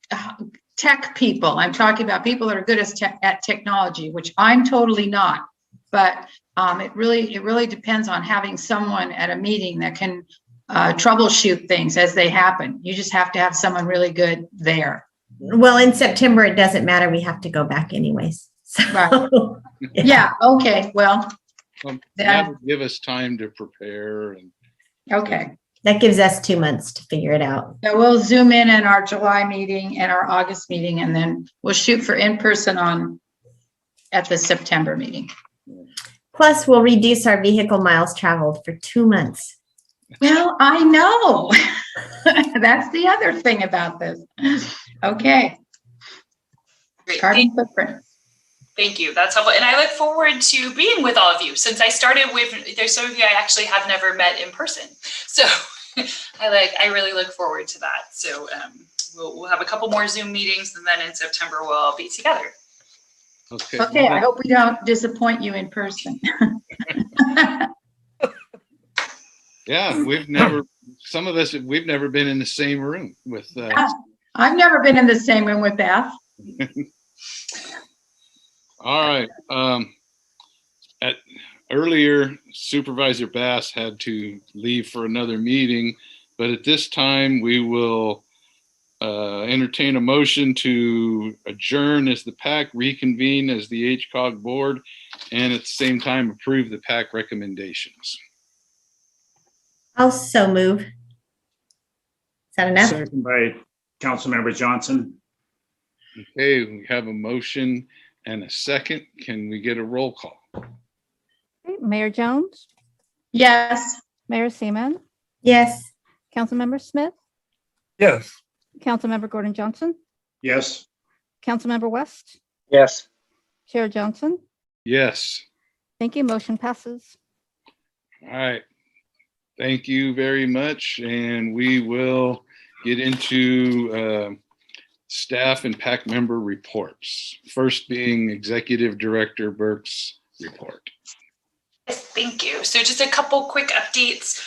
tech people. I'm talking about people that are good at technology, which I'm totally not. But it really depends on having someone at a meeting that can troubleshoot things as they happen. You just have to have someone really good there. Well, in September, it doesn't matter. We have to go back anyways. So, right. Yeah. Okay. Well, that would give us time to prepare. And okay. That gives us 2 months to figure it out. So we'll zoom in our July meeting and our August meeting, and then we'll shoot for in-person at the September meeting. Plus, we'll reduce our vehicle miles traveled for 2 months. Well, I know. That's the other thing about this. Okay. Great. Carbon footprint. Thank you. That's helpful. And I look forward to being with all of you. Since I started with, there's some of you I actually have never met in person. So I really look forward to that. So we'll have a couple more Zoom meetings, and then in September we'll all be together. Okay. Okay. I hope we don't disappoint you in person. Yeah, some of us, we've never been in the same room with. I've never been in the same room with Beth. All right. Earlier, Supervisor Bass had to leave for another meeting, but at this time we will entertain a motion to adjourn as the PAC, reconvene as the HCOG board, and at the same time approve the PAC recommendations. I'll so move. Is that enough? Second by Councilmember Johnson. Okay, we have a motion and a second. Can we get a roll call? Okay, Mayor Jones, Yes. Mayor Seaman, Yes. Councilmember Smith, Yes. Councilmember Gordon Johnson, Yes. Councilmember West, Yes. Chair Johnson. Yes. Thank you. Motion passes. All right. Thank you very much. And we will get into staff and PAC member reports. First being Executive Director Burke's report. Yes, thank you. So just a couple quick updates.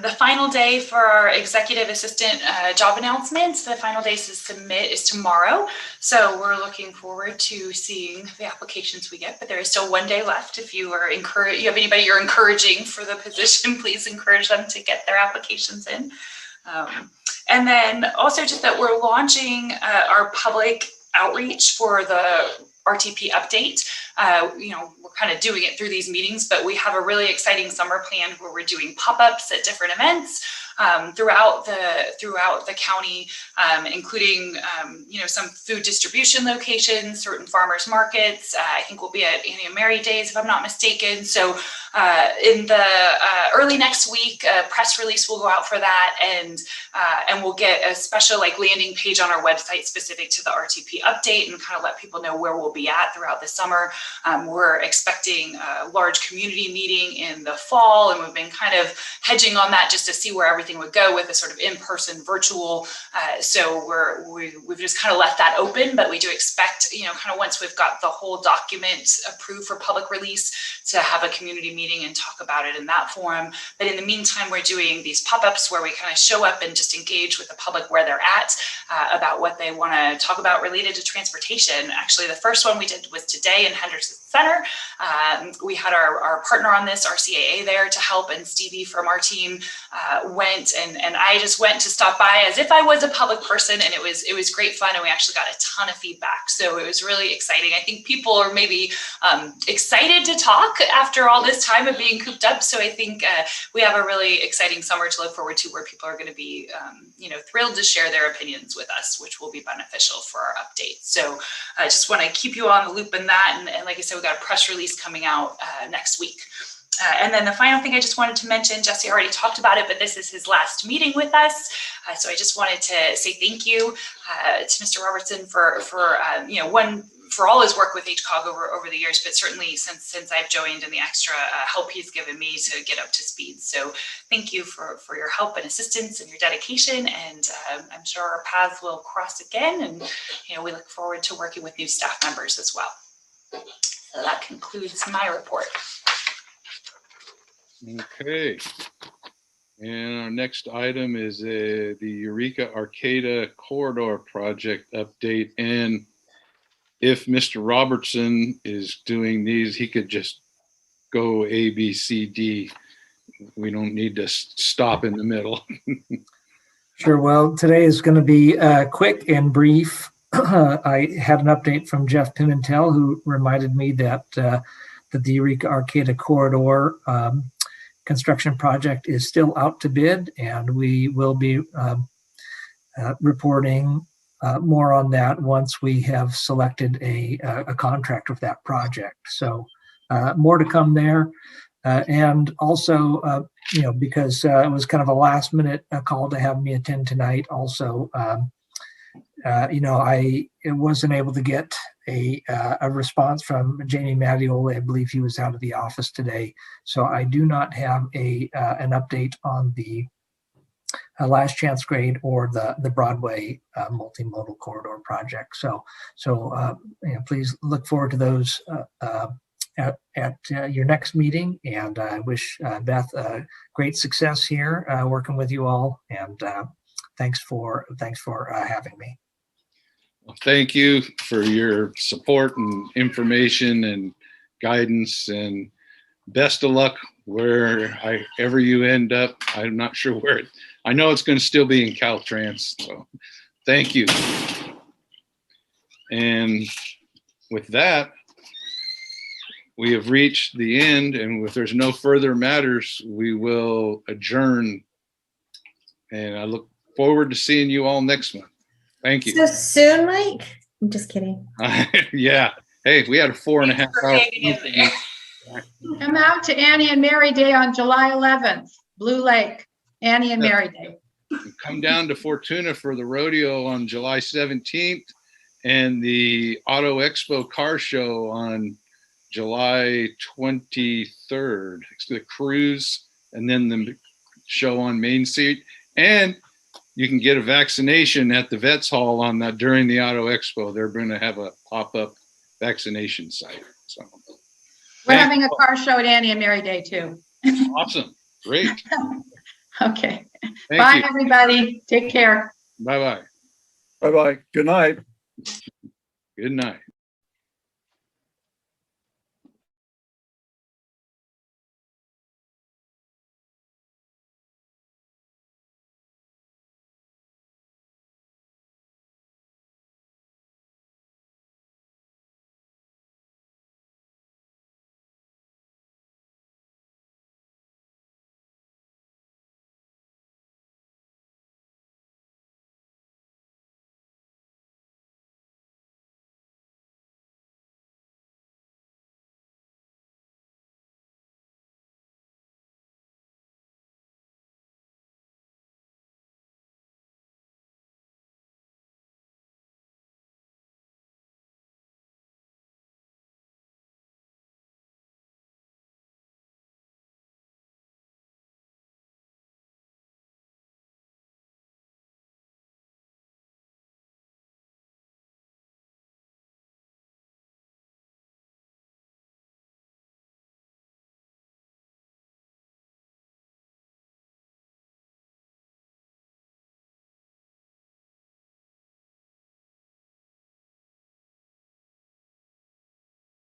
The final day for our executive assistant job announcements, the final day to submit is tomorrow. So we're looking forward to seeing the applications we get, but there is still 1 day left. If you are you have anybody you're encouraging for the position, please encourage them to get their applications in. And then also just that we're launching our public outreach for the RTP update. We're kind of doing it through these meetings, but we have a really exciting summer planned where we're doing pop-ups at different events throughout the county, including some food distribution locations, certain farmers markets. I think we'll be at Annie and Mary Days, if I'm not mistaken. So in the early next week, a press release will go out for that, and we'll get a special landing page on our website specific to the RTP update and kind of let people know where we'll be at throughout the summer. We're expecting a large community meeting in the fall, and we've been kind of hedging on that just to see where everything would go with a sort of in-person virtual. So we've just kind of left that open, but we do expect, kind of once we've got the whole document approved for public release, to have a community meeting meeting and talk about it in that forum. But in the meantime, we're doing these pop-ups where we kind of show up and just engage with the public where they're at about what they want to talk about related to transportation. Actually, the first one we did was today in Henderson Center. We had our partner on this, RCAA, there to help, and Stevie from our team went, and I just went to stop by as if I was a public person, and it was great fun, and we actually got a ton of feedback. So it was really exciting. I think people are maybe excited to talk after all this time of being cooped up. So I think we have a really exciting summer to look forward to, where people are going to be, thrilled to share their opinions with us, which will be beneficial for our update. So I just want to keep you on the loop in that. And like I said, we got a press release coming out next week. And then the final thing I just wanted to mention, Jesse already talked about it, but this is his last meeting with us. So I just wanted to say thank you to Mr. Robertson for all his work with HCOG over the years, but certainly since I've joined, and the extra help he's given me to get up to speed. So thank you for your help and assistance and your dedication. And I'm sure our paths will cross again. And, we look forward to working with new staff members as well. So that concludes my report. Okay. And our next item is the Eureka Arcata Corridor project update. And if Mr. Robertson is doing these, he could just go A, B, C, D. We don't need to stop in the middle. Sure. Well, today is going to be quick and brief. I had an update from Jeff Pimentel, who reminded me that the Eureka Arcata Corridor construction project is still out to bid, and we will be reporting more on that once we have selected a contractor for that project. So more to come there. And also, because it was kind of a last minute call to have me attend tonight. Also, I wasn't able to get a response from Jamie Mattioli. I believe he was out of the office today. So I do not have an update on the Last Chance Grade or the Broadway multimodal corridor project. So please look forward to those at your next meeting. And I wish Beth great success here working with you all. And thanks for having me. Well, thank you for your support and information and guidance, and best of luck wherever you end up. I'm not sure where I know it's going to still be in Caltrans. So thank you. And with that, we have reached the end, and if there's no further matters, we will adjourn. And I look forward to seeing you all next month. Thank you. So soon, Mike? I'm just kidding. Yeah. Hey, we had a 4.5 hour. Come out to Annie and Mary Day on July 11th, Blue Lake, Annie and Mary Day. Come down to Fortuna for the rodeo on July 17th and the Auto Expo car show on July 23rd. It's the cruise and then the show on Main Street. And you can get a vaccination at the Vets Hall on that during the Auto Expo. They're going to have a pop-up vaccination site. So we're having a car show at Annie and Mary Day too. Awesome. Great. Okay. Bye, everybody. Take care. Bye-bye. Bye-bye. Good night. Good night.